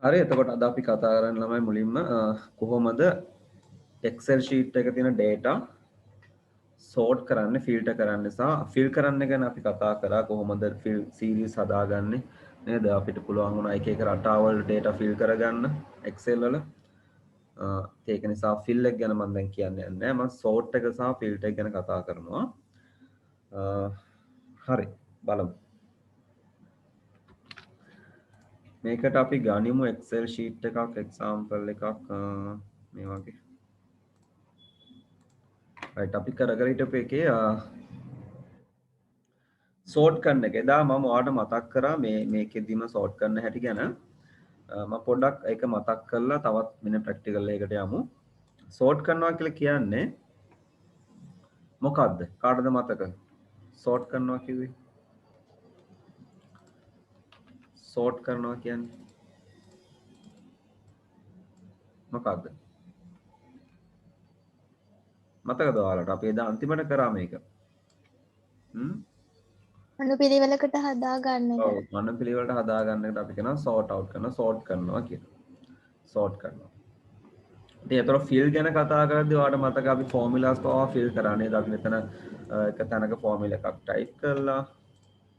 හරි එතකොට අද අපි කතා කරන්න ළමයි මුලින්ම කොහොමද Excel sheet එකේ තියෙන data sort කරන්න filter කරන්න සහ fill කරන්න ගැන අපි කතා කරා කොහොමද fill series හදාගන්නේ නේද අපිට පුළුවන් වුණා එක එක රටාවල් data fill කරගන්න Excel වල ඒක නිසා fill එක ගැන මම දැන් කියන්න යන්නේ නැහැ මම sort එක සහ filter එක ගැන කතා කරනවා හරි බලමු මේකට අපි ගනිමු Excel sheet එකක් example එකක් මේ වගේ right අපි කර හිටපු එකේ sort කරන එක එදා මම ඔයාලට මතක් කරා මේකෙදිම sort කරන්න හැටි ගැන මම පොඩ්ඩක් ඒක මතක් කරලා තවත් වෙන ප්‍රැක්ටිකල් එකකට යමු sort කරනවා කියලා කියන්නේ මොකක්ද කාටද මතක sort කරනවා කිව්වේ sort කරනවා කියන්නේ මොකක්ද මතකද ඔයාලට අපි එදා අන්තිමට කරා මේක අනුපිළිවෙලකට හදා ගන්න එක. ඔව් අනුපිළිවෙලට හදා ගන්න එකට අපි කියනවා sort out කරනවා sort කරනවා කියලා sort කරනවා ඉතින් ඒතර fill ගැන කතා කරද්දී ඔයාලට මතක අපි formulas පවා fill කරා නේද අපි මෙතන එක තැනක formula එකක් type කරලා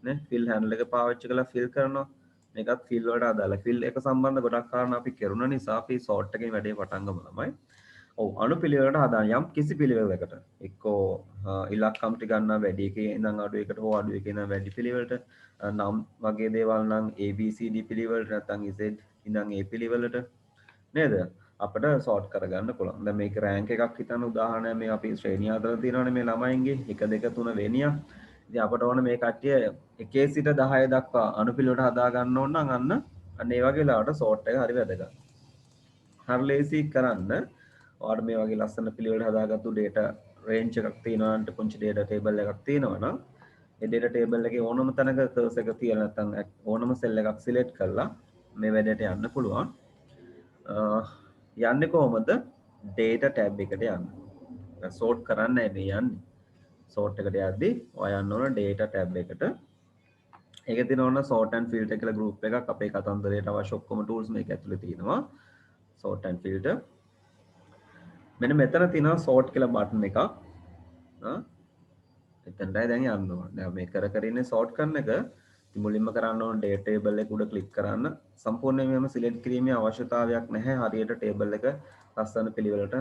නේ fill handle එක පාවිච්චි කරලා fill කරනවා මේකත් fill වලට අදාළ fill එක සම්බන්ධ ගොඩක් කාරණා අපි කරුණ නිසා අපි sort එකේ වැඩේ පටන් ගමු ළමයි ඔව් අනුපිළිවෙලට හදාන යම් කිසි පිළිවෙලකට එක්කෝ ඉලක්කම් ටික ගන්නවා වැඩි එකේ ඉඳන් අඩු එකට හෝ අඩු එකේ ඉඳන් වැඩි පිළිවෙලට නම් වගේ දේවල් නම් ABCD පිළිවෙලට නැත්නම් Z ඉඳන් A පිළිවෙලට නේද අපිට sort කරගන්න පුළුවන්. දැන් මේක rank එකක් හිතන්න උදාහරණයක් මේ අපි ශ්‍රේණිය හදලා තියෙනවානේ මේ ළමයින්ගේ 1 2 3 වෙනියක්. ඉතින් අපට ඕන මේ කට්ටිය 1 සිට 10 දක්වා අනුපිළිවෙලට හදා ගන්න ඕන නම් අන්න ඒ වගේ ලාවට sort එක හරි වැදගත්. හරි ලේසි කරන්න. ඔයාලට මේ වගේ ලස්සන පිළිවෙලට හදාගත්තු data range එකක් තියෙනවා නම් පුංචි data table එකක් තියෙනවා නම් ඒ data table එකේ ඕනම තැනක cursor එක තියලා නැත්නම් ඕනම cell එකක් select කරලා මේ වැඩේට යන්න පුළුවන්. යන්නේ කොහොමද data tab එකට යන්න. sort කරන්න මේ යන්නේ. sort එකට යද්දී ඔයා යන්න ඕන data tab එකට. ඒකේ තියෙන ඕන sort and filter කියලා group එකක් අපේ කතන්දරයට අවශ්‍ය ඔක්කොම tools මේක ඇතුලේ තියෙනවා. sort and filter. මෙන්න මෙතන තියෙනවා sort කියලා button එකක්. එතනටයි දැන් යන්න ඕන. දැන් මේ කර ඉන්නේ sort කරන එක. ඉතින් මුලින්ම කරන්න ඕන data table එක උඩ click කරන්න. සම්පූර්ණයෙන්ම මෙහෙම select කිරීමේ අවශ්‍යතාවයක් නැහැ. හරියට table එක ලස්සන පිළිවෙලට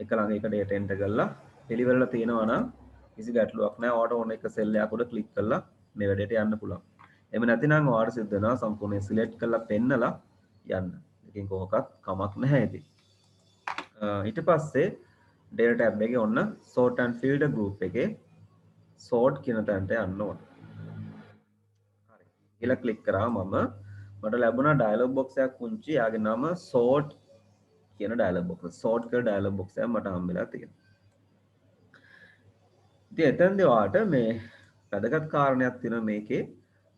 එක ළඟ එක data enter කරලා පිළිවෙලට තියෙනවා නම් කිසි ගැටලුවක් නැහැ. ඔයාලට ඕන එක cell එකක් උඩ click කරලා මේ වැඩේට යන්න පුළුවන්. එහෙම නැතිනම් ඔයාලට සිද්ධ වෙනවා සම්පූර්ණයෙන් select කරලා පෙන්නලා යන්න. ඉතින් කොහොකත් කමක් නැහැ ඉතින්. ඊට පස්සේ data tab එකේ ඔන්න sort and filter group එකේ sort කියන තැනට යන්න ඕන. හරි. ඊළඟ ක්ලික් කරා මම මට ලැබුණා dialog box එකක් පුංචි. යාගේ නම sort කියන dialog box. sort කියලා dialog box එකක් මට හම්බෙලා තියෙනවා. ඉතින් එතෙන්දී ඔයාලට මේ වැදගත් කාරණයක් තියෙනවා මේකේ.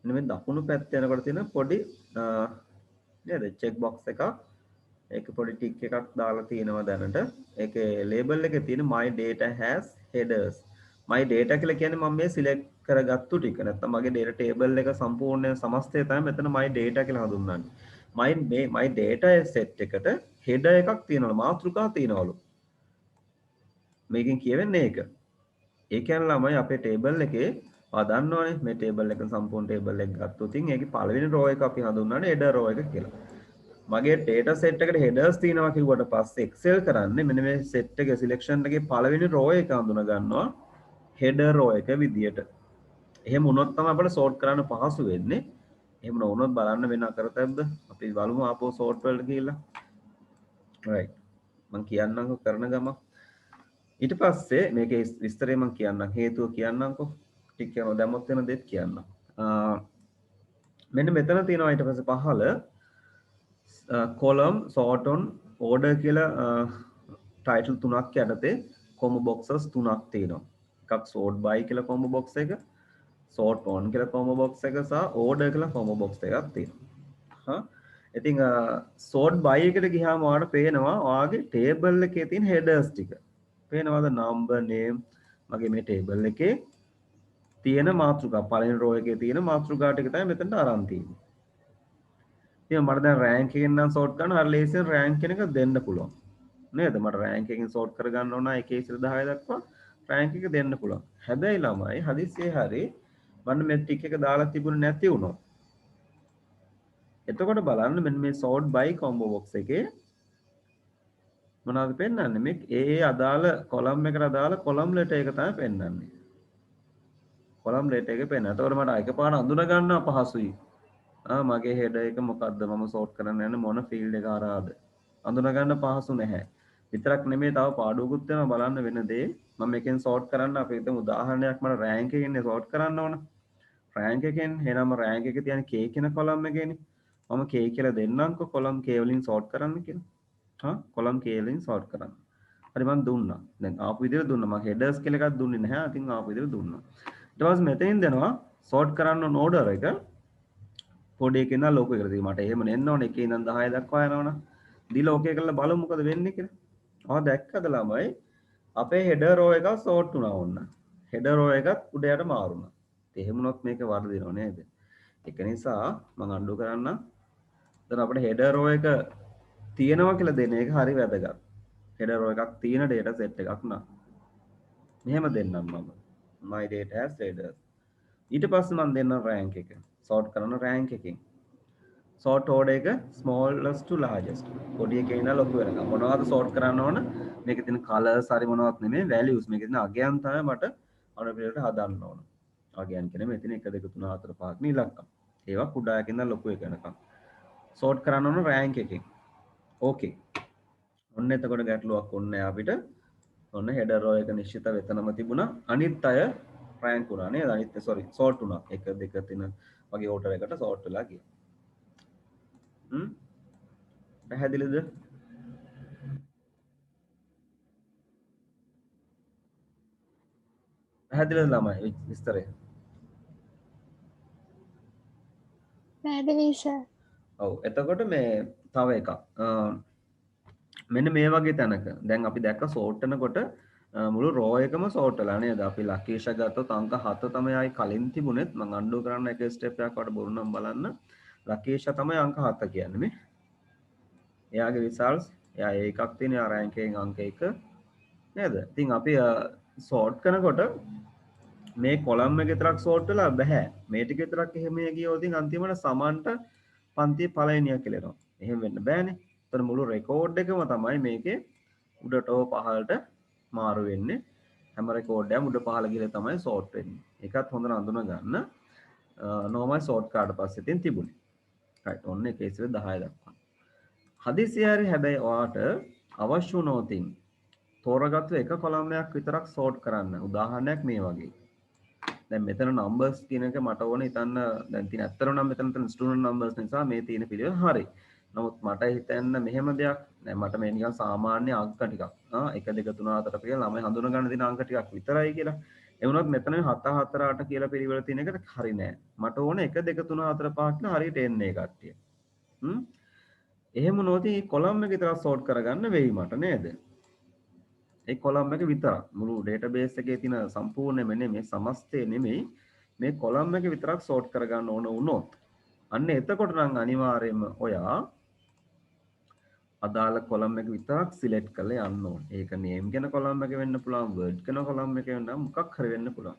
මෙන්න මේ දකුණු පැත්තේ යනකොට තියෙන පොඩි නේද check box එකක්. ඒක පොඩි ටික් එකක් දාලා තියෙනවා දැනට. ඒකේ label එකේ තියෙන my data has headers. my data කියලා කියන්නේ මම මේ select කරගත්තු ටික. නැත්නම් මගේ data table එක සම්පූර්ණ සමස්තය තමයි මෙතන my data කියලා හඳුන්වන්නේ. my data set එකට header එකක් තියෙනවලු මාතෘකා තියෙනවලු. මේකෙන් කියවෙන්නේ ඒක. ඒ කියන්නේ ළමයි අපේ table එකේ දන්නවනේ මේ table එක සම්පූර්ණ table එක ගත්තොත් ඉතින් ඒකේ පළවෙනි row එක අපි හඳුන්වන්නේ header row එක කියලා. මගේ data set එකට headers තියෙනවා කිව්වට පස්සේ Excel කරන්නේ මෙන්න මේ set එකේ selection එකේ පළවෙනි row එක හඳුනා ගන්නවා header row එක විදියට. එහෙම වුණොත් තමයි අපිට sort කරන්න පහසු වෙන්නේ. එහෙම නොවුනොත් බලන්න වෙන අකරතැබ්බ. අපි බලමු ආපහු sort වලට ගිහිල්ලා. right. මම කියන්නම්කො කරන ගම. ඊට පස්සේ මේකේ විස්තරය මම කියන්නම්. හේතුව කියන්නම්කො. ටික කරනවා දැම්මොත් වෙන දෙයක් කියන්නම්. මෙන්න මෙතන තියෙනවා ඊට පස්සේ පහළ column sort on order කියලා title තුනක් යටතේ combo boxes තුනක් තියෙනවා. එකක් sort by කියලා combo box එක, sort on කියලා combo box එක සහ order කියලා combo box එකක් තියෙනවා. ඉතින් sort by එකට ගියාම ඔයාලට පේනවා ඔයාගේ table එකේ තියෙන headers ටික. පේනවද number name මගේ මේ table එකේ තියෙන මාතෘකා පළවෙනි row එකේ තියෙන මාතෘකා ටික තමයි මෙතනට අරන් තියෙන්නේ. ඉතින් මට දැන් රෑන්ක් එකෙන් නම් සෝට් කරන්න හරි ලේසියෙන් රෑන්ක් එක දෙන්න පුළුවන් නේද? මට රෑන්ක් එකෙන් සෝට් කරගන්න ඕන 1 ඉඳලා 10 දක්වා රෑන්ක් එක දෙන්න පුළුවන්. හැබැයි ළමයි හදිස්සියේ හරි මම මේ ටික් එක දාලා තිබුණේ නැති වුණොත් එතකොට බලන්න මෙන්න මේ sort by combo box එකේ මොනවද පෙන්වන්නේ? මේ ඒ අදාළ කොලම් එකට අදාළ කොලම් ලෙටර් එක තමයි පෙන්වන්නේ. කොලම් ලෙටර් එක පෙන්වනවා. එතකොට මට එකපාරට අඳුන ගන්න අපහසුයි. මගේ හෙඩර් එක මොකද්ද? මම sort කරන්න යන්නේ මොන field එක හරහාද? අඳුන ගන්න පහසු නැහැ. විතරක් නෙමෙයි තව පාඩුවකුත් වෙනවා බලන්න වෙන දේ. මම එකෙන් sort කරන්න අපි හිතමු උදාහරණයක් මට rank එකෙන් sort කරන්න ඕන. rank එකෙන් එහෙනම් rank එකේ තියෙන k කියන කොලම් එකේනේ. මම k කියලා දෙන්නම්කො කොලම් k වලින් sort කරන්න කියලා. කොලම් k වලින් sort කරන්න. හරි මම දුන්නා. දැන් ආපු විදිහට දුන්නා. මම headers කියලා එකක් දුන්නේ නැහැ. අතින් ආපු විදිහට දුන්නා. ඊට පස්සේ මෙතනින් දෙනවා sort කරන්න ඕන order එක පොඩි එකේ ඉඳන් ලොකු එකට. ඉතින් මට එහෙම නෙන්න ඕනේ 1 ඉඳන් 10 දක්වා යනවනම්. දීලා ඕකේ කරලා බලමු මොකද වෙන්නේ කියලා. දැක්කද ළමයි අපේ header row එක sort වුණා ඕන්න. header row එකත් උඩ යට මාරුණා. ඉතින් එහෙම වුණොත් මේක වර්ධිනව නේද? ඒක නිසා මම අන්ඩු කරන්න. දැන් අපිට header row එක තියෙනවා කියලා දෙන එක හරි වැදගත්. header row එකක් තියෙන data set එකක් නා. මෙහෙම දෙන්නම් මම. my data has headers. ඊට පස්සේ මම දෙන්නම් rank එක. sort කරන rank එකකින්. sort order එක smallest to largest. පොඩි එකේ ඉඳලා ලොකු වෙනකම්. මොනවද sort කරන්න ඕන? මේකේ තියෙන colors හරි මොනවත් නෙමෙයි values. මේකේ තියෙන අගයන් තමයි මට අනුපිළිවෙලට හදන්න ඕන. අගයන් කියන්නේ මෙතන 1 2 3 4 5 ක ඉලක්කම්. ඒවා කුඩා එකේ ඉඳලා ලොකු එක වෙනකම්. sort කරන්න ඕන rank එකකින්. ඕකේ. ඔන්න එතකොට ගැටලුවක් ඔන්නේ අපිට. ඔන්න header row එක නිශ්චිත වෙතනම තිබුණා. අනිත් අය rank වුණා නේද? අනිත් sort වුණා. 1 2 3 වගේ order එකට sort වෙලා ගියා. පැහැදිලිද? පැහැදිලිද ළමයි විස්තරය? පැහැදිලි සර්. ඔව් එතකොට මේ තව එකක්. මෙන්න මේ වගේ තැනක දැන් අපි දැක්ක sort කරනකොට මුළු row එකම sort වෙලා නේද? අපි ලකීෂ ගත්තොත් අංක 7 තමයි ආයි කලින් තිබුණෙත් මම අන්ඩු කරන්න එක ස්ටෙප් එකක් වට බොරු නම් බලන්න. ලකීෂ තමයි අංක 7 කියන්නේ මේ. එයාගේ results එයා එකක් තියෙන එයා rank එකෙන් අංක 1 නේද? ඉතින් අපි sort කරනකොට මේ කොලම් එක විතරක් sort වෙලා බෑ. මේ ටික විතරක් එහෙම ගියොත් ඉතින් අන්තිමට සමන්ට පන්තියේ පළවෙනියා කියලා එනවා. එහෙම වෙන්න බෑනේ. එතන මුළු රෙකෝඩ් එකම තමයි මේකේ උඩට හෝ පහළට මාරු වෙන්නේ. හැම රෙකෝඩ් එකම උඩ පහළ ගිහලා තමයි sort වෙන්නේ. ඒකත් හොඳට අඳුන ගන්න. normal sort කාඩ පස්සේ තියෙන තිබුණේ. right ඔන්න එකේ ඉස්සෙල්ලා 10 දක්වා. හදිසියේ හරි හැබැයි ඔයාට අවශ්‍ය වුණොතින් තෝරාගත්තු එක කොලම් එකක් විතරක් sort කරන්න. උදාහරණයක් මේ වගේ. දැන් මෙතන numbers කියන එක මට ඕනේ හිතන්න දැන් තියෙන ඇත්තටම නම් මෙතන student numbers නිසා මේ තියෙන පිළිවෙල හරි. නමුත් මට හිතන්න මෙහෙම දෙයක් නෑ මට මේ නිකන් සාමාන්‍ය අංක ටිකක් 1 2 3 4 කියලා ළමයි හඳුන ගන්න දෙන අංක ටිකක් විතරයි කියලා. ඒ වුණත් මෙතන 7 4 8 කියලා පිළිවෙල තියෙන එකට හරි නෑ. මට ඕනේ 1 2 3 4 5 කියලා හරියට එන්නේ කට්ටිය. එහෙම නොදී කොලම් එක විතරක් sort කරගන්න වෙයි මට නේද? ඒ කොලම් එක විතරක් මුළු database එකේ තියෙන සම්පූර්ණයෙන්ම නෙමෙයි සමස්තය නෙමෙයි මේ කොලම් එක විතරක් sort කරගන්න ඕන වුණොත් අන්න එතකොට නම් අනිවාර්යයෙන්ම ඔයා අදාළ කොලම් එක විතරක් select කරලා යන්න ඕනේ. ඒක name කියන කොලම් එක වෙන්න පුළුවන්, word කියන කොලම් එක වෙන්න මොකක් හරි වෙන්න පුළුවන්.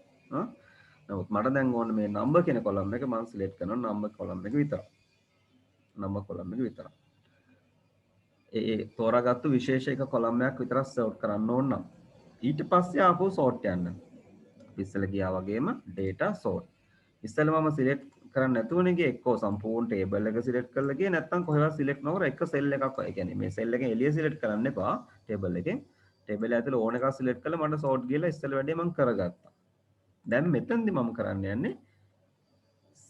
නමුත් මට දැන් ඕනේ මේ number කියන කොලම් එක මම select කරනවා number කොලම් එක විතරක්. number කොලම් එක විතරක්. ඒ තෝරාගත්තු විශේෂ එක කොලම් එකක් විතරක් sort කරන්න ඕන නම් ඊට පස්සේ ආපහු sort යන්න. ඉස්සෙල්ලා ගියා වගේම data sort. ඉස්සෙල්ලා මම select කරන්න නැතුවනේ ගියේ එක්කෝ සම්පූර්ණ table එක select කරලා ගියේ නැත්නම් කොහෙවත් select නොකර එක cell එකක් ඒ කියන්නේ මේ cell එකෙන් එළිය select කරන්න එපා table එකෙන්. table ඇතුළේ ඕන එකක් select කරලා මට sort ගිහලා ඉස්සෙල්ලා වැඩේ මම කරගත්තා. දැන් මෙතනදී මම කරන්න යන්නේ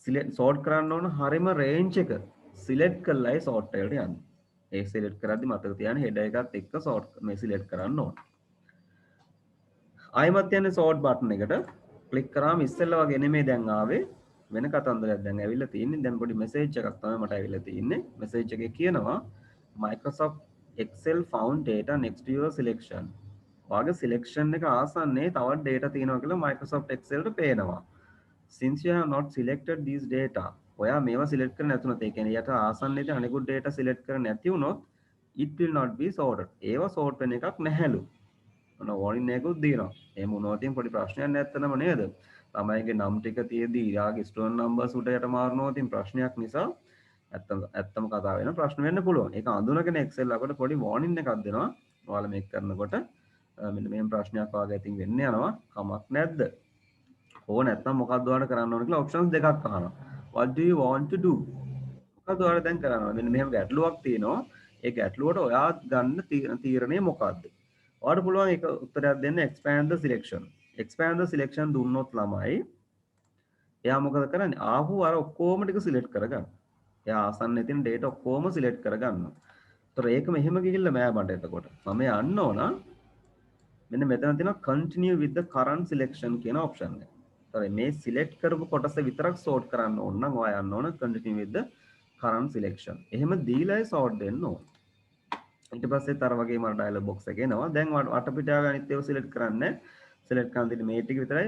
select sort කරන්න ඕන හරිම range එක select කරලායි sort එකට යන්නේ. ඒ select කරද්දි මතක තියාගන්න header එකත් එක්ක sort මේ select කරන්න ඕන. ආයෙමත් යන්නේ sort button එකට click කරාම ඉස්සෙල්ලා වගේ නෙමෙයි දැන් ආවේ වෙන කතන්දරයක් දැන් ඇවිල්ලා තියෙන්නේ. දැන් පොඩි message එකක් තමයි මට ඇවිල්ලා තියෙන්නේ. message එකේ කියනවා Microsoft Excel found data next to your selection. ඔයාගේ selection එක ආසන්නයේ තවත් data තියෙනවා කියලා Microsoft Excel ට පේනවා. since you have not selected these data ඔයා මේවා select කරන්නේ නැතුනොත් ඒ කියන්නේ යට ආසන්නයේදී අනිකුත් data select කරන්නේ නැති වුණොත් it will not be sorted ඒවා sort වෙන එකක් නැහැලු ඔන්න warning එකකුත් දෙනවා එහෙම වුණොත් ඉතින් පොඩි ප්‍රශ්නයක් නැත්තනම නේද ළමයිගේ නම් ටික තියදී යාගේ ස්ටෝන් නම්බර්ස් උඩ යට මාරනවා ඉතින් ප්‍රශ්නයක් නිසා ඇත්තම කතා වෙන ප්‍රශ්න වෙන්න පුළුවන් ඒක අඳුනගෙන Excel අපිට පොඩි warning එකක් දෙනවා ඔයාලා මේක කරනකොට මෙන්න මෙහෙම ප්‍රශ්නයක් වාගේ ඉතින් වෙන්න යනවා කමක් නැද්ද ඕ නැත්තම් මොකක්ද ඔයාලට කරන්න ඕන කියලා ඔප්ෂන්ස් දෙකක් අහනවා what do you want to do මොකක්ද ඔයාලා දැන් කරන්න ඕන මෙන්න මෙහෙම ගැටලුවක් තියෙනවා ඒ ගැටලුවට ඔයා ගන්න තීරණය මොකක්ද ඔයාලට පුළුවන් ඒක උත්තරයක් දෙන්න expand the selection දුන්නොත් ළමයි එයා මොකද කරන්නේ ආපහු අර ඔක්කොම ටික සිලෙක්ට් කරගන්න එයා ආසන්නයේ තියෙන data ඔක්කොම සිලෙක්ට් කරගන්නවා ඒතර ඒක මෙහෙම ගිහිල්ලා මෑ මට එතකොට මම යන්න ඕන මෙන්න මෙතන තියෙනවා continue with the current selection කියන option එක. ඒතර මේ select කරපු කොටස විතරක් sort කරන්න ඕන නම් ඔයා යන්න ඕන continue with the current selection. එහෙම දීලායි sort දෙන්න ඕන. ඊට පස්සෙත් අර වගේම අර dialog box එක එනවා. දැන් වටපිටාව අනිත් ඒවා select කරන්න. select කරන දෙන්නේ මේ ටික විතරයි.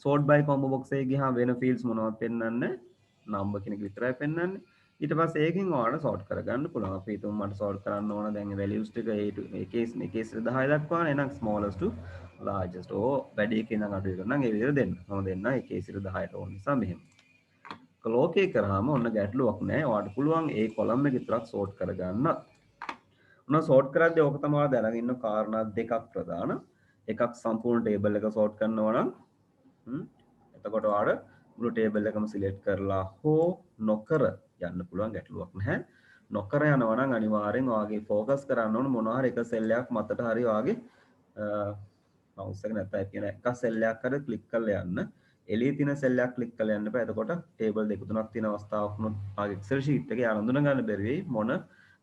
sort by combo box එකේ ගියාම වෙන fields මොනවද පෙන්වන්නේ? number කෙනෙක් විතරයි පෙන්වන්නේ. ඊට පස්සේ ඒකෙන් ඔයාලට sort කරගන්න පුළුවන්. අපි හිතමු මට sort කරන්න ඕන දැන් values ටික එකේ 10 දක්වානේ. එහෙනම් smallest to largest. ඕ වැඩි එකේ නම් අඩු එක නම් ඒ විදිහට දෙන්න. මම දෙන්න එකේ 10ට ඕන නිසා මෙහෙම. ලෝකේ කරාම ඔන්න ගැටලුවක් නැහැ. ඔයාලට පුළුවන් ඒ column එක විතරක් sort කරගන්න. ඔන්න sort කරද්දී ඕක තමයි ඔයාලා දැනගෙන ඉන්න කාරණා දෙකක් ප්‍රධාන. එකක් සම්පූර්ණ table එක sort කරනවා නම් එතකොට ඔයාලට මුළු table එකම select කරලා හෝ නොකර යන්න පුළුවන් ගැටලුවක් නැහැ. නොකර යනවා නම් අනිවාර්යෙන් ඔයාගේ focus කරන්න ඕන මොනවා හරි එක cell එකක් මතට හරි ඔයාගේ mouse එක නැත්නම් කියන එක cell එකක් හරි click කරලා යන්න. එළියේ තියෙන cell එකක් click කරලා යන්න බෑ. එතකොට table දෙක තුනක් තියෙන අවස්ථාවක් වුණොත් ඔයාගේ Excel sheet එකේ යාළුවෝ හඳුන ගන්න බැරි වෙයි මොන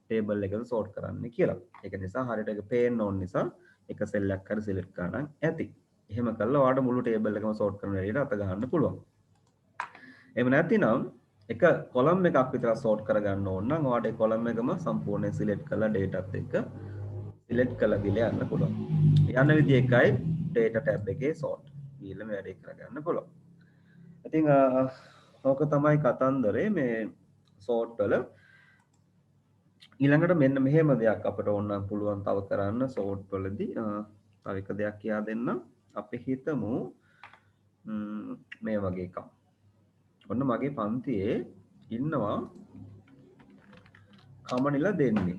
table එකද sort කරන්න කියලා. ඒක නිසා හරියට ඒක පේන්න ඕන නිසා එක cell එකක් හරි select කරගන්න ඇති. එහෙම කළා ඔයාලට මුළු table එකම sort කරන විදිහට අත ගන්න පුළුවන්. එහෙම නැතිනම් එක column එකක් විතර sort කරගන්න ඕන නම් ඔයාලට ඒ column එකම සම්පූර්ණයෙන් select කරලා dataත් එක්ක select කරලා ගිහලා යන්න පුළුවන්. යන විදිය එකයි data tab එකේ sort. ගිහලා මේ වැඩේ කරගන්න පුළුවන්. ඉතින් ඕක තමයි කතන්දරේ මේ sort වල. ඊළඟට මෙන්න මෙහෙම දෙයක් අපිට ඕන නම් පුළුවන් තව කරන්න sort වලදී තව එක දෙයක් කියා දෙන්නම්. අපි හිතමු මේ වගේ එකක්. ඔන්න මගේ පන්තියේ ඉන්නවා කමනිලා දෙන්නේ.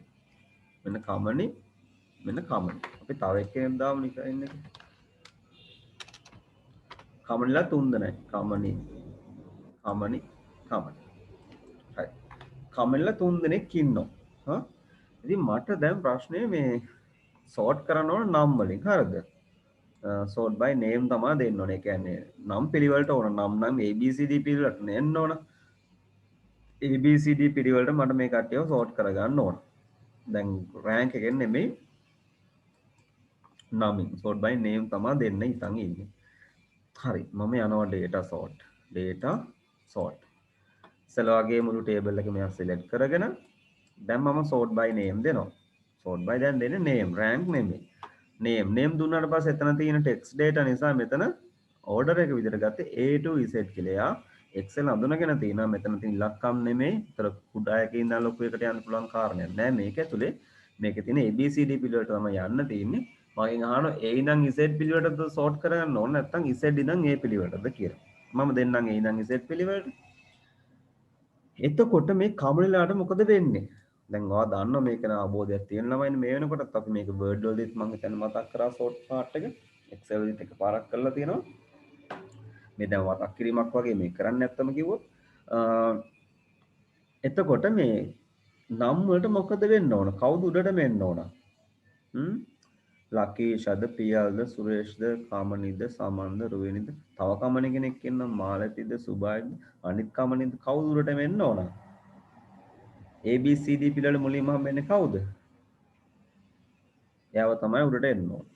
මෙන්න කමනි මෙන්න කමනි. අපි තව එක්කෙනෙක් දාමු නිකන් ඉන්න එක. කමනිලා 3 දෙනයි. කමනි. හරි. කමනිලා 3 දෙනෙක් ඉන්නවා. ඉතින් මට දැන් ප්‍රශ්නේ මේ sort කරන්න ඕන නම් වලින්. හරිද? sort by name තමයි දෙන්න ඕනේ. ඒ කියන්නේ නම් පිළිවෙලට ඕන නම් ABCD පිළිවෙලට එන්න ඕන. ABCD පිළිවෙලට මට මේ කට්ටියව sort කරගන්න ඕන. දැන් rank එකෙන් නෙමෙයි නමින් sort by name තමයි දෙන්න හිතන් ඉන්නේ. හරි. මම යනවා data sort. ඉස්සෙල්ලා වගේ මුළු table එක මෙයා select කරගෙන දැන් මම sort by name දෙනවා. sort by දැන් දෙන්නේ name rank නෙමෙයි. name දුන්නාට පස්සේ එතන තියෙන text data නිසා මෙතන order එක විදිහට ගත්තේ A to Z කියලා. එයා Excel අඳුනගෙන තියෙනවා මෙතන තියෙන ඉලක්කම් නෙමෙයි. ඒතර කුඩා එකේ ඉඳන් ලොකු එකට යන්න පුළුවන් කාරණයක් නෑ. මේක ඇතුලේ මේකේ තියෙන ABCD පිළිවෙලට තමයි යන්න තියෙන්නේ. මගෙන් අහනවා A ඉඳන් Z පිළිවෙලටද sort කරගන්න ඕන නැත්නම් Z ඉඳන් A පිළිවෙලටද කියලා. මම දෙන්නම් A ඉඳන් Z පිළිවෙලට. එතකොට මේ කමනිලාට මොකද වෙන්නේ? දැන් ඔයා දන්නවා මේක න අවබෝධයක් තියෙන ළමයිනේ මේ වෙනකොටත් අපි මේක Word වලදීත් මම හිතන්නේ මතක් කරා sort part එක Excel වලදීත් එකපාරක් කරලා තියෙනවා. මේ දැන් මතක් කිරීමක් වගේ මේ කරන්නේ නැත්තම කිව්වොත් එතකොට මේ නම් වලට මොකද වෙන්න ඕන? කවුද උඩට මෙන්න ඕන? ලකීෂද, පියල්ද, සුරේෂ්ද, කමනිද, සමන්ද, රුවිනිද, තව කමනි කෙනෙක් ඉන්නවා මාලතිද, සුබයිද, අනිත් කමනිද කවුද උඩට මෙන්න ඕන? ABCD පිළිවෙල මුලින්ම හම්බෙන්නේ කවුද? එයාව තමයි උඩට එන්න ඕන.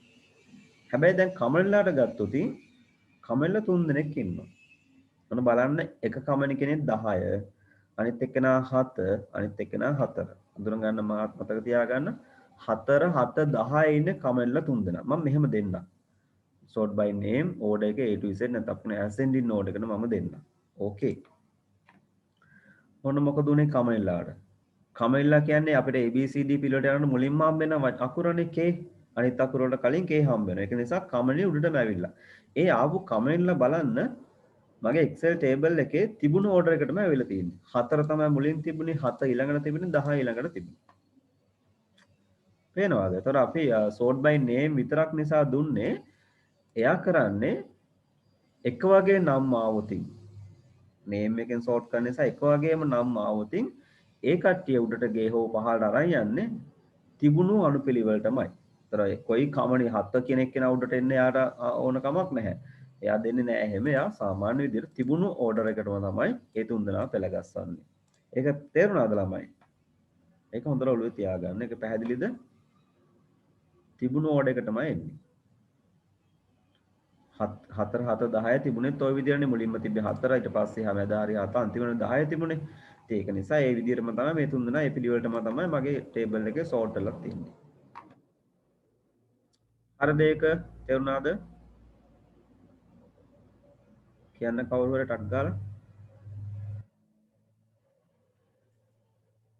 හැබැයි දැන් කමනිලාට ගත්තොත් කමනිලා 3 දෙනෙක් ඉන්නවා. මොන බලන්න එක කමනි කෙනෙක් 10, අනිත් එක්කෙනා 7, අනිත් එක්කෙනා 4. අඳුන ගන්න මාත් මතක තියාගන්න 4 7 10 ඉන්නේ කමනිලා 3 දෙනා. මම මෙහෙම දෙන්නම්. sort by name order එක A to Z නැත්නම් අපේ ascending order එකට මම දෙන්න. ඕකේ. ඔන්න මොකද උනේ කමෙල්ලාට? කමෙල්ලා කියන්නේ අපිට ABCD පිළිවෙලට යනකොට මුලින්ම හම්බ වෙන අකුරනේ K. අනිත් අකුර වලට කලින් K හම්බ වෙනවා. ඒක නිසා කමනේ උඩටම ඇවිල්ලා. ඒ ආපු කමෙල්ලා බලන්න මගේ Excel table එකේ තිබුණු order එකටම ඇවිල්ලා තියෙන්නේ. 4 තමයි මුලින් තිබුණේ, 7 ඊළඟට තිබුණේ, 10 ඊළඟට තිබුණේ. පේනවාද? එතකොට අපි sort by name විතරක් නිසා දුන්නේ එයා කරන්නේ එක වගේ නම් ආවොතින් name එකෙන් sort කරන නිසා එක වගේම නම් ආවොතින් ඒ කට්ටිය උඩට ගේ හෝ පහළට අරන් යන්නේ තිබුණු අනුපිළිවෙලටමයි. ඒතර කොයි කමණි 7 කෙනෙක් කෙනා උඩට එන්න යාට ඕන කමක් නැහැ. එයා දෙන්නේ නැහැ එහෙම. එයා සාමාන්‍ය විදිහට තිබුණු ඕඩර් එකටම තමයි ඒ තුන් දෙනා පෙළගස්සන්නේ. ඒක තේරුණාද ළමයි? ඒක හොඳට ඔළුවේ තියාගන්න. ඒක පැහැදිලිද? තිබුණු ඕඩර් එකටමයි එන්නේ. 4 7 10 තිබුණෙත් ওই විදිහනේ මුලින්ම තිබ්බේ 4 ඊට පස්සේ හැමදාම හරි 7 අන්තිමට 10 තිබුණේ. ඒක නිසා ඒ විදිහටම තමයි මේ තුන් දෙනා ඒ පිළිවෙලටම තමයි මගේ ටේබල් එකේ සෝට් කරලා තියෙන්නේ. අර දෙක තේරුණාද? කියන්න කවුරු හරි ටක් ගාලා.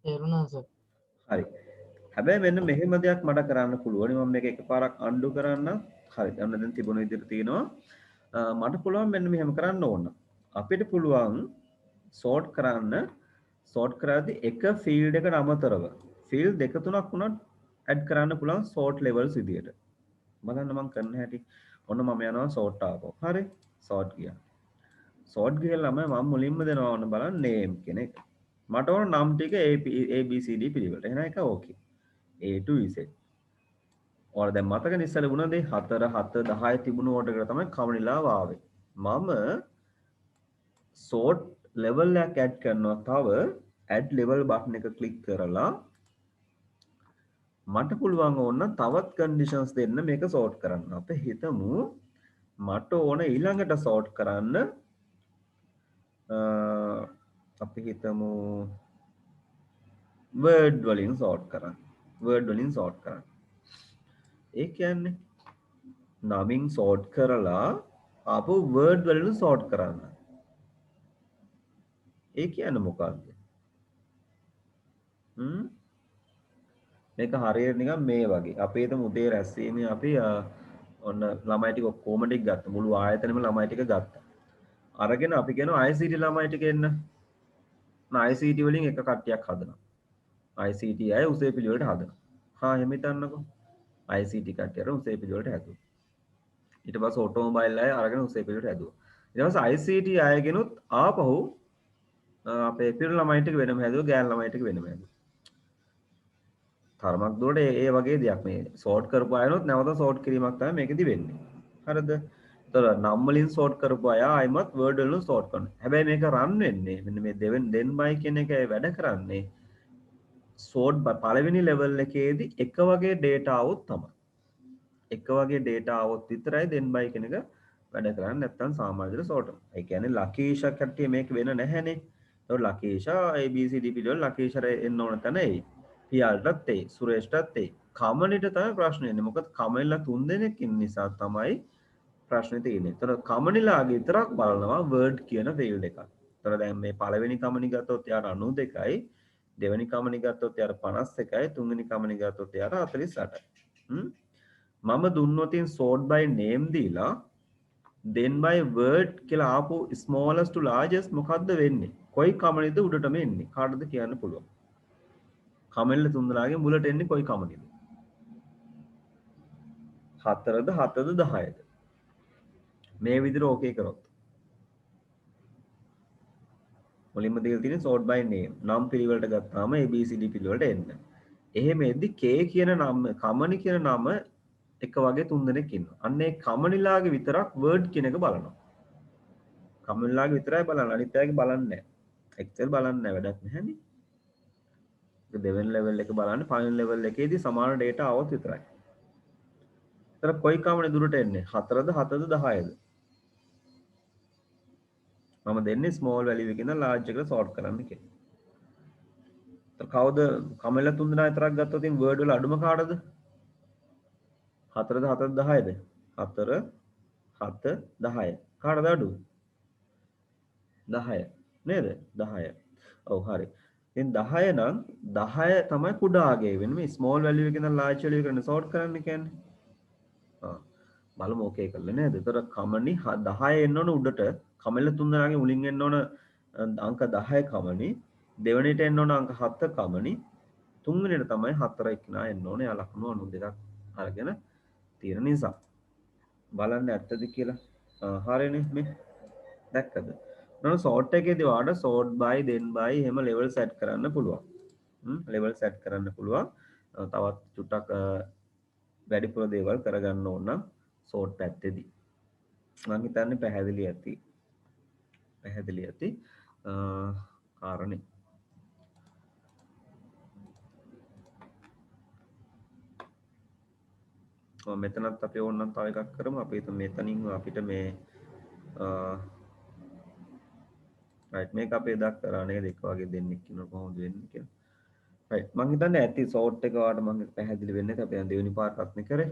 තේරුණා සර්. හරි. හැබැයි මෙන්න මෙහෙම දෙයක් මට කරන්න පුළුවන්. මම මේක එකපාරක් අන්ඩු කරන්න. හරි. දැන් තිබුණු විදිහට තියෙනවා. මට පුළුවන් මෙන්න මෙහෙම කරන්න ඕන. අපිට පුළුවන් සෝට් කරන්න සෝට් කරද්දී එක ෆීල්ඩ් එකට අමතරව ෆීල්ඩ් දෙක තුනක් වුණත් ඇඩ් කරන්න පුළුවන් සෝට් ලෙවල්ස් විදියට. බලන්න මම කරන්න හැටි. ඔන්න මම යනවා සෝට් ආපහු. හරි. සෝට් ගියා. සෝට් ගිහලාම මම මුලින්ම දෙනවා ඔන්න බලන්න name කියන එක. මට ඕන නම් ටික ABCD පිළිවෙලට. එහෙනම් ඒක ඕකේ. A to Z. ඔයාලා දැන් මතකනේ ඉස්සෙල්ලා වුණා දේ 4 7 10 තිබුණු ඕඩර් එකට තමයි කමනිලාව ආවේ. මම sort level එකක් add කරනවා. තව add level button එක click කරලා මට පුළුවන් ඕන තවත් conditions දෙන්න මේක sort කරන්න. අපි හිතමු මට ඕන ඊළඟට sort කරන්න අපි හිතමු word වලින් sort කරන්න. word වලින් sort කරන්න. ඒ කියන්නේ නමින් sort කරලා ආපහු word වලින් sort කරන්න. ඒ කියන්නේ මොකක්ද? මේක හරියට නිකන් මේ වගේ. අපි හිතමු උදේ රැස්වීමේ අපි ඔන්න ළමයි ටික ඔක්කොම ටික ගත්තා. මුළු ආයතනෙම ළමයි ටික ගත්තා. අරගෙන අපි කියනවා ICT ළමයි ටික එන්න. ICT වලින් එක කට්ටියක් හදනවා. ICT අය උසේ පිළිවෙලට හදනවා. එහෙම හිතන්නකෝ. ICT කට්ටිය අර උසේ පිළිවෙලට හැදුවා. ඊට පස්සේ ඔටෝමොබයිල් අය අරගෙන උසේ පිළිවෙලට හැදුවා. ඊට පස්සේ ICT අයගෙනුත් ආපහු අපේ පිරු ළමයි ටික වෙනම හැදුවා, ගෑනු ළමයි ටික වෙනම හැදුවා. තරමක් දුරට ඒ වගේ දෙයක් මේ සෝට් කරපු අයනොත් නැවත සෝට් කිරීමක් තමයි මේකෙදි වෙන්නේ. හරිද? ඒතර නම් වලින් සෝට් කරපු අය ආයිමත් වර්ඩ් වලින් සෝට් කරනවා. හැබැයි මේක රන් වෙන්නේ මෙන්න මේ then by කියන එක වැඩ කරන්නේ සෝට් පළවෙනි ලෙවල් එකේදී එක වගේ data આવොත් තමයි. එක වගේ data આવොත් විතරයි then by කියන එක වැඩ කරන්නේ. නැත්නම් සාමාන්‍ය විදිහට සෝට් කරනවා. ඒ කියන්නේ ලකීෂා කට්ටිය මේක වෙන නැහැනේ. ඒතකොට ලකීෂා ABCD පිළිවෙල ලකීෂාට එන්න ඕන තැන එයි. පියාලටත් එයි, සුරේෂ්ටත් එයි. කමනිට තමයි ප්‍රශ්නේ එන්නේ. මොකද කමනිලා 3 දෙනෙක් ඉන්න නිසා තමයි ප්‍රශ්නේ තියෙන්නේ. ඒතර කමනිලාගේ විතරක් බලනවා වර්ඩ් කියන ෆීල්ඩ් එකක්. ඒතර දැන් මේ පළවෙනි කමනි ගත්තොත් එයාට 92යි, දෙවෙනි කමනි ගත්තොත් එයාට 51යි, තුන්වෙනි කමනි ගත්තොත් එයාට 48යි. මම දුන්නොතින් sort by name දීලා then by word කියලා ආපු smallest to largest මොකද්ද වෙන්නේ? කොයි කමනිද උඩටම එන්නේ? කාටද කියන්න පුළුවන්? කමෙල්ල තුන්දෙනාගේ මුලට එන්නේ කොයි කමනිද? 4ද 7ද 10ද? මේ විදිහට ඕකේ කරොත්. මුලින්ම දීලා තියෙන්නේ sort by name. නම් පිළිවෙලට ගත්තාම ABCD පිළිවෙලට එන්න. එහෙම එද්දි K කියන නම, කමනි කියන නම එක වගේ තුන් දෙනෙක් ඉන්නවා. අන්න ඒ කමනිලාගේ විතරක් word කියන එක බලනවා. කමනිලාගේ විතරයි බලන්නේ. අනිත් අයගේ බලන්නේ නැහැ. Excel බලන්නේ නැහැ, වැඩක් නැහැනේ. දෙවෙනි ලෙවල් එක බලන්නේ පළවෙනි ලෙවල් එකේදී සමාන data આવොත් විතරයි. ඒතර කොයි කමනේ දුරට එන්නේ? 4ද 7ද 10ද? මම දෙන්නේ small value එකකින් ඉඳන් large එකට sort කරන්න කියලා. ඒතර කවුද කමෙල තුන් දෙනා විතරක් ගත්තොත් word වල අඩුම කාටද? 4ද 7ද 10ද? 4 7 10 කාටද අඩු 10 නේද 10 ඔව් හරි ඉතින් 10 නම් 10 තමයි කුඩාගේ වෙන්නේ මේ ස්මෝල් වැලියු එකෙන් ඉඳන් ලාර්ජ් වැලියු එකට සෝට් කරන්න කියන්නේ බලමු ඕකේ කරලා නේද ඒතර කමනි 10 එන්න ඕන උඩට කමෙල තුන් දෙනාගේ මුලින් එන්න ඕන අංක 10 කමනි දෙවෙනිට එන්න ඕන අංක 7 කමනි තුන්වෙනිට තමයි 4 එක්කනා එන්න ඕනේ යා ලකුණු අනු දෙකක් අරගෙන තියෙන නිසා බලන්න ඇත්තද කියලා හරිනේ මේ දැක්කද නෝ සෝට් එකේදී වාට සෝට් බයි දෙන් බයි එහෙම ලෙවල් සෙට් කරන්න පුළුවන් ලෙවල් සෙට් කරන්න පුළුවන් තවත් චුට්ටක් වැඩිපුර දේවල් කරගන්න ඕන නම් සෝට් පැත්තේදී මම හිතන්නේ පැහැදිලි ඇති කාරණේ මෙතනත් අපි ඕනනම් තව එකක් කරමු අපි හිතමු මෙතනින් අපිට මේ රයිට් මේක අපි එදා කරා නේද එක වගේ දෙන්නෙක් ඉන්නකොට කොහොමද වෙන්නේ කියලා රයිට් මම හිතන්නේ ඇති සෝට් එක වාට මම පැහැදිලි වෙන්නේ නැති අපි දැන් දෙවෙනි පාර්ට්වත් නේ කරේ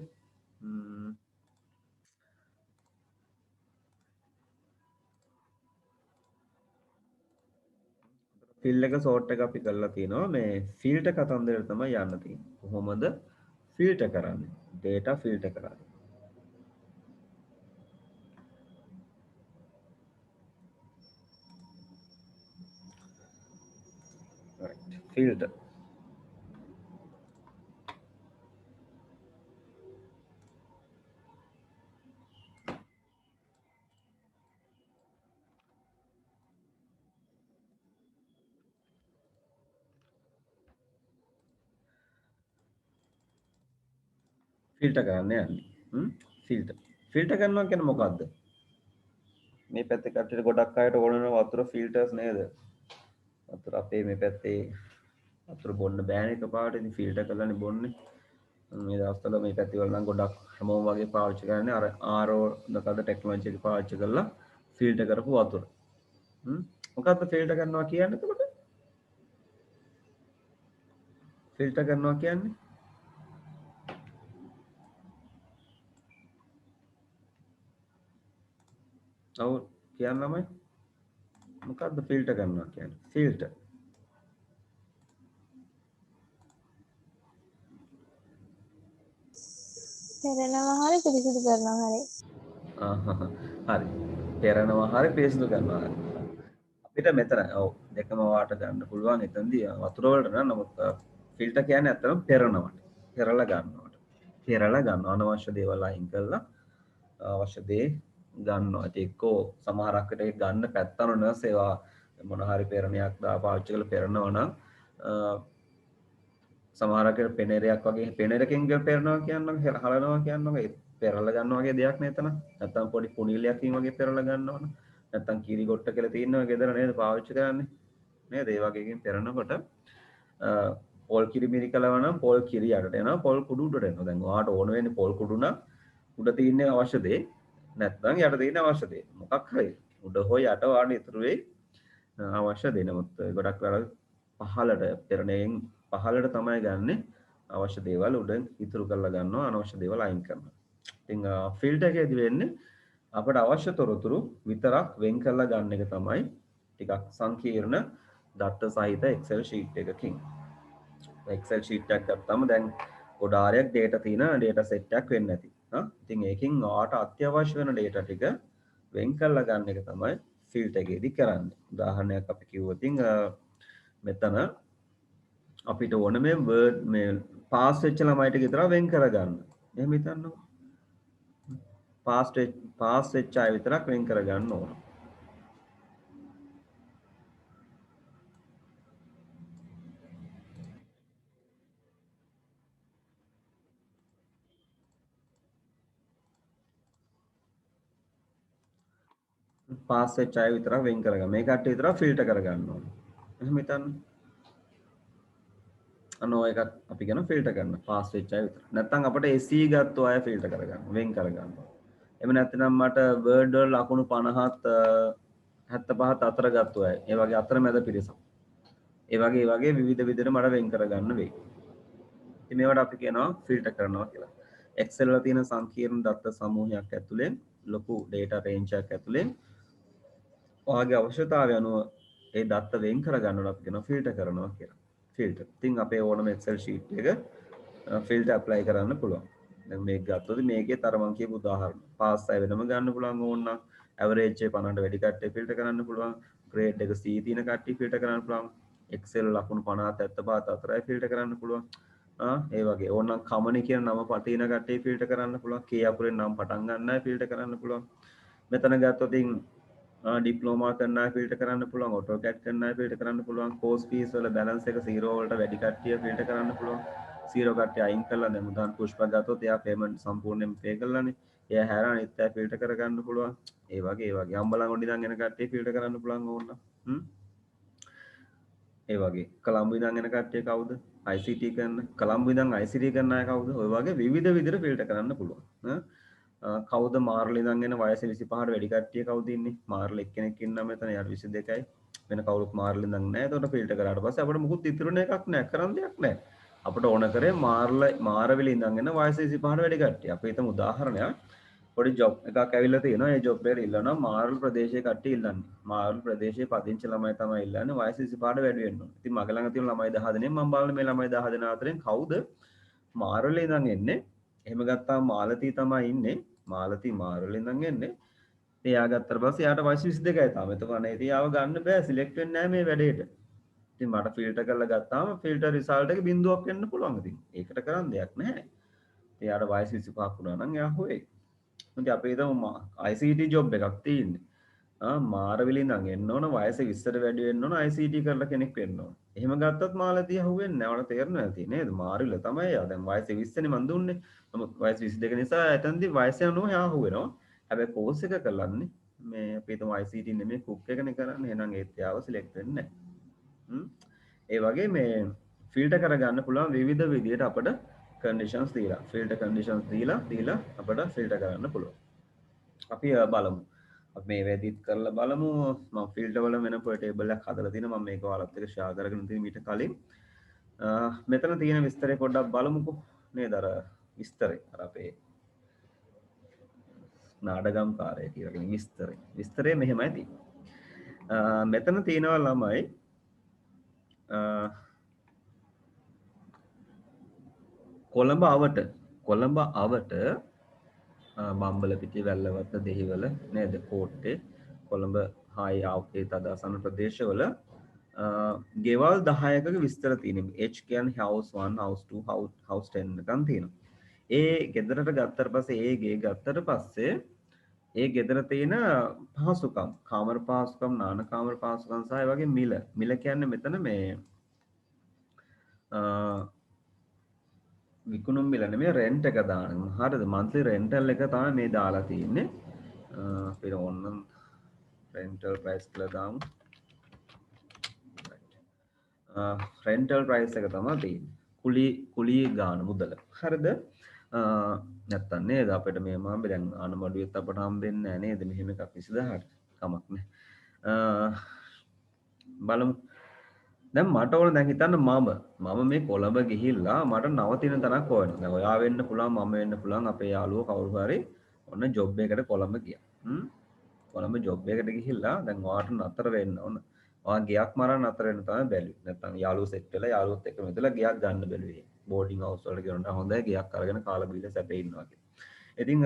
ෆිල් එක සෝට් එක අපි කරලා තිනවා මේ ෆිල්ටර් කතන්දරේ තමයි යන්න තියෙන්නේ කොහොමද ෆිල්ටර් කරන්නේ data ෆිල්ටර් කරන්නේ right filter ෆිල්ටර් කරන්න යන්නේ ෆිල්ටර් කරනවා කියන්නේ මොකද්ද මේ පැත්තේ කට්ටියට ගොඩක් අයට ඕන වෙන වතුර ෆිල්ටර්ස් නේද වතුර අපේ මේ පැත්තේ වතුර බොන්න බෑනේ එකපාරට ඉතින් ෆිල්ටර් කරලානේ බොන්නේ මේ දවස්වල මේ පැති වල නම් ගොඩක් හැමෝම වගේ පාවිච්චි කරන්නේ අර RO දකද ටෙක්නොලොජි එක පාවිච්චි කරලා ෆිල්ටර් කරපු වතුර මොකද්ද ෆිල්ටර් කරනවා කියන්නේ එතකොට ෆිල්ටර් කරනවා කියන්නේ ඔව් කියන්න ළමයි මොකද්ද ෆිල්ටර් කරනවා කියන්නේ ෆිල්ටර් පෙරනවා හරි පිරිසිදු කරනවා හරි හරි පෙරනවා හරි පිරිසිදු කරනවා හරි අපිට මෙතන ඔව් දෙකම වාට ගන්න පුළුවන් එතනදී වතුර වලට නම් නමුත් ෆිල්ටර් කියන්නේ අතරම පෙරනවට පෙරලා ගන්නවා අනවශ්‍ය දේවල් අයින් කරලා අවශ්‍ය දේ ගන්නවා ඒක එක්කෝ සමහරක් විට ගන්න පැත්තන නර්ස් ඒවා මොන හරි පෙරණයක් දා පාවිච්චි කරලා පෙරනවා නම් සමහරකට පෙනේරයක් වගේ පෙනේරකින් පෙරනවා කියන්නම් හලනවා කියන්නම් ඒ පෙරලා ගන්නවා වගේ දෙයක් නේ එතන නැත්තම් පොඩි කුණිල්ලයකින් වගේ පෙරලා ගන්නවනේ නැත්තම් කිරි ගොට්ට කියලා තියෙනවා ගෙදර නේද පාවිච්චි කරන්නේ නේද ඒ වගේ එකකින් පෙරනකොට පොල් කිරි මිරිකලව නම් පොල් කිරි යටට එනවා පොල් කුඩු උඩට එනවා දැන් ඔයාට ඕන වෙන්නේ පොල් කුඩු නම් උඩ තියෙන අවශ්‍ය දේ නැත්නම් යට තියෙන අවශ්‍ය දේ මොකක් හරි උඩ හෝ යට ඔයාට ඉතුරු වෙයි අවශ්‍ය දේ නමුත් ගොඩක් වෙලාවට පහළට පෙරණයෙන් පහළට තමයි ගන්නෙ අවශ්‍ය දේවල් උඩ ඉතුරු කරලා ගන්නවා අනවශ්‍ය දේවල් අයින් කරනවා ඉතින් ෆිල්ටර් එකේදී වෙන්නේ අපට අවශ්‍ය තොරතුරු විතරක් වෙන් කරලා ගන්න එක තමයි ටිකක් සංකීර්ණ දත්ත සහිත Excel sheet එකකින් Excel sheet එකක් ගත්තම දැන් ගොඩාරයක් data තියෙන data set එකක් වෙන්න ඇති ඉතින් ඒකෙන් ඔයාට අත්‍යවශ්‍ය වෙන data ටික වෙන් කරලා ගන්න එක තමයි ෆිල්ටර් එකේදී කරන්නේ උදාහරණයක් අපි කිව්වොත් මෙතන අපිට ඕන මේ වර්ඩ් මේ පාස් වෙච්ච ළමයි ටික විතර වෙන් කරගන්න එහෙම හිතන්නකො පාස් වෙච්ච අය විතරක් වෙන් කරගන්න ඕන පාස් වෙච්ච අය විතරක් වෙන් කරගන්න මේ කට්ටිය විතර ෆිල්ටර් කරගන්න ඕන එහෙම හිතන්න අනෝ එකක් අපි කියන ෆිල්ටර් කරන පාස් වෙච්ච අය විතර නැත්නම් අපිට SE ගත්ත අය ෆිල්ටර් කරගන්න වෙන් කරගන්න එහෙම නැත්නම් මට වර්ඩ් වල ලකුණු 50ත් 75ත් අතර ගත්ත අය ඒ වගේ අතරමැද පිරිසක් ඒ වගේ විවිධ විදිහට මට වෙන් කරගන්න වෙයි ඉතින් මේවට අපි කියනවා ෆිල්ටර් කරනවා කියලා Excel වල තියෙන සංකීර්ණ දත්ත සමූහයක් ඇතුලේ ලොකු data range එකක් ඇතුලේ ඔයාගේ අවශ්‍යතාවය අනුව ඒ දත්ත වෙන් කරගන්න අපි කියන ෆිල්ටර් කරනවා කියලා. ෆිල්ටර්. ඉතින් අපේ ඕනම Excel sheet එක ෆිල්ටර් apply කරන්න පුළුවන්. දැන් මේක ගත්තොත් මේකේ තර මම කියපු උදාහරණ. පාස් අය වෙනම ගන්න පුළුවන් ඕනනම් ඇවරේජ් එක 50ට වැඩි කට්ටිය ෆිල්ටර් කරන්න පුළුවන්. ග්‍රේඩ් එක C තියෙන කට්ටිය ෆිල්ටර් කරන්න පුළුවන්. Excel ලකුණු 50 75 අතරයි ෆිල්ටර් කරන්න පුළුවන්. ඒ වගේ ඕනනම් කමනි කියන නම පටින කට්ටිය ෆිල්ටර් කරන්න පුළුවන්. K අකුරෙන් නම් පටන් ගන්න අය ෆිල්ටර් කරන්න පුළුවන්. මෙතන ගත්තොත් ඩිප්ලෝමා කරන්න අය ෆිල්ටර් කරන්න පුළුවන්. AutoCAD කරන්න අය ෆිල්ටර් කරන්න පුළුවන්. course fees වල balance එක 0 වලට වැඩි කට්ටිය ෆිල්ටර් කරන්න පුළුවන්. 0 කට්ටිය අයින් කරලා දැන් උදාහරණ පුෂ්ප ගත්තොත් එයා payment සම්පූර්ණයෙන් pay කළානේ. එයා හැර අනිත් අය ෆිල්ටර් කරගන්න පුළුවන්. ඒ වගේ අම්බලන් ඔඩි ඉඳන් එන කට්ටිය ෆිල්ටර් කරන්න පුළුවන් ඕනනම්. ඒ වගේ කොළඹ ඉඳන් එන කට්ටිය කවුද? ICT කරන. කොළඹ ඉඳන් ICT කරන අය කවුද? ඔය වගේ විවිධ විදිහට ෆිල්ටර් කරන්න පුළුවන්. කවුද මාර්ලි ඉඳන් එන වයස 25ට වැඩි කට්ටිය කවුද ඉන්නේ? මාර්ලි එක්කෙනෙක් ඉන්නවා මෙතන. යාර 22යි. වෙන කවුරුත් මාර්ලි ඉඳන් නැහැ. එතකොට ෆිල්ටර් කරාට පස්සේ අපිට මුකුත් ඉතුරුන එකක් නැහැ. කරන්න දෙයක් නැහැ. අපිට ඕන කරේ මාරවිල ඉඳන් එන වයස 25ට වැඩි කට්ටිය. අපි හිතමු උදාහරණයක්. පොඩි ජොබ් එකක් ඇවිල්ලා තියෙනවා. ඒ ජොබ් එකට ඉල්ලනවා මාර්ල් ප්‍රදේශයේ කට්ටිය ඉල්ලන්නේ. මාර්ල් ප්‍රදේශයේ පදිංචි ළමයි තමයි ඉල්ලන්නේ. වයස 25ට වැඩි වෙන්න ඕනේ. ඉතින් මගේ ළඟ තියෙන ළමයි 10 දෙනෙක් මම බලන මේ ළමයි 10 දෙනා අතරින් කවුද මාර්ල් ඉඳන් එන්නේ? එහෙම ගත්තාම මාලතී තමයි ඉන්නේ. මාලතී මාර්ල් ඉඳන් එන්නේ. ඉතින් එයා ගත්තට පස්සේ එයාට වයස 22යි තාම. එතකොට ඉතින් යාව ගන්න බෑ. සිලෙක්ට් වෙන්නේ නැහැ මේ වැඩේට. ඉතින් මට ෆිල්ටර් කරලා ගත්තාම ෆිල්ටර් රිසල්ට් එක බිඳුවක් එන්න පුළුවන්. ඉතින් ඒකට කරන්න දෙයක් නැහැ. ඉතින් යාට වයස 25ක් වුණා නම් එයා හොයයි. ඉතින් අපි හිතමු ICT ජොබ් එකක් තියෙන්නේ. මාරවිල ඉඳන් එන්න ඕන වයස 20ට වැඩි වෙන්න ඕන ICT කරලා කෙනෙක් වෙන්න ඕන. එහෙම ගත්තත් මාළතිය අහුවෙන්නේ නැහැ. ඔයාලට තේරෙන්නේ නැති නේද? මාරවිල තමයි යා. දැන් වයස 20නේ මන් දුන්නේ. නමුත් වයස 22 නිසා එතනදී වයස යනවා එයා අහුවෙනවා. හැබැයි කෝස් එක කරලන්නේ මේ අපි හිතමු ICT නෙමෙයි කුක් එකනේ කරන්නේ. එහෙනම් ඒත් යාව සිලෙක්ට් වෙන්නේ නැහැ. ඒ වගේ මේ ෆිල්ටර් කරගන්න පුළුවන් විවිධ විදිහට අපිට කන්ඩිෂන්ස් දීලා ෆිල්ටර් කන්ඩිෂන්ස් දීලා අපිට ෆිල්ටර් කරන්න පුළුවන්. අපි බලමු. අපි මේ වෙදිත් කරලා බලමු. මම ෆිල්ටර් වල වෙන ටේබල් එකක් හදලා තිනවා. මම මේක ඔයාලත් එක්ක ෂෙයා කරගෙන තියෙන මීට කලින්. මෙතන තියෙන විස්තරේ පොඩ්ඩක් බලමුකෝ. නේද අර විස්තරේ අර අපේ නාඩගම්කාරය කියලා කියන විස්තරේ මෙහෙමයි තියෙන්නේ. මෙතන තියෙනවා ළමයි කොළඹ අවට බම්බලපිටිය වැල්ලවත්ත දෙහිවල නේද කෝට්ටේ කොළඹ හායි ආවකේ තදාසන්න ප්‍රදේශවල ගෙවල් 10ක විස්තර තියෙනවා. H කියන්නේ house 1 house 2 house 10 එකක් තියෙනවා. ඒ ගෙදරට ගත්තට පස්සේ ඒ ගේ ගත්තට පස්සේ ඒ ගෙදර තියෙන පහසුකම් කාමර පහසුකම් නාන කාමර පහසුකම් සහ ඒ වගේ මිල කියන්නේ මෙතන මේ විකුණුම් මිල නෙමෙයි රෙන්ට් එක දාන. හරිද? මන්ත්ලි රෙන්ටල් එක තමයි මේ දාලා තියෙන්නේ. අපිට ඕනනම් රෙන්ටල් ප්‍රයිස් කියලා දාමු. රෙන්ටල් ප්‍රයිස් එක තමයි තියෙන්නේ. කුලී ගාන මුදල. හරිද? නැත්තම් නේද අපිට මේ මාම්බේ දැන් අනමඩුවෙත් අපට හම්බෙන්නේ නැහැ නේද? මෙහෙම එකක් 20000ට කමක් නැහැ. බලමු. දැන් මට ඕන දැන් හිතන්න මම මේ කොළඹ ගිහිල්ලා මට නවතින තැනක් හොයනවා. දැන් ඔයා වෙන්න පුළුවන් මම වෙන්න පුළුවන් අපේ යාළුවෝ කවුරු හරි ඔන්න ජොබ් එකකට කොළඹ ගියා. කොළඹ ජොබ් එකට ගිහිල්ලා දැන් ඔයාට නතර වෙන්න ඕන. ඔයා ගියක් මරන්න නතර වෙන්න තමයි බැලුවේ. නැත්තම් යාළුවෝ සෙට් වෙලා යාළුවොත් එක්ක මෙතලා ගියක් ගන්න බැලුවේ. බෝඩින් හවුස් වලට ගියොත් හොඳයි ගියක් අරගෙන කාලා බීලා සැපේ ඉන්නවා කියලා. ඉතින්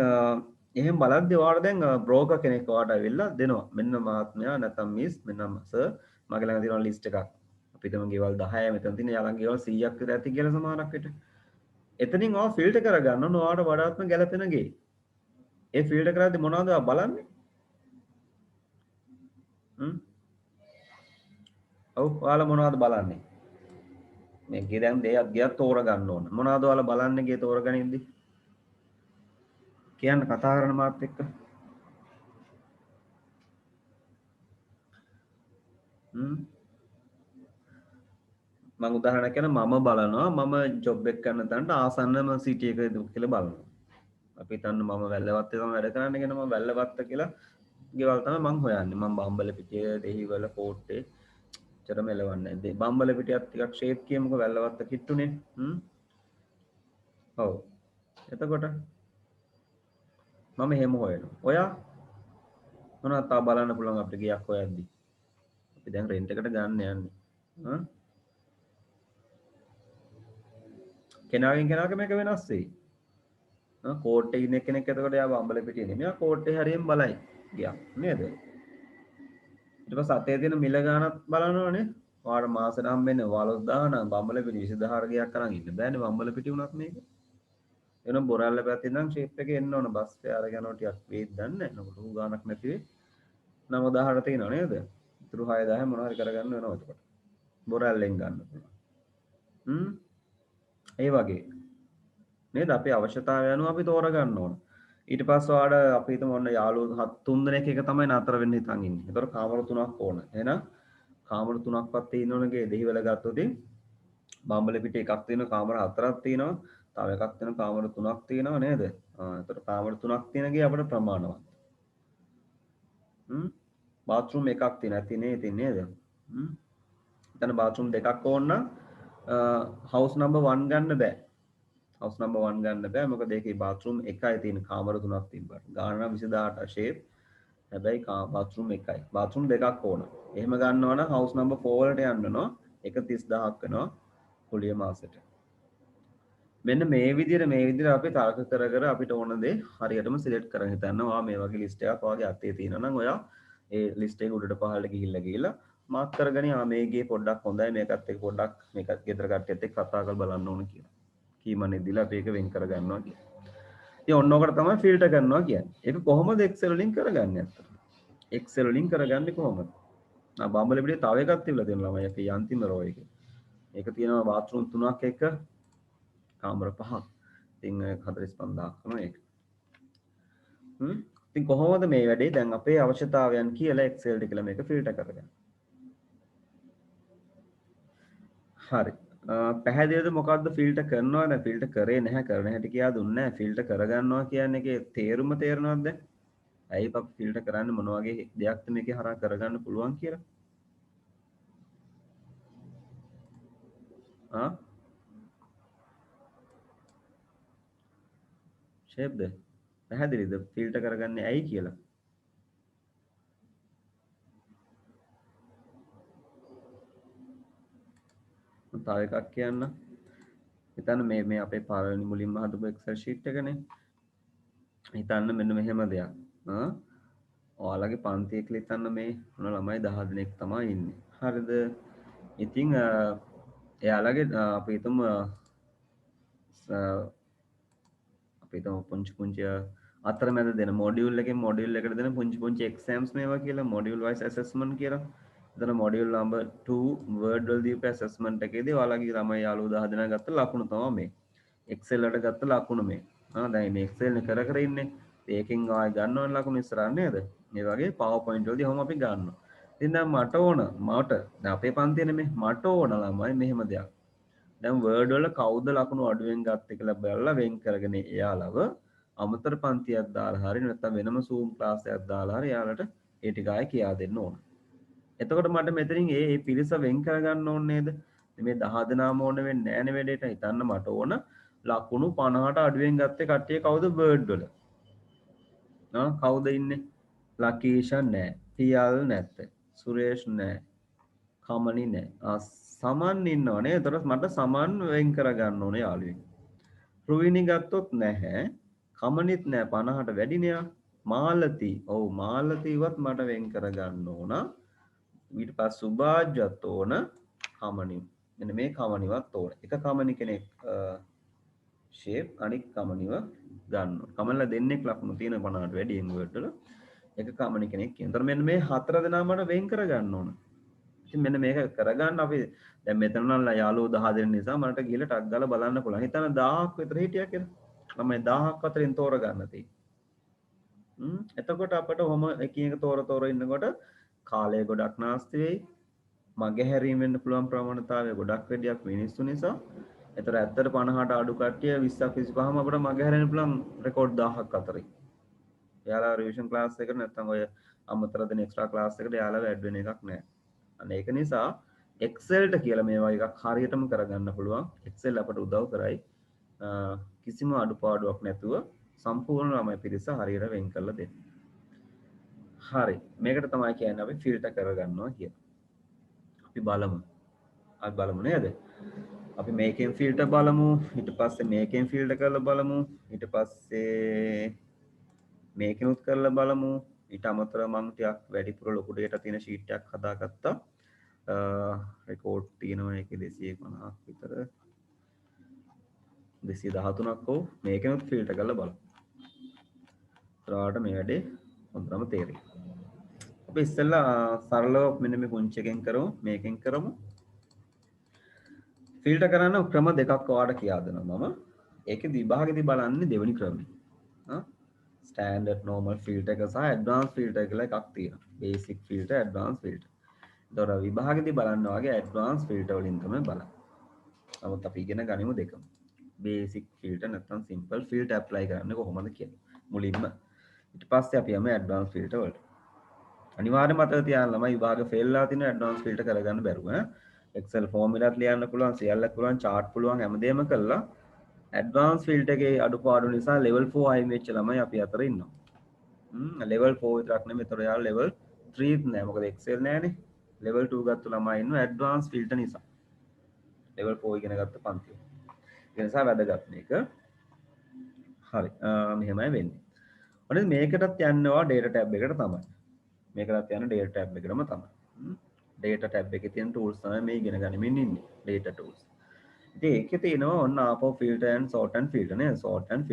එහෙම බලද්දී ඔයාට දැන් බ්‍රෝකර් කෙනෙක් ඔයාට ඇවිල්ලා දෙනවා. මෙන්න මහත්මයා නැත්තම් මිස් මෙන්න සර් මගේ ළඟ තියෙන ලිස්ට් එකක්. අපි හිතමු ගෙවල් 10 මෙතන තියෙන යාළඟ ගෙවල් 100ක් විතර ඇති කියලා සමහරක් විට. එතනින් ඔයා ෆිල්ටර් කරගන්න ඕන ඔයාට වඩාත්ම ගැළපෙන ගේ. ඒ ෆිල්ටර් කරද්දී මොනවද ඔයා බලන්නේ? ඔව් ඔයාලා මොනවද බලන්නේ? මේ ගේ දැන් දෙයක් තෝරගන්න ඕන. මොනවද ඔයාලා බලන්නේ ගේ තෝරගනින්දී? කියන්න කතා කරන මාත් එක්ක. මම උදාහරණයක් කියන මම බලනවා මම ජොබ් එක කරන තැනට ආසන්නම සිටි එකද කියලා බලනවා. අපි හිතන්න මම වැල්ලවත්තේ තමයි වැඩ කරන්නේ කියන මම වැල්ලවත්ත කියලා ගෙවල් තමයි මම හොයන්නේ. මම බම්බලපිටිය දෙහිවල කෝට්ටේ චර මෙලවන්නේ නැහැ. බම්බලපිටියත් ටිකක් ෂේප් කියමුකෝ වැල්ලවත්ත කිට්ටුනේ. ඔව්. එතකොට මම එහෙම හොයනවා. ඔයා මොනවද තා බලන්න පුළුවන් අපිට ගියක් හොයද්දි. අපි දැන් රෙන්ට් එකට ගන්න යන්නේ. හ්ම් කෙනාගෙන් කෙනාට මේක වෙනස් වෙයි. කෝට් එකේ ඉන්න කෙනෙක් එතකොට යා බම්බල පිටියේ නෙමෙයි. කෝට් එක හරියෙන් බලයි. ගියක් නේද? ඊට පස්සේ අතේ තියෙන මිල ගානක් බලනවනේ. ඔයාලට මාසෙට හම්බෙන්නේ 15000 නම් බම්බල පිටි 20000 ගියක් අරන් ඉන්න බෑනේ බම්බල පිටි උනත් මේක. එනම් බොරැල්ල පැත්තෙන් නම් ෂේප් එකේ එන්න ඕන බස් ෆෙයාර් එක යනවා ටිකක් වේද දන්නේ නැහැ. නමුත් ගානක් නැති වෙයි. 9000ට තියෙනව නේද? ඉතුරු 6000 මොනවා හරි කරගන්න වෙනවා එතකොට. බොරැල්ලෙන් ගන්න පුළුවන්. ඒ වගේ නේද? අපේ අවශ්‍යතාවය අනුව අපි තෝරගන්න ඕන. ඊට පස්සේ ඔයාලට අපි හිතමු ඔන්න යාළුවෝ 3 දෙනෙක් එක තමයි නතර වෙන්න හිතන් ඉන්නේ. ඒතකොට කාමර 3ක් ඕන. එහෙනම් කාමර 3ක්වත් තියෙනවනේ දෙහිවල ගත්තොත් බම්බල පිටේ එකක් තියෙනවා කාමර 4ක් තියෙනවා. තව එකක් තියෙනවා කාමර 3ක් තියෙනවා නේද? ඒතකොට කාමර 3ක් තියෙන ගේ අපිට ප්‍රමාණවත්. බාත්රූම් එකක් තියෙනවා. තියෙන්නේ ඉතින් නේද? එතන බාත්රූම් දෙකක් ඕන නම් හවුස් නම්බර් 1 ගන්න බෑ. හවුස් නම්බර් 1 ගන්න බෑ. මොකද ඒකේ බාත්රූම් එකයි තියෙන කාමර 3ක් තිබ්බට. ගාන නම් 28000 ෂේප්. හැබැයි බාත්රූම් එකයි. බාත්රූම් දෙකක් ඕන. එහෙම ගන්නවා නම් හවුස් නම්බර් 4 වලට යන්න වෙනවා. එක 30000ක් වෙනවා කුලිය මාසෙට. මෙන්න මේ විදිහට අපි තර්ක කර කර අපිට ඕන දේ හරියටම සිලෙක්ට් කරගෙන හිතන්නවා. මේ වගේ ලිස්ට් එකක් ඔයාගේ අතේ තියෙනවා නම් ඔයා ඒ ලිස්ට් එක උඩට පහළට ගිහිල්ලා මාක් කරගෙන මේ ගේ පොඩ්ඩක් හොඳයි මේකත් එක්ක පොඩ්ඩක් මේකත් ගෙදර කට්ටියත් එක්ක කතා කරලා බලන්න ඕන කියලා. කීමනේ දීලා අපි ඒක වෙන් කර ගන්නවා කියලා. ඉතින් ඔන්න ඔකට තමයි ෆිල්ටර් කරනවා කියන්නේ. ඒක කොහොමද Excel වලින් කරගන්නේ අත්තට? Excel වලින් කරගන්නේ කොහොමද? බම්බල පිටේ තව එකක් තිබිලා තියෙනවා ළමයි අපේ අන්තිම රෝ එකේ. ඒක තියෙනවා බාත්රූම් 3ක් එක කාමර 5ක්. ඉතින් 45000ක් කරනවා ඒක. ඉතින් කොහොමද මේ වැඩේ දැන් අපේ අවශ්‍යතාවයන් කියලා Excel එකේ කියලා මේක ෆිල්ටර් කරගන්න. හරි. පැහැදිලිද මොකද්ද ෆිල්ටර් කරනවා දැන් ෆිල්ටර් කරේ නැහැ කරන හැටි කියලා දුන්නේ නැහැ. ෆිල්ටර් කරගන්නවා කියන්නේ ඒකේ තේරුම තේරෙනවද දැන්? ඇයි අපි ෆිල්ටර් කරන්නේ මොන වගේ දෙයක්ද මේකේ හරහා කරගන්න පුළුවන් කියලා? ෂේප්ද? පැහැදිලිද ෆිල්ටර් කරගන්නේ ඇයි කියලා? තව එකක් කියන්න. හිතන්න මේ අපේ පළවෙනි මුලින්ම හදපු Excel sheet එකනේ. හිතන්න මෙන්න මෙහෙම දෙයක්. ඔයාලගේ පන්තිය කියලා හිතන්න මේ මොන ළමයි 10 දෙනෙක් තමයි ඉන්නේ. හරිද? ඉතින් එයාලගේ අපි හිතමු පුංචි අතරමැද දෙන මොඩියුල් එකෙන් මොඩියුල් එකට දෙන පුංචි එක්සෑම්ස් මේවා කියලා මොඩියුල් වයිස් ඇසෙස්මන්ට් කියලා. එතන මොඩියුල් නම්බර් 2 වර්ඩ් වල දීපු ඇසෙස්මන්ට් එකේදී ඔයාලගේ ළමයි යාළුවෝ 10 දෙනා ගත්ත ලකුණු තමයි මේ. Excel වලට ගත්ත ලකුණු මේ. දැන් මේ Excel එක කර ඉන්නේ. ඒකෙන් ආයෙ ගන්නවනේ ලකුණු ඉස්සරහ නේද? මේ වගේ PowerPoint වලදී ඔහොම අපි ගන්නවා. ඉතින් දැන් දැන් අපේ පන්තියේ නෙමෙයි මට ඕන ළමයි මෙහෙම දෙයක්. දැන් වර්ඩ් වල කවුද ලකුණු අඩුවෙන් ගත්තේ කියලා බලලා වෙන් කරගෙන එයාලව අමතර පන්තියක් දාලා හරි නැත්නම් වෙනම Zoom ක්ලාස් එකක් දාලා හරි එයාලට ඒ ටික ආයෙ කියා දෙන්න ඕන. එතකොට මට මෙතනින් ඒ පිරිස වෙන් කරගන්න ඕනේ නේද? මේ 10 දෙනාම ඕන වෙන්නේ නැහැ නේ වැඩේට. හිතන්න මට ඕන ලකුණු 50ට අඩුවෙන් ගත්තේ කට්ටිය කවුද වර්ඩ් වල? කවුද ඉන්නේ? ලකීෂා නැහැ. පියල් නැත්te. සුරේෂ් නැහැ. කමනි නැහැ. සමන් ඉන්නවනේ. එතකොට මට සමන් වෙන් කරගන්න ඕනේ යාළුවෙන්. රුවිනි ගත්තොත් නැහැ. කමනිත් නැහැ 50ට වැඩිනේ. මාලති. ඔව් මාලතිවත් මට වෙන් කරගන්න ඕන. ඊට පස්සේ සුභාජ්‍යත් ඕන. කමනි. මෙන්න මේ කමනිවත් ඕන. එක කමනි කෙනෙක් ෂේප් අනික් කමනිව ගන්නවා. කමනලා දෙන්නෙක් ලකුණු තියෙන 50ට වැඩියෙන් වර්ඩ් වල. එක කමනි කෙනෙක් කියන. එතකොට මෙන්න මේ හතර දෙනා මට වෙන් කරගන්න ඕන. ඉතින් මෙන්න මේක කරගන්න අපි දැන් මෙතන නම් යාළුවෝ 10 දෙනෙක් නිසා මට ගිහලා ටක් ගාලා බලන්න පුළුවන්. හිතන්න 1000ක් විතර හිටියා කියලා. ළමයි 1000ක් අතරින් තෝරගන්න තියෙන්නේ. එතකොට අපිට ඔහොම එකින් එක තෝර ඉන්නකොට කාලය ගොඩක් නාස්ති වෙයි. මගේ හැරීම් වෙන්න පුළුවන් ප්‍රවණතාවය ගොඩක් වැඩියක් මිනිස්සු නිසා. ඒතර ඇත්තට 50ට අඩු කට්ටිය 20ක් 25ම අපිට මගේ හැරෙන්න පුළුවන් රෙකෝඩ් 1000ක් අතරින්. එයාලා රිවිෂන් ක්ලාස් එකට නැත්නම් ඔය අමතර දෙන එක්ස්ට්‍රා ක්ලාස් එකට එයාලා ඇඩ් වෙන එකක් නැහැ. අන්න ඒක නිසා Excelට කියලා මේවා එකක් හරියටම කරගන්න පුළුවන්. Excel අපට උදව් කරයි කිසිම අඩුපාඩුවක් නැතුව සම්පූර්ණ ළමයි පිරිස හරියට වෙන් කරලා දෙන්න. හරි. මේකට තමයි කියන්නේ අපි ෆිල්ටර් කරගන්නවා කියලා. අපි බලමු. අපි බලමු නේද? අපි මේකෙන් ෆිල්ටර් බලමු. ඊට පස්සේ මේකෙන් ෆිල්ටර් කරලා බලමු. ඊට පස්සේ මේකෙනුත් කරලා බලමු. ඊට අමතරව මම ටිකක් වැඩිපුර ලොකු data තියෙන sheet එකක් හදාගත්තා. රෙකෝඩ් තියෙනවා ඒකේ 250ක් විතර. 213ක් හෝ මේකෙනුත් ෆිල්ටර් කරලා බලමු. ඊට මේ වැඩේ හොඳටම තේරෙයි. අපි ඉස්සෙල්ලා සරලව මෙන්න මේ පුංචි එකෙන් කරමු. මේකෙන් කරමු. ෆිල්ටර් කරන්න ක්‍රම දෙකක් ඔයාලට කියා දෙනවා මම. ඒකේ විභාගෙදි බලන්නේ දෙවෙනි ක්‍රමය. ස්ටෑන්ඩඩ් නෝමල් ෆිල්ටර් එක සහ ඇඩ්වාන්ස් ෆිල්ටර් කියලා එකක් තියෙනවා. Basic filter, advance filter. ඒතොර විභාගෙදි බලන්න වගේ ඇඩ්වාන්ස් ෆිල්ටර් වලින් තමයි බලන්නේ. නමුත් අපි ඉගෙන ගනිමු දෙකම. බේසික් ෆිල්ටර් නැත්නම් සිම්පල් ෆිල්ටර් ඇප්ලයි කරන්නේ කොහොමද කියලා. මුලින්ම. ඊට පස්සේ අපි යමු ඇඩ්වාන්ස් ෆිල්ටර් වලට. අනිවාර්යයෙන්ම මතක තියාගන්න ළමයි විභාගෙ ෆේල් වෙලා තියෙන ඇඩ්වාන්ස් ෆිල්ටර් කරගන්න බැරුව ඈ. Excel ෆෝමියුලාත් ලියන්න පුළුවන්, සියල්ලක් පුළුවන්, chart පුළුවන් හැමදේම කළා. ඇඩ්වාන්ස් ෆිල්ටර් එකේ අඩුපාඩු නිසා level 4 අයින් වෙච්ච ළමයි අපි අතර ඉන්නවා. level 4 විතරක් නෙමෙයි, ඒතර යාළුවා level 3 නෑ. මොකද Excel නෑනේ. level 2 ගත්ත ළමයි ඉන්නවා ඇඩ්වාන්ස් ෆිල්ටර් නිසා. level 4 ඉගෙන ගත්ත පන්තිය. ඒ නිසා වැදගත් මේක. හරි. මෙහෙමයි වෙන්නේ. ඔන්න මේකටත් යන්නවා data tab එකට තමයි. මේකටත් යන data tab එකටම තමයි. data tab එකේ තියෙන tools තමයි මේ ඉගෙන ගනිමින් ඉන්නේ. data tools. ඉතින් ඒකේ තියෙනවා ඔන්න ආපහු filter and sort and filter නේ. sort and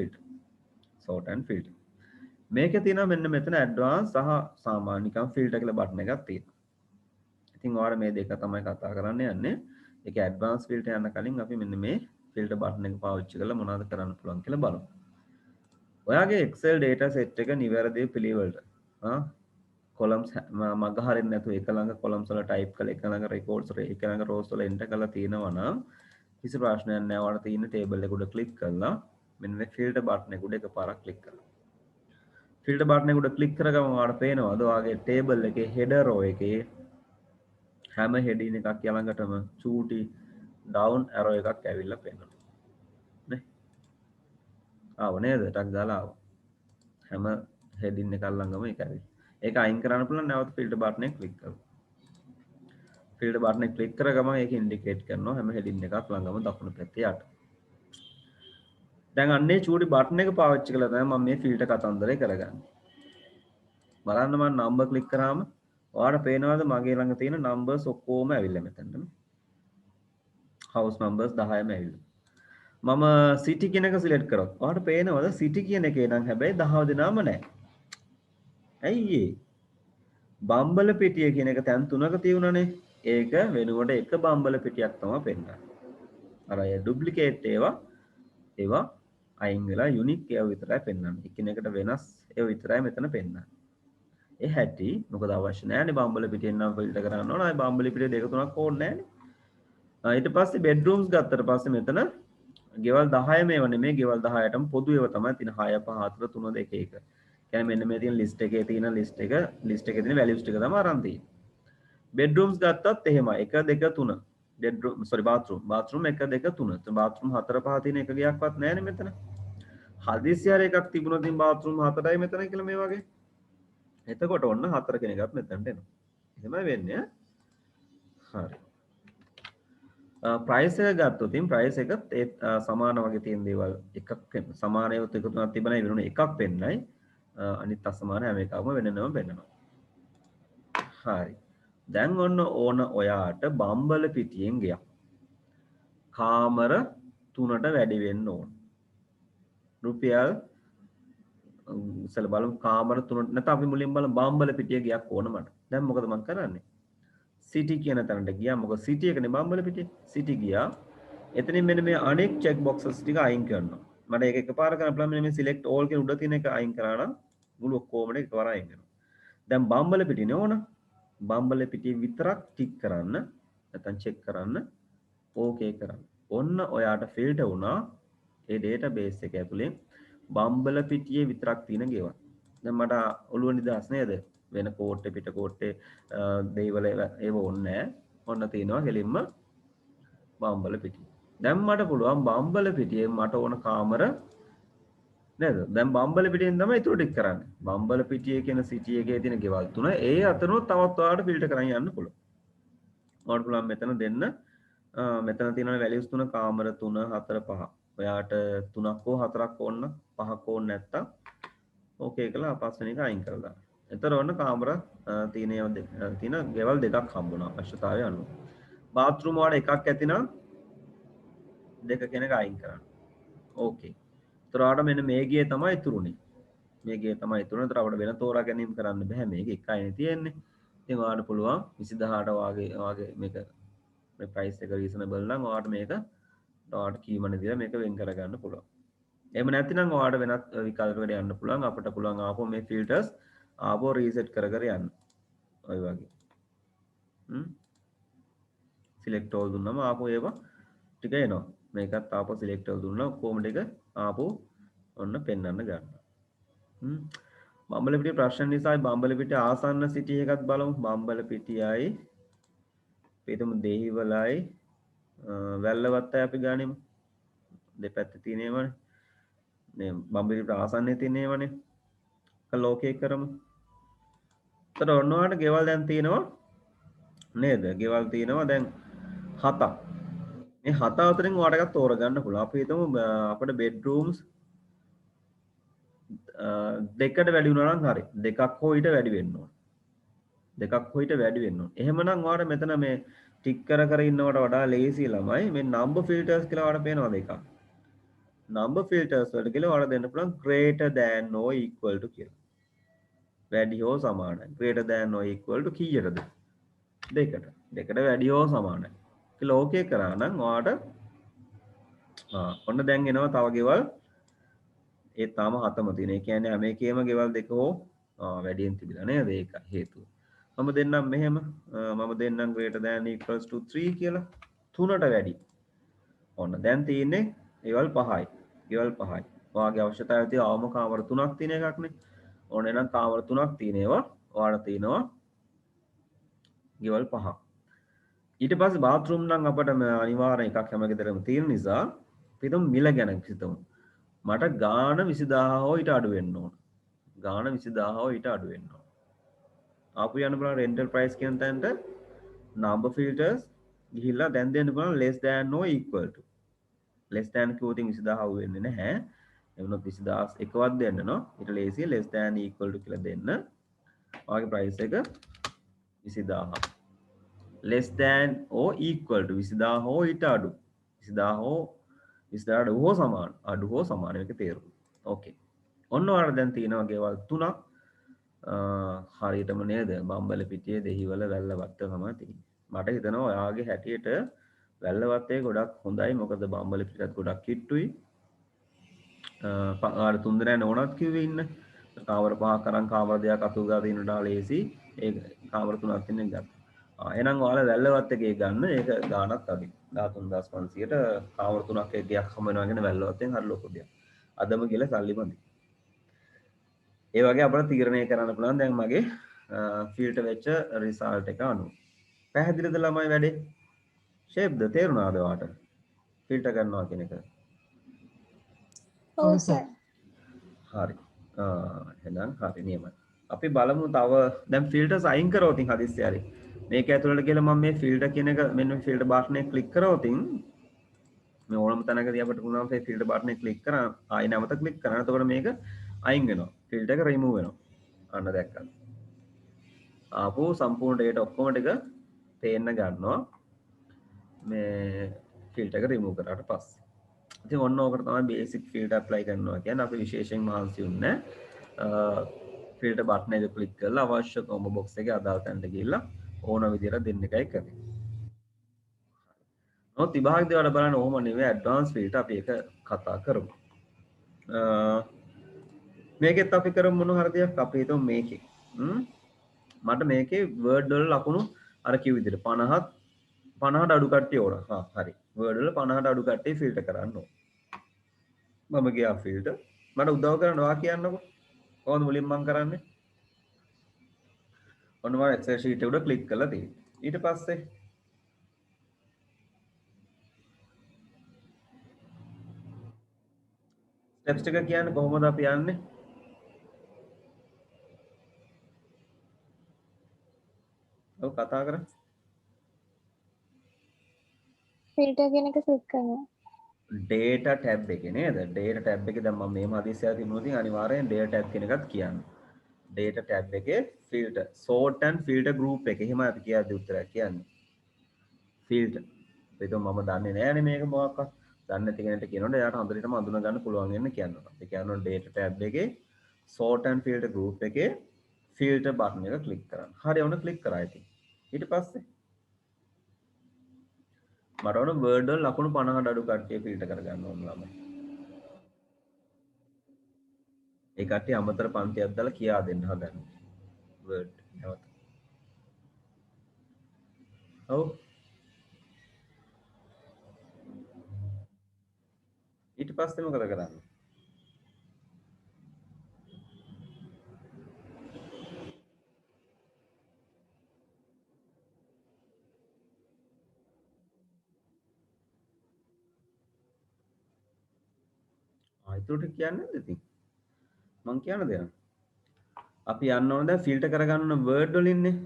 filter. මේකේ තියෙනවා මෙන්න මෙතන advanced සහ සාමාන්‍ය නිකන් filter කියලා බටන් එකක් තියෙනවා. ඉතින් ඔයාලා මේ දෙක තමයි කතා කරන්න යන්නේ. ඒක advanced filter යන්න කලින් අපි මෙන්න මේ filter බටන් එක පාවිච්චි කරලා මොනවද කරන්න පුළුවන් කියලා බලමු. ඔයාගේ Excel data set එක නිවැරදිව පිළිවෙලට columns මග හරින්න නැතුව එක ළඟ columns වල type කරලා එක ළඟ records වල එක ළඟ rows වල enter කරලා තියෙනවා නම් කිසි ප්‍රශ්නයක් නැහැ. ඔයාලා තියෙන table එක උඩ click කරලා මෙන්න මේ filter button එක උඩ එකපාරක් click කරලා. filter button එක උඩ click කරගම ඔයාලට පේනවාද ඔයාගේ table එකේ header row එකේ හැම heading එකක් ළඟටම චූටි down arrow එකක් ඇවිල්ලා පේනවා. නේ? ආව නේද? ටක් දාලා ආවා. හැම heading එකක් ළඟම ඒක ඇවිල්ලා. ඒක අයින් කරන්න පුළුවන් නැවත filter button එක click කරලා. filter button එක click කරගම ඒක indicate කරනවා හැම heading එකක් ළඟම දකුණු පැත්තේ යට. දැන් අන්නේ චූටි බටන් එක පාවිච්චි කරලා තමයි මම මේ ෆිල්ටර් කතන්දරේ කරගන්නේ. බලන්න මම නම්බර් ක්ලික් කරාම ඔයාලට පේනවාද මගේ ළඟ තියෙන නම්බර්ස් ඔක්කොම ඇවිල්ලා මෙතනට. house numbers 10ම ඇවිල්ලා. මම city කියන එක සිලෙක්ට් කරොත් ඔයාලට පේනවාද city කියන එකේ නම් හැබැයි 10 දෙනාම නැහැ. ඇයි ඒ? බම්බල පෙටිය කියන එක තැන් තුනක තියුණානේ. ඒක වෙනුවට එක බම්බල පෙටියක් තමයි පෙන්නන්නේ. අර අය ඩුප්ලිකේට් ඒවා අයින් වෙලා යුනික් ඒවා විතරයි පෙන්වන්නේ. එකිනෙකට වෙනස් ඒවා විතරයි මෙතන පෙන්වන්නේ. ඒ හැටි මොකද අවශ්‍ය නැහැනේ බම්බල පිටියෙන් නම් ෆිල්ටර් කරන්න ඕන. ආයි බම්බල පිටිය දෙක තුනක් ඕනේ නැහැනේ. ඊට පස්සේ බෙඩ්රූම්ස් ගත්තට පස්සේ මෙතන ගෙවල් 10 මේව නෙමෙයි ගෙවල් 10ටම පොදු ඒවා තමයි තියෙන 6 5 4 3 2 1. කියන්නේ මෙන්න මේ තියෙන ලිස්ට් එකේ තියෙන ලිස්ට් එකේ තියෙන වැලියුස් ටික තමයි අරන් තියෙන්නේ. බෙඩ්රූම්ස් ගත්තත් එහෙමයි 1 2 3. bedroom sorry bathroom 1 2 3 bathroom 4 5 තියෙන එක ගියක්වත් නැහැ නේ මෙතන. හදිස්සි හරි එකක් තිබුණොත් ඉතින් bathroom 4යි මෙතන කියලා මේ වගේ. එතකොට ඔන්න 4 කෙනෙක්වත් මෙතනට එනවා. එහෙමයි වෙන්නේ. හරි. price එක ගත්තොත් ඉතින් price එකත් ඒ සමාන වගේ තියෙන දේවල් එකක් සමාන ඒවත් එක තුනක් තිබුණා ඒ වෙනුනේ එකක් වෙන්නයි. අනිත් අසමාන හැම එකක්ම වෙනනම වෙනවා. හරි. දැන් ඔන්න ඕන ඔයාට බම්බල පිටියෙන් ගියා. කාමර 3ට වැඩි වෙන්න ඕන. රුපියල් ඉස්සෙල්ලා බලමු කාමර 3ට නැත්නම් අපි මුලින් බලමු බම්බල පිටිය ගියක් ඕන මට. දැන් මොකද මම කරන්නේ? සිටි කියන තැනට ගියා. මොකද සිටි එකනේ බම්බල පිටිය. සිටි ගියා. එතනින් මෙන්න මේ අනෙක් චෙක් බොක්සස් ටික අයින් කරනවා. මට ඒක එකපාර කරන්න පුළුවන් මෙන්න මේ select all කියන උඩ තියෙන එක අයින් කරා නම් මුළු ඔක්කොම එකපාර අයින් වෙනවා. දැන් බම්බල පිටිනේ ඕන. බම්බල පිටිය විතරක් ටික් කරන්න නැත්නම් චෙක් කරන්න ඕකේ කරන්න. ඔන්න ඔයාට ෆිල්ටර් වුණා ඒ database එක ඇතුලේ බම්බල පිටියේ විතරක් තියෙන ගෙවල්. දැන් මට ඔළුව නිදහස් නේද? වෙන කෝට්ටේ පිට කෝට්ටේ දෙයිවල ඒව ඕනේ නැහැ. ඔන්න තියෙනවා ගෙලින්ම බම්බල පිටිය. දැන් මට පුළුවන් බම්බල පිටියේ මට ඕන කාමර නේද? දැන් බම්බල පිටියෙන් තමයි ඊටු ටික කරන්නේ. බම්බල පිටියේ කියන සිටි එකේ තියෙන ගෙවල් තුන ඒ අතනොත් තවත් ඔයාලට ෆිල්ටර් කරන් යන්න පුළුවන්. ඔයාලට පුළුවන් මෙතන දෙන්න මෙතන තියෙන වැලියුස් තුන කාමර 3 4 5. ඔයාට 3ක් හෝ 4ක් ඕන නම් 5ක් ඕන නැත්තම් ඕකේ කියලා පස්වෙනි එක අයින් කරලා දාන්න. එතකොට ඔන්න කාමර තියෙන ගෙවල් දෙකක් හම්බුණා අවශ්‍යතාවය අනුව. බාත්රූම් වල එකක් ඇතිනම් දෙක කෙනෙක් අයින් කරන්න. ඕකේ. එතකොට මෙන්න මේ ගේ තමයි ඉතුරුනේ. මේ ගේ තමයි ඉතුරුනේ. එතකොට අපිට වෙන තෝරා ගැනීම කරන්න බෑ. මේක එකයිනේ තියෙන්නේ. ඉතින් ඔයාලට පුළුවන් 21800 වාගේ මේක මේ ප්‍රයිස් එක රීසනබල් නම් ඔයාලට මේක ඔයාලට කීමනේ දීලා මේක වෙන් කරගන්න පුළුවන්. එහෙම නැත්නම් ඔයාලට වෙනත් විකල්පයකට යන්න පුළුවන්. අපිට පුළුවන් ආපහු මේ ෆිල්ටර්ස් ආපහු රීසෙට් කර කර යන්න. ඔය වගේ. සිලෙක්ට් all දුන්නම ආපහු ඒවා ටික එනවා. මේකත් ආපහු සිලෙක්ට් all දුන්නා කොහොම ටික ආපහු ඔන්න පෙන්වන්න ගන්නවා. බම්බලපිටිය ප්‍රශ්න නිසායි බම්බලපිටිය ආසන්න සිටි එකත් බලමු. බම්බලපිටියයි පිටුම දෙහිවලයි වැල්ලවත්තයි අපි ගනිමු. දෙපැත්තේ තියෙනවනේ. මේ බම්බලපිටිය ආසන්නයේ තියෙනවනේ. ලෝකේ කරමු. එතකොට ඔන්න ඔයාලට ගෙවල් දැන් තියෙනවා නේද? ගෙවල් තියෙනවා දැන් 7ක්. මේ 7 අතරින් ඔයාලට එකක් තෝරගන්න පුළුවන්. අපි හිතමු අපේ බෙඩ්රූම්ස් දෙකට වැඩි වුණා නම් හරි. දෙකක් හෝ ඊට වැඩි වෙන්න ඕන. දෙකක් හෝ ඊට වැඩි වෙන්න ඕන. එහෙමනම් ඔයාලට මෙතන මේ ටික් කර කර ඉන්නවට වඩා ලේසි ළමයි මේ number filters කියලා ඔයාලට පේනවා දෙකක්. number filters වලට කියලා ඔයාලට දෙන්න පුළුවන් greater than or equal to කියලා. වැඩි හෝ සමානයි. greater than or equal to කීයටද? දෙකට. දෙකට වැඩි හෝ සමානයි. කියලා ඕකේ කරා නම් ඔයාලට ඔන්න දැන් එනවා තව ගෙවල් ඒ තාම 7ම තියෙන. ඒ කියන්නේ හැම එකේම ගෙවල් දෙක හෝ වැඩියෙන් තිබිලා නේද? ඒක හේතුව. මම දෙන්නම් මෙහෙම. මම දෙන්නම් greater than equals to 3 කියලා. 3ට වැඩි. ඔන්න දැන් තියෙන්නේ ගෙවල් 5යි. ගෙවල් 5යි. ඔයාගේ අවශ්‍යතාවය තියෙන අවම කාමර 3ක් තියෙන එකක්නේ. ඕන එහෙනම් කාමර 3ක් තියෙන ඒවා ඔයාලා තියෙනවා ගෙවල් 5ක්. ඊට පස්සේ බාත්රූම් නම් අපිට අනිවාර්යෙන් එකක් හැම ගෙදරම තියෙන නිසා පිටුම් මිල ගැන හිතමු. මට ගාන 20000 හෝ ඊට අඩු වෙන්න ඕන. ගාන 20000 හෝ ඊට අඩු වෙන්න ඕන. ආපු යන්න බලන්න rental price කියන තැනට number filters ගිහිල්ලා දැන් දෙන්න බලන්න less than or equal to. less than කිව්වොතින් 20000 වෙන්නේ නැහැ. එවනොත් 20000 එකවත් දෙන්න නෝ. ඊට ලේසිය less than equal to කියලා දෙන්න. ඔයාගේ price එක 20000. less than or equal to 20000 හෝ ඊට අඩු. 20000 හෝ 20000 අඩු හෝ සමාන. අඩු හෝ සමාන මේක තේරුම්. ඕකේ. ඔන්න ඔයාලා දැන් තියෙනවා ගෙවල් තුනක්. හරියටම නේද? බම්බලපිටියේ දෙහිවල වැල්ලවත්ත තමයි තියෙන්නේ. මට හිතෙනවා ඔයාගේ හැටියට වැල්ලවත්තේ ගොඩක් හොඳයි. මොකද බම්බලපිටියත් ගොඩක් කිට්ටුයි. ආර 3 දෙනා නෝනත් කිව්වේ ඉන්න. කාමර 5ක් අරන් කාමර දෙකක් අතු ගා දිනට ලේසි. ඒ කාමර 3ක් තින්නේ ගත්තා. එහෙනම් ඔයාලා වැල්ලවත් එකේ ගන්න. ඒක ගාණක් අඩුයි. 13500ට කාමර 3ක් එක ගයක් හම වෙනවා කියන වැල්ලවත්තෙන් හරි ලොකු දෙයක්. අදම කියලා සල්ලි මදි. ඒ වගේ අපිට තීරණය කරන්න පුළුවන් දැන් මගේ ෆිල්ටර් වෙච්ච රිසල්ට් එක අනුව. පැහැදිලිද ළමයි වැඩේ? ෂේප්ද තේරුණාද ඔයාට? ෆිල්ටර් කරනවා කියන එක. ඔව් සර්. හරි. එහෙනම් හරි නියමයි. අපි බලමු තව දැන් ෆිල්ටර්ස් අයින් කරවතින් හදිස්සි හරි. මේක ඇතුළට ගිහලා මම මේ ෆිල්ටර් කියන එක මෙන්න ෆිල්ටර් බටන් එක ක්ලික් කරවතින් මේ ඕනම තැනකදී අපිට පුළුවන් මේ ෆිල්ටර් බටන් එක ක්ලික් කරා ආයෙ නැවත ක්ලික් කරන්න. එතකොට මේක අයින් වෙනවා. ෆිල්ටර් එක රිමූව් වෙනවා. අන්න දැක්කද? ආපහු සම්පූර්ණ ඩේටා ඔක්කොම ටික පේන්න ගන්නවා. මේ ෆිල්ටර් එක රිමූව් කරාට පස්සේ. ඉතින් ඔන්න ඕකට තමයි බේසික් ෆිල්ටර් ඇප්ලයි කරනවා කියන්නේ. අපි විශේෂයෙන් මහන්සි වෙන්නේ ෆිල්ටර් බටන් එක ක්ලික් කරලා අවශ්‍ය කොම්බෝ බොක්ස් එකේ අදාළ තැනට ගිහිල්ලා ඕන විදිහට දෙන්න එකයි කරන්නේ. නමුත් විභාගදී වල බලන්න ඕම නෙවෙයි ඇඩ්වාන්ස් ෆිල්ටර් අපි ඒක කතා කරමු. මේකෙත් අපි කරමු මොන හරි දෙයක් අපි හිතමු මේකේ. මට මේකේ වර්ඩ් වල ලකුණු අර කිව් විදිහට 50ට අඩු කට්ටිය ඕන. හරි. වර්ඩ් වල 50ට අඩු කට්ටිය ෆිල්ටර් කරන්න ඕන. මම ගියා ෆිල්ටර්. මට උදව් කරන්න ඔයා කියන්නකෝ. කොහොමද මුලින් මම කරන්නේ? ඔන්න මම Excel sheet එක උඩ ක්ලික් කරලා තියෙනවා. ඊට පස්සේ ස්ටෙප්ස් ටික කියන්නේ කොහොමද අපි යන්නේ? ඔව් කතා කරා. ෆිල්ටර් කියන එක ක්ලික් කරනවා. data tab එකේ නේද? data tab එකේ දැන් මම මේ හදිස්සියක් තිබුණොත් ඉතින් අනිවාර්යෙන් data tab කියන එකත් කියන්න. data tab එකේ filter sort and filter group එක. එහෙම අපි කියද්දි උත්තරයක් කියන්නේ. filter. ඒක මම දන්නේ නෑනේ මේක මොකක්වත්. දන්නේ නැති කෙනෙක්ට කියනොත් එයාට හොඳටම අඳුන ගන්න පුළුවන් වෙන්න කියනවා. ඒ කියනවා data tab එකේ sort and filter group එකේ filter button එක ක්ලික් කරන්න. හරි ඔන්න ක්ලික් කරා ඉතින්. ඊට පස්සේ මට ඕන වර්ඩ් වල ලකුණු 50කට අඩු කට්ටිය ෆිල්ටර් කරගන්න ඕන ළමයි. ඒ කට්ටිය අමතර පන්තියක් දාලා කියා දෙන්න හදන්න. වර්ඩ් නැවත. ඔව්. ඊට පස්සේ මොකද කරන්නේ? ආයිතුට කියන්නේ නැද්ද ඉතින්? මං කියන්න දෙන්න. අපි යන්න ඕන දැන් ෆිල්ටර් කරගන්න ඕන වර්ඩ් වලින්නේ.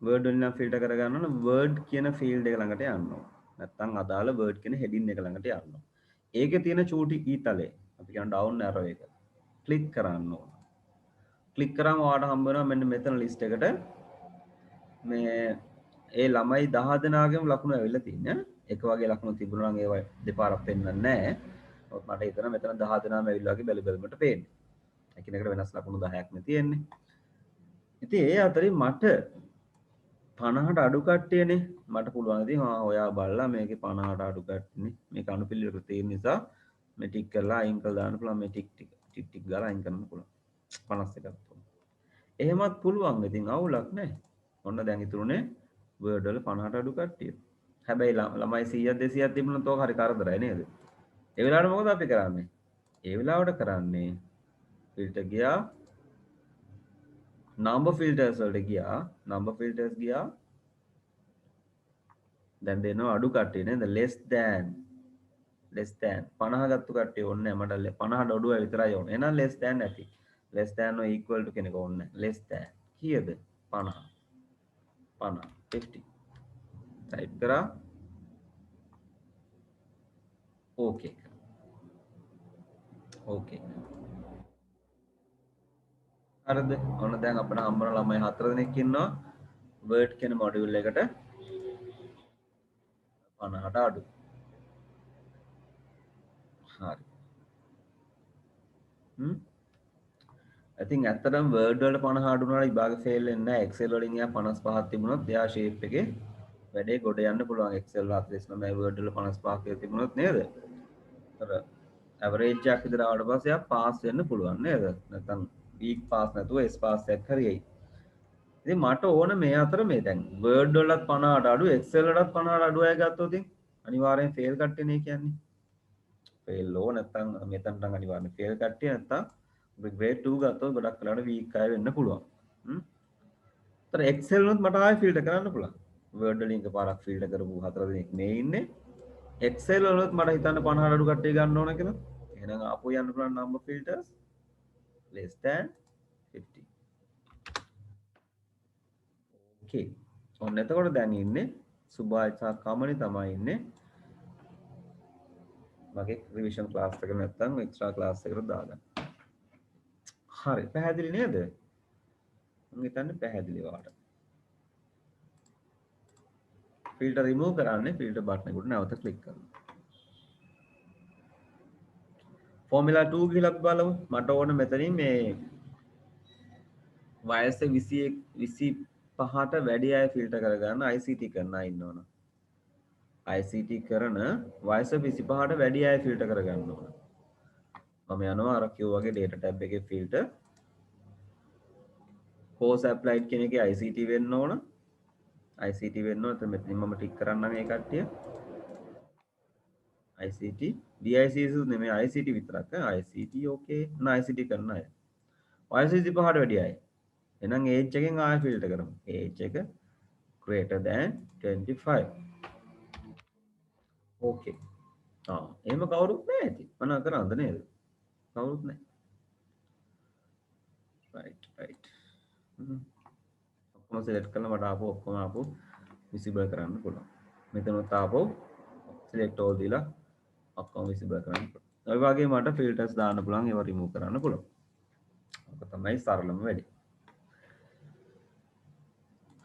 වර්ඩ් වලින් නම් ෆිල්ටර් කරගන්න ඕන වර්ඩ් කියන ෆීල්ඩ් එක ළඟට යන්න ඕන. නැත්තම් අදාළ වර්ඩ් කියන හෙඩින් එක ළඟට යන්න ඕන. ඒකේ තියෙන චූටි ඊතලේ අපි කියන ඩවුන් ඇරෝ එක ක්ලික් කරන්න ඕන. ක්ලික් කරාම ඔයාලට හම්බ වෙනවා මෙන්න මෙතන ලිස්ට් එකට මේ ඒ ළමයි 10 දෙනාගේම ලකුණු ඇවිල්ලා තියෙනවා. එක වගේ ලකුණු තිබුණා නම් ඒවා දෙපාරක් පෙන්වන්නේ නැහැ. ඔත් මට හිතෙනවා මෙතන 10 දෙනාම ඇවිල්ලා වගේ බැලු බැලමට පේන්නේ. එකිනෙකට වෙනස් ලකුණු 10ක් නේ තියෙන්නේ. ඉතින් ඒ අතරින් මට 50ට අඩු කට්ටියනේ මට පුළුවන් ඉතින් ඔයා බලලා මේකේ 50ට අඩු කට්ටියනේ මේක අනුපිළිවෙලට තියෙන නිසා මේ ටික් කරලා අයින් කරලා දාන්න පුළුවන් මේ ටික් ගාලා අයින් කරන්න පුළුවන් 51ක් පුළුවන්. එහෙමත් පුළුවන් ඉතින් අවුලක් නැහැ. ඔන්න දැන් ඉතුරුනේ වර්ඩ් වල 50ට අඩු කට්ටිය. හැබැයි ළමයි 100ක් 200ක් තිබුණොත් ඕක හරි කරදරයි නේද? ඒ වෙලාවට මොකද අපි කරන්නේ? ඒ වෙලාවට කරන්නේ ෆිල්ටර් ගියා number filters වලට ගියා number filters ගියා දැන් දෙනවා අඩු කට්ටිය නේද less than 50 ගත්තු කට්ටිය ඕනේ නැහැ මට 50ට අඩුව විතරයි ඕනේ එහෙනම් less than නැති less than or equal to කෙනෙක් ඕනේ නැහැ less than කීයද 50 50 ටයිප් කරා ඕකේ ඕකේ හරිද ඔන්න දැන් අපිට හම්බ වෙන ළමයි 4 දෙනෙක් ඉන්නවා word කියන මොඩියුල් එකට 50ට අඩු හරි ඉතින් ඇත්තටම වර්ඩ් වලට 50 අඩු වුණාට විභාගෙ ෆේල් වෙන්නේ නැහැ එක්සෙල් වලින් එයා 55ක් තිබුණොත් එයා ෂේප් එකේ වැඩේ ගොඩ යන්න පුළුවන් එක්සෙල් වල 49 වර්ඩ් වල 55ක් කියලා තිබුණොත් නේද? අර ඇවරේජ් එකක් විතර ආවට පස්සේ එයා පාස් වෙන්න පුළුවන් නේද? නැත්නම් වීක් පාස් නැතුව එස් පාස් එකක් හරි එයි. ඉතින් මට ඕන මේ අතර මේ දැන් වර්ඩ් වලත් 50ට අඩු එක්සෙල් වලත් 50ට අඩු අය ගත්තොත් ඉතින් අනිවාර්යෙන් ෆේල් කට්ටියනේ කියන්නේ. ෆේල් ලෝ නැත්නම් මෙතනට අනිවාර්යෙන් ෆේල් කට්ටිය නැත්නම් ග්‍රේඩ් 2 ගත්තොත් ගොඩක් වෙලාවට වීක් අය වෙන්න පුළුවන්. තර එක්සෙල් උනොත් මට ආයෙ ෆිල්ටර් කරන්න පුළුවන්. වර්ඩ් වලින් එකපාරක් ෆිල්ටර් කරපු 4 දෙනෙක් මේ ඉන්නේ. එක්සෙල් වලත් මට හිතන්න 50 අඩු කට්ටිය ගන්න ඕන කියලා. එහෙනම් ආපහු යන්න පුළුවන් number filters less than 50. okay. ඔන්න එතකොට දැන් ඉන්නේ සුභායි සහ කමනි තමයි ඉන්නේ. මගේ රිවිෂන් ක්ලාස් එක නැත්නම් එක්ස්ට්‍රා ක්ලාස් එකට දාගන්න. හරි පැහැදිලි නේද? මම හිතන්නේ පැහැදිලි වාට. ෆිල්ටර් රිමූව් කරන්නේ ෆිල්ටර් බටන් එකට නැවත ක්ලික් කරනවා. ෆෝමියුලා 2 ගිහලා අපි බලමු. මට ඕන මෙතනින් මේ වයස 25ට වැඩි අය ෆිල්ටර් කරගන්න ICT කරන අය ඉන්නවනේ. ICT කරන වයස 25ට වැඩි අය ෆිල්ටර් කරගන්න ඕන. මම යනවා අර කිව් වගේ data tab එකේ ෆිල්ටර් course applied කියන එකේ ICT වෙන්න ඕන. ICT වෙන්න ඕන. එතන මෙතනින් මම ටික් කරන්නම් ඒ කට්ටිය. ICT DICS නෙමෙයි ICT විතරක්. ICT okay. නා ICT කරන අය. වයස 25ට වැඩි අය. එහෙනම් age එකෙන් ආයෙ ෆිල්ටර් කරමු. age එක greater than 25. okay. එහෙම කවුරුත් නැහැ ඉතින්. මොනවා කරන්නද නේද? කවුරුත් නැහැ. right. ඔක්කොම select කරලා මට ආපහු ඔක්කොම ආපහු visible කරන්න පුළුවන්. මෙතනත් ආපහු select all දීලා ඔක්කොම visible කරන්න පුළුවන්. ඔය වගේ මට filters දාන්න පුළුවන්, ඒවා remove කරන්න පුළුවන්. ඔක තමයි සරලම වැඩේ.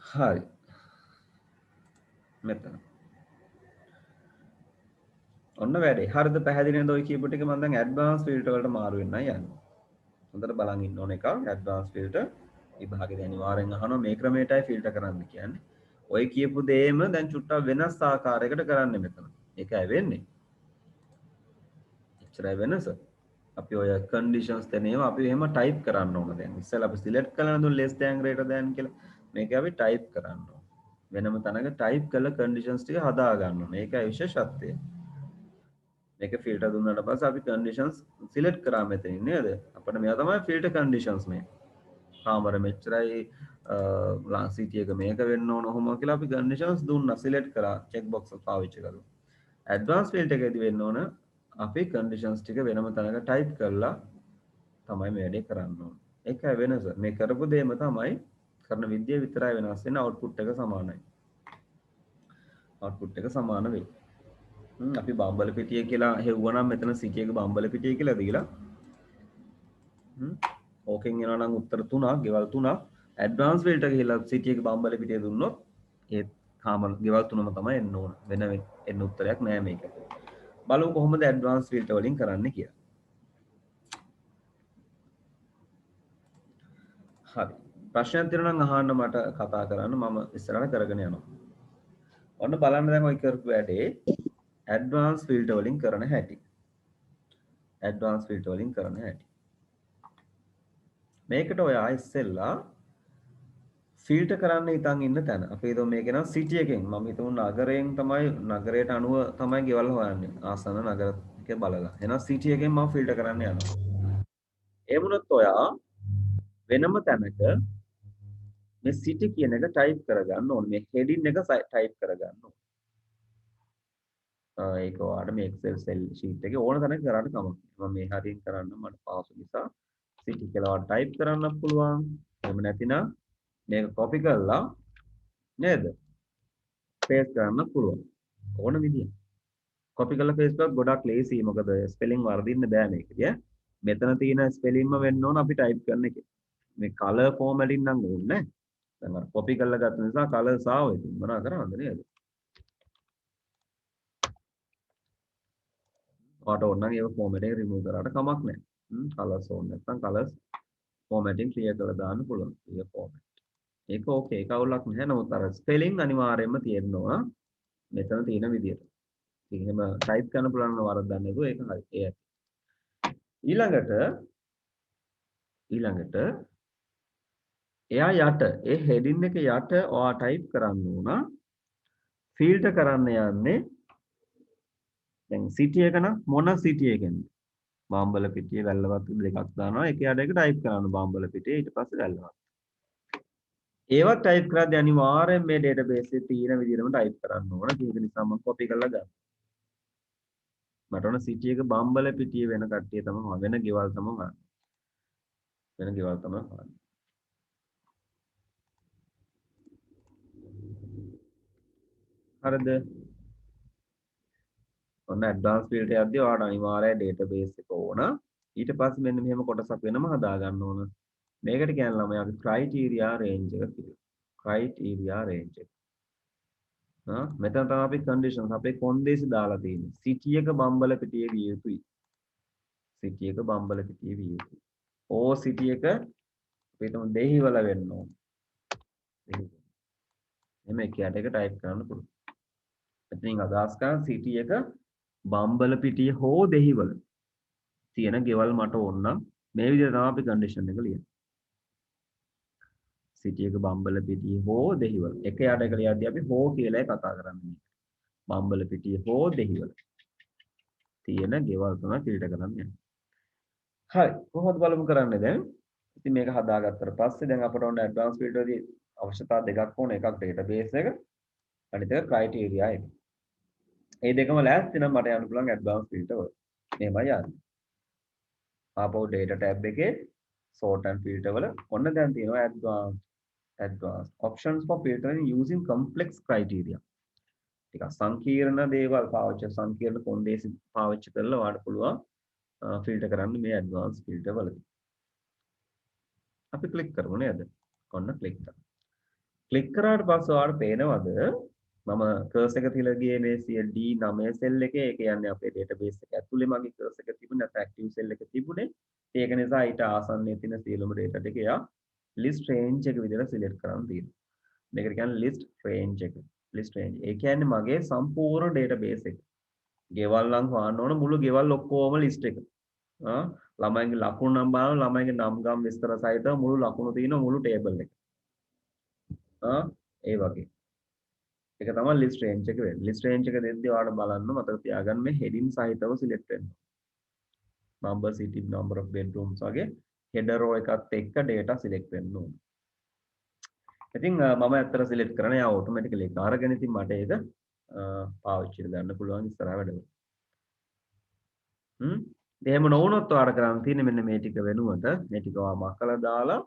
හරි. මෙතන. ඔන්න වැඩේ. හරිද? පැහැදිලි නේද? ඔය කියපු ටික මම දැන් advanced filter වලට මාරු වෙන්නයි යන්නේ. හොඳට බලන් ඉන්න ඕන එක advanced filter විභාගයේ අනිවාර්යෙන් අහනවා මේ ක්‍රමයටයි filter කරන්න කියන්නේ. ඔය කියපු දේම දැන් චුට්ටක් වෙනස් ආකාරයකට කරන්න මෙතන. ඒකයි වෙන්නේ. එච්චරයි වෙනස. අපි ඔය conditions දෙන ඒවා අපි එහෙම type කරන්න ඕන දැන්. ඉස්සෙල්ලා අපි select කරලා දුන්න less than greater than කියලා. මේක අපි type කරන්න ඕන. වෙනම තැනක type කළ conditions ටික හදා ගන්න ඕන. ඒකයි විශේෂත්වය. මේක filter දුන්නාට පස්සේ අපි conditions select කරා මෙතනින් නේද? අපිට මේවා තමයි filter conditions මේ. කාමර මෙච්චරයි city එක මේක වෙන්න ඕන ඔහොම කියලා අපි conditions දුන්නා select කරා check box එක පාවිච්චි කරලා. advanced filter එකේදී වෙන්න ඕන අපි conditions ටික වෙනම තැනක type කරලා තමයි මේ වැඩේ කරන්න ඕන. ඒකයි වෙනස. මේ කරපු දෙයම තමයි කරන විදිය විතරයි වෙනස් වෙන්නේ, output එක සමානයි. output එක සමාන වෙයි. අපි බම්බල පිටිය කියලා හෙව්වනම් මෙතන city එක බම්බල පිටිය කියලා දීලා ඕකෙන් එනවා නම් උත්තර 3ක්, ගෙවල් 3ක්. advanced filter ගිහලා city එක බම්බල පිටිය දුන්නොත් ඒ කාමර ගෙවල් 3ම තමයි එන්න ඕන. වෙන එන්න උත්තරයක් නෑ මේක. බලමු කොහොමද advanced filter වලින් කරන්නේ කියලා. හරි. ප්‍රශ්නයක් තියෙනවා නම් අහන්න, මට කතා කරන්න, මම ඉස්සරහට කරගෙන යනවා. ඔන්න බලන්න දැන් ඔය කරපු වැඩේ advanced filter වලින් කරන හැටි. advanced filter වලින් කරන හැටි. මේකට ඔයා ඉස්සෙල්ලා ෆිල්ටර් කරන්න හිතන් ඉන්න තැන. අපි හිතමු මේක නම් සිටි එකෙන් මම හිතමු නගරයෙන් තමයි, නගරයට අනුව තමයි ගෙවල් හොයන්නේ. ආසන්න නගර එක බලලා. එහෙනම් සිටි එකෙන් මම ෆිල්ටර් කරන්න යනවා. ඒ වුණොත් ඔයා වෙනම තැනක මේ සිටි කියන එක ටයිප් කරගන්න ඕනේ. මේ හෙඩින් එක ටයිප් කරගන්න ඕනේ. ඒක ඔයාලට මේ Excel sheet එකේ ඕන තැනක කරන්න කමක්. මම මේ හරියෙන් කරන්න මට පහසු නිසා සිටි කියලා ඔයාලට ටයිප් කරන්න පුළුවන්. එහෙම නැතිනම් මේක copy කරලා නේද? paste කරන්න පුළුවන්. ඕන විදියට. copy කරලා paste කරලා ගොඩක් lazy. මොකද spelling වර්ධින්න බෑ මේකදී. මෙතන තියෙන spellingම වෙන්න ඕන අපි type කරන එක. මේ color formatting නම් ඕනේ නැහැ. දැන් අර copy කරලා ගත්ත නිසා colors ආවා. ඉතින් මොනා කරන්නද නේද? ඔයාට ඕන නම් ඒක formatting remove කරාට කමක් නැහැ. colors ඕනේ නැත්නම් colors formatting clear කරලා දාන්න පුළුවන්. clear format. ඒක ඕකේ. ඒක අවුලක් නැහැ. නමුත් අර spelling අනිවාර්යයෙන්ම තියෙන්න ඕන. මෙතන තියෙන විදියට. ඉතින් එහෙම type කරන්න පුළුවන් වරද්දක් නැතුව ඒක හරි. ඒ ඇති. ඊළඟට එයා යට ඒ heading එක යට ඔයා type කරන්න ඕන filter කරන්න යන්නේ දැන් city එක නම් මොන city එකෙන්ද? බාම්බල පිටියේ වැල්ලවත් දෙකක් දානවා. එක යට එක type කරන්න බාම්බල පිටියේ ඊට පස්සේ වැල්ලවත්. ඒවත් type කරද්දී අනිවාර්යෙන් මේ database එකේ තියෙන විදිහටම type කරන්න ඕන. ඒක නිසා මම copy කරලා ගන්නවා. මට ඕන city එක බම්බල පිටියේ වෙන කට්ටිය තමයි වෙන ගෙවල් තමයි හොයන්නේ. වෙන ගෙවල් තමයි හොයන්නේ. හරිද? ඔන්න advanced filter යද්දී ඔයාලට අනිවාර්යයෙන් database එක ඕන. ඊට පස්සේ මෙන්න මෙහෙම කොටසක් වෙනම හදා ගන්න ඕන. මේකට කියන්නේ ළමයාගේ criteria range එක කියලා. criteria range එක. මෙතන තමයි අපි conditions අපේ කොන්දේසි දාලා තියෙන්නේ. city එක බම්බල පිටියේ විය යුතුයි. city එක බම්බල පිටියේ විය යුතුයි. ඕ city එක අපි හිතමු දෙහිවල වෙන්න ඕන. එහෙම එක යට එක type කරන්න පුළුවන්. එතනින් අදහස් කරන city එක බම්බල පිටිය හෝ දෙහිවල තියෙන ගෙවල් මට ඕන නම් මේ විදිහට තමයි අපි condition එක ලියන්නේ. city එක බම්බල පිටිය හෝ දෙහිවල. එක යට එක ලියද්දී අපි හෝ කියලායි කතා කරන්නේ. බම්බල පිටිය හෝ දෙහිවල තියෙන ගෙවල් තමයි filter කරන්න යන්නේ. හරි. කොහොමද බලමු කරන්නේ දැන්? ඉතින් මේක හදාගත්තට පස්සේ දැන් අපට ඕන advanced filter දී අවශ්‍යතා දෙකක් ඕන. එකක් database එක, අනිත් එක criteria එක. මේ දෙකම ලෑස්ති නම් මට යන්න පුළුවන් advanced filter වල. මේවයි යන්නේ. ආපහු data tab එකේ sort and filter වල ඔන්න දැන් තියෙනවා advanced options for filtering using complex criteria. ටිකක් සංකීර්ණ දේවල් පාවිච්චි සංකීර්ණ කොන්දේසි පාවිච්චි කරලා ඔයාලට පුළුවන් ෆිල්ටර් කරන්න මේ advanced filter වලදී. අපි ක්ලික් කරමු නේද? ඔන්න ක්ලික් කරා. ක්ලික් කරාට පස්සේ ඔයාලට පේනවද මම කර්සර් එක තියලා ගියේ මේ D9 සෙල් එකේ. ඒ කියන්නේ අපේ database එක ඇතුලේ මගේ කර්සර් එක තිබුණේ නැත්නම් active cell එක තිබුණේ. ඒක නිසා ඊට ආසන්නයේ තියෙන සියලුම data ටික එයා list range එක විදිහට select කරන් තියෙනවා. මේකට කියන්නේ list range එක. list range. ඒ කියන්නේ මගේ සම්පූර්ණ database එක. ගෙවල් නම් හොයන්න ඕන මුළු ගෙවල් ඔක්කොම list එක. ළමයිගේ ලකුණු නම් බලන්න ළමයිගේ නම් ගම් විස්තර සහිතව මුළු ලකුණු තියෙන මුළු table එක. ඒ වගේ. ඒක තමයි list range එක වෙන්නේ. list range එක දෙද්දී ඔයාලට බලන්න මතක තියාගන්න මේ heading සහිතව select වෙනවා. number city number of bedrooms වගේ header row එකත් එක්ක data select වෙන්න ඕන. ඉතින් මම ඇත්තට select කරන යා automatically එක අරගෙන ඉතින් මට ඒක පාවිච්චි කරගන්න පුළුවන් ඉස්සරහ වැඩවල. එහෙම නොවුනොත් ඔයාලට කරන්න තියෙන්නේ මෙන්න මේ ටික වෙනුවට මේ ටික ඔයා මකලා දාලා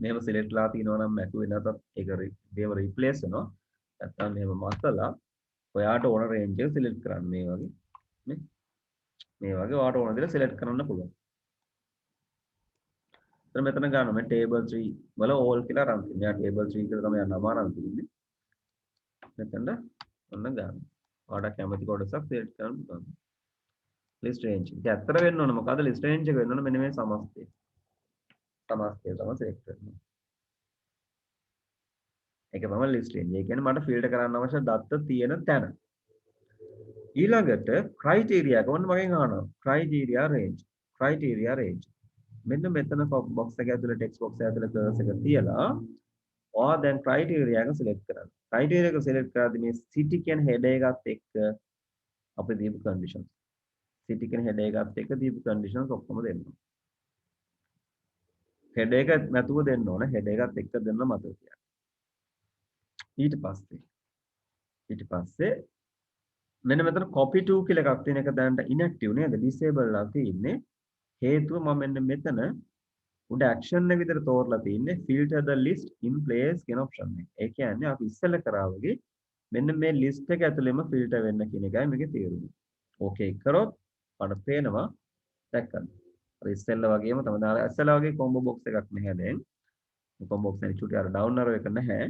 මෙහෙම select ලා තියෙනවා නම් මැකුවේ නැතත් ඒක දේව replace වෙනවා. නැත්තම් මෙහෙම මකලා ඔයාට ඕන range එක select කරන්න මේ වගේ නේ. මේ වගේ ඔයාට ඕන දේ select කරන්න පුළුවන්. එතන මෙතන ගන්නවා මේ table 3 වල all කියලා අරන් තියෙනවා. යා table 3 කියලා තමයි නම අරන් තියෙන්නේ. මෙතන ඔන්න ගන්න. ඔයාට කැමති කොටසක් select කරන්න පුළුවන්. list range. ඉතින් ඇත්තට වෙන්න ඕන මොකද list range එක වෙන්න ඕන මෙන්න මේ සමස්තය. සමස්තය තමයි select කරන්නේ. ඒක තමයි list range. ඒ කියන්නේ මට filter කරන්න අවශ්‍ය දත්ත තියෙන තැන. ඊළඟට criteria එක ඔන්න මගෙන් අහනවා. criteria range. මෙන්න මෙතන box එක ඇතුලේ text box එක ඇතුලේ cursor එක තියලා ඔයා දැන් criteria එක select කරන්න. criteria එක select කරද්දී මේ city කියන header එකත් එක්ක අපි දීපු conditions. city කියන header එකත් එක්ක දීපු conditions ඔක්කොම දෙන්න. header එක නැතුව දෙන්න ඕන. header එකත් එක්ක දෙන්න මතක තියාගන්න. ඊට පස්සේ මෙන්න මෙතන copy to කියලා එකක් තියෙන එක දැනට inactive නේද? disable ලා තියෙන්නේ. හේතුව මම මෙන්න මෙතන උඩ action එක විතර තෝරලා තින්නේ filter the list in place කියන option එක. ඒ කියන්නේ අපි ඉස්සෙල්ලා කරා වගේ මෙන්න මේ list එක ඇතුළෙම filter වෙන්න කියන එකයි මේකේ තේරුම. okay කරොත් මට පේනවා දැක්කද? අර ඉස්සෙල්ලා වගේම තමයි දාලා ඉස්සෙල්ලා වගේ combo box එකක් නැහැ දැන්. combo box එකේ චුටි අර down arrow එක නැහැ.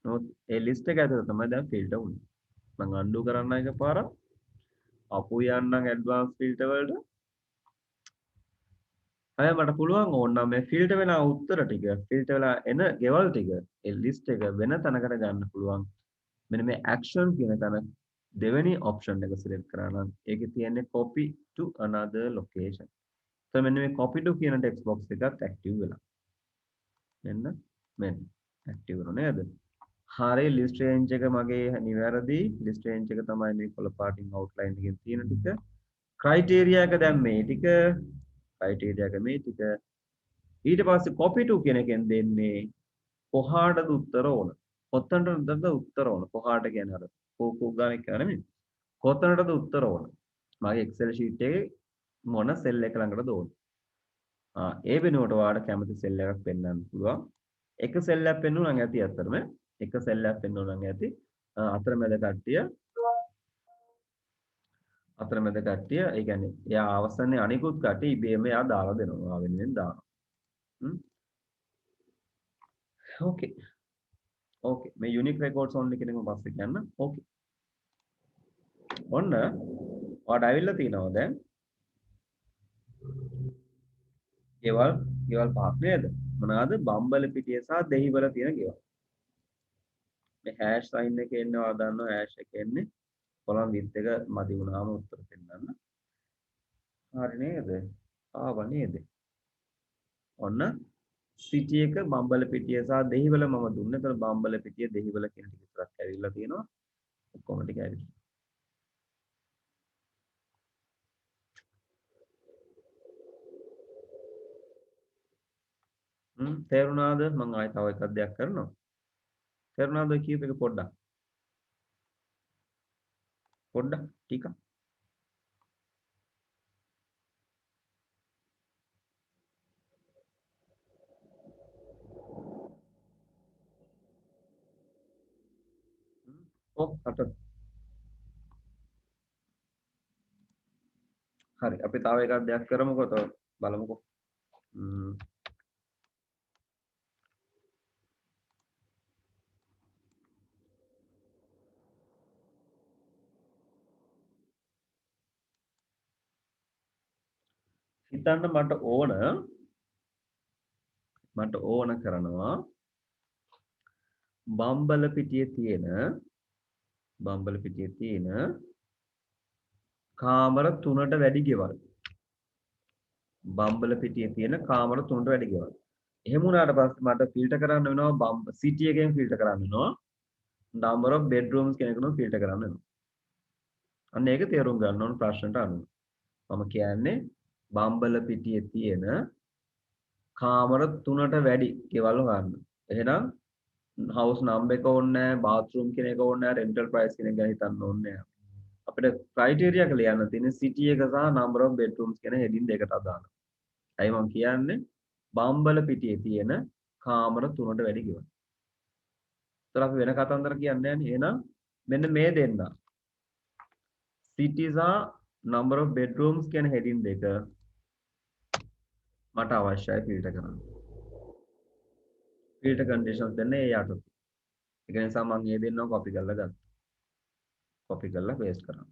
නමුත් ඒ list එක ඇතුළේ තමයි දැන් filter වුනේ. මම undo කරන්න එකපාරක්. අපු යන්නම් advanced filter වලට. අය මට පුළුවන් ඕනනම් මේ ෆිල්ටර් වෙලා උත්තර ටික ෆිල්ටර් වෙලා එන ගෙවල් ටික ඒ ලිස්ට් එක වෙන තැනකට ගන්න පුළුවන්. මෙන්න මේ action කියන තැන දෙවෙනි option එක select කරා නම් ඒකේ තියෙන්නේ copy to another location. so මෙන්න මේ copy to කියන text box එකත් active වෙලා. මෙන්න active වෙනවා නේද? හරි list range එක මගේ නිවැරදි list range එක තමයි මේ කොළ පාටින් outline එකෙන් තියෙන ටික. criteria එක දැන් මේ ටික criteria එක මේ ටික ඊට පස්සේ copy to කියන එකෙන් දෙන්නේ කොහාටද උත්තර ඕන කොතනටද උත්තර ඕන කොහාට කියන්නේ අර කෝකෝ ගාන එක නෙමෙයි කොතනටද උත්තර ඕන මගේ excel sheet එකේ මොන cell එක ළඟටද ඕන ඒ වෙනුවට ඔයාලට කැමති cell එකක් පෙන්වන්න පුළුවන් එක cell එකක් පෙන්වුවා නම් ඇති අතරම එක cell එකක් පෙන්වුවා නම් ඇති අතරමැද කට්ටිය ඒ කියන්නේ එයා අවසානයේ අනිකුත් කට්ටිය ඉබේම එයා දාලා දෙනවා. ඔයා වෙනුවෙන් දානවා. ඕකේ. ඕකේ. මේ unique records only කියන එක පස්සේ කියන්න. ඕකේ. ඔන්න ඔයාට ඇවිල්ලා තිනවා දැන්. ගෙවල් පහක් නේද? මොනවාද? බම්බලපිටිය සහ දෙහිවල තියෙන ගෙවල්. මේ hash sign එකේ එන්නේ ඔයා දන්නවා hash එකේ එන්නේ කොලම් width එක මදි වුණාම උත්තර දෙන්නන්න. හරි නේද? ආව නේද? ඔන්න සිටි එක බම්බලපිටිය සහ දෙහිවල මම දුන්නේ. ඒතර බම්බලපිටිය දෙහිවල කියන ටික විතරක් ඇවිල්ලා තියෙනවා. ඔක්කොම ටික ඇවිල්ලා. තේරුණාද? මම ආයෙ තව එකක් දෙයක් කරනවා. තේරුණාද කියූප එක පොඩ්ඩක් ටිකක් හරි අපි තව එකක් දෙයක් කරමුකෝ තව බලමුකෝ හිතන්න මට ඕන කරනවා බම්බල පිටියේ තියෙන කාමර 3ට වැඩි ගෙවල් බම්බල පිටියේ තියෙන කාමර 3ට වැඩි ගෙවල් එහෙම වුණාට පස්සේ මට ෆිල්ටර් කරන්න වෙනවා සිටි එකෙන් ෆිල්ටර් කරන්න වෙනවා number of bedrooms කෙනෙකුට ෆිල්ටර් කරන්න වෙනවා අන්න ඒක තේරුම් ගන්න ඕන ප්‍රශ්නට අනුව මම කියන්නේ බම්බල පිටියේ තියෙන කාමර 3ට වැඩි ගෙවල් හොයන්න එහෙනම් house number එක ඕනේ නැහැ bathroom කියන එක ඕනේ නැහැ rental price කියන එක ගැන හිතන්න ඕනේ නැහැ අපිට criteria එක ලියන්න තියෙන්නේ city එක සහ number of bedrooms කියන heading දෙකට අදාළව. අයි මම කියන්නේ බම්බල පිටියේ තියෙන කාමර 3ට වැඩි ගෙවල්. ඒතර අපි වෙන කතන්දර කියන්නේ නැහැ. එහෙනම් මෙන්න මේ දෙන්න. city සහ number of bedrooms කියන heading දෙක මට අවශ්‍යයි ෆිල්ටර් කරන්න. ෆිල්ටර් conditions දෙන්නේ ඒ යටතේ. ඒක නිසා මම මේ දෙන්නව copy කරලා ගත්තා. copy කරලා paste කරනවා.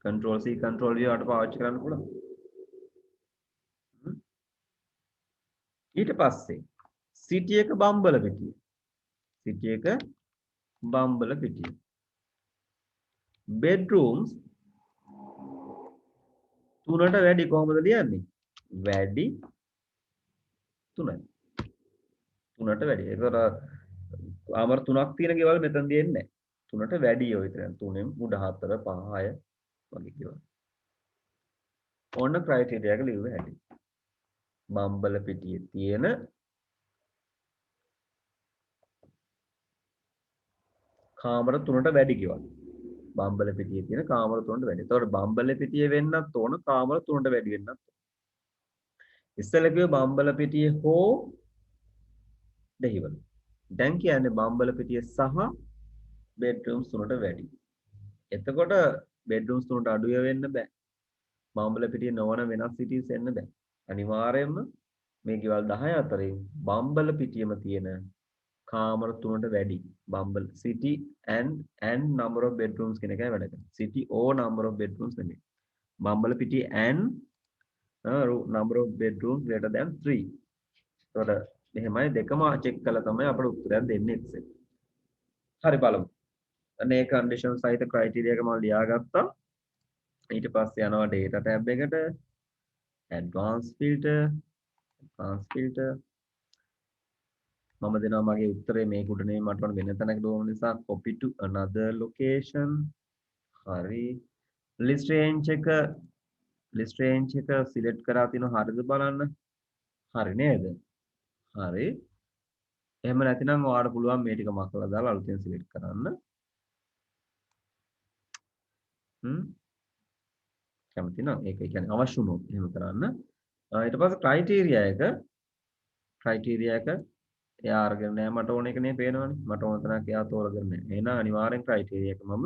control C control V වලට පාවිච්චි කරන්න පුළුවන්. ඊට පස්සේ city එක බම්බල පිටිය. bedrooms 3ට වැඩි කොහොමද ලියන්නේ? වැඩි 3යි. 3ට වැඩි. ඒතර කාමර 3ක් තියෙන ගෙවල් මෙතන දෙන්නේ නැහැ. 3ට වැඩි ඔය විතර. 3න් උඩ 4 5 6 වගේ ගෙවල්. ඕන ක්‍රයිටීරියා එක ලියුව හැටි. බම්බල පිටියේ තියෙන කාමර 3ට වැඩි ගෙවල්. බම්බල පිටියේ තියෙන කාමර 3ට වැඩි. එතකොට බම්බල පිටියේ වෙන්නත් ඕන කාමර 3ට වැඩි වෙන්නත් ඕන. ඉස්සෙල්ලා කිව්වේ බම්බල පිටියේ හෝ දෙහිවල. දැන් කියන්නේ බම්බල පිටිය සහ bedrooms 3ට වැඩි. එතකොට bedrooms 3ට අඩුය වෙන්න බෑ. බම්බල පිටිය නොවන වෙනස් cities එන්න බෑ. අනිවාර්යයෙන්ම මේ ගෙවල් 10 අතරින් බම්බල පිටියම තියෙන කාමර 3ට වැඩි. බම්බල city and number of bedrooms කියන එකයි වැඩ කරන්නේ. city or number of bedrooms නෙමෙයි. බම්බල පිටිය and number of bedrooms greater than 3. එතකොට මෙහෙමයි දෙකම චෙක් කළා තමයි අපිට උත්තරයක් දෙන්නේ එක්සෙල්. හරි බලමු. අනේ කන්ඩිෂන් සහිත ක්‍රයිටීරියා එක මම ලියාගත්තා. ඊට පස්සේ යනවා data tab එකට advanced filter මම දෙනවා මගේ උත්තරේ මේක උඩ නෙමෙයි මට ඕන වෙන තැනකට ඕන නිසා copy to another location. හරි. list range එක select කරලා තිනවා හරිද බලන්න. හරි නේද? හරි. එහෙම නැතිනම් ඔයාලට පුළුවන් මේ ටික මකලා දාලා අලුතෙන් සිලෙක්ට් කරන්න. කැමති නම් ඒක කියන්නේ අවශ්‍ය වුණොත් එහෙම කරන්න. ඊට පස්සේ ක්‍රයිටීරියා එක එයා අරගෙන නෑ මට ඕන එක නේ පේනවනේ. මට ඕන තරක් එයා තෝරගෙන නෑ. එහෙනම් අනිවාර්යෙන් ක්‍රයිටීරියා එක මම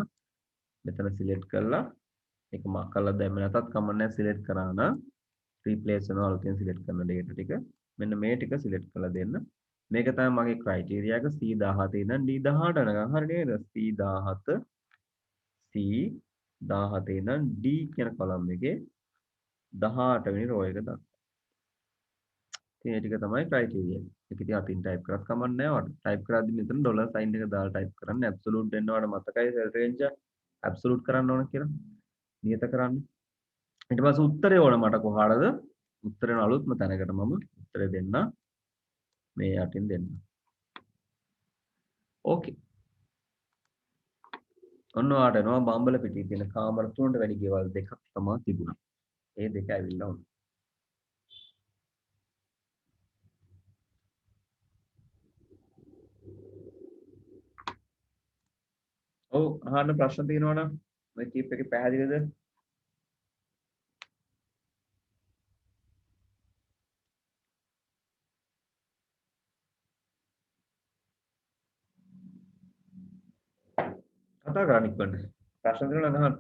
මෙතන සිලෙක්ට් කරලා ඒක මකලා දැම්ම නැතත් කමක් නෑ සිලෙක්ට් කරා නම් රීප්ලේස් වෙනවා අලුතෙන් සිලෙක්ට් කරන data ටික. මෙන්න මේ ටික සිලෙක්ට් කරලා දෙන්න. මේක තමයි මගේ ක්‍රයිටීරියා එක C17 ඉඳන් D18 වෙනකන් හරි නේද? C17 ඉඳන් D කියන කොලම් එකේ 18 වෙනි රෝ එක දක්වා. ඉතින් මේ ටික තමයි ක්‍රයිටීරියා එක. ඒක ඉතින් අතින් ටයිප් කරත් කමක් නැහැ ඔයාලට. ටයිප් කරද්දි මෙතන ඩොලර් සයින් එක දාලා ටයිප් කරන්න. ඇබ්සලූට් දෙන්න ඔයාලට මතකයි සෙල් රේන්ජ් එක ඇබ්සලූට් කරන්න ඕන කියලා. නියත කරන්න. ඊට පස්සේ උත්තරේ ඕන මට කොහාටද? උත්තරේ අලුත්ම තැනකට මම උත්තරේ දෙන්න. මේ යටින් දෙන්න. ඕකේ. ඔන්න ඔයාලට එනවා බම්බල පිටියේ තියෙන කාමර 3ට වැඩි ගෙවල් දෙකක් තමයි තිබුණා. ඒ දෙක ඇවිල්ලා උන්. ඔව් අහන්න ප්‍රශ්න තියෙනවා නම් මේ කීප එකේ පැහැදිලිද? කතා කරන්න ඉක්මනට. ප්‍රශ්න තියෙනවා නම් අහන්න.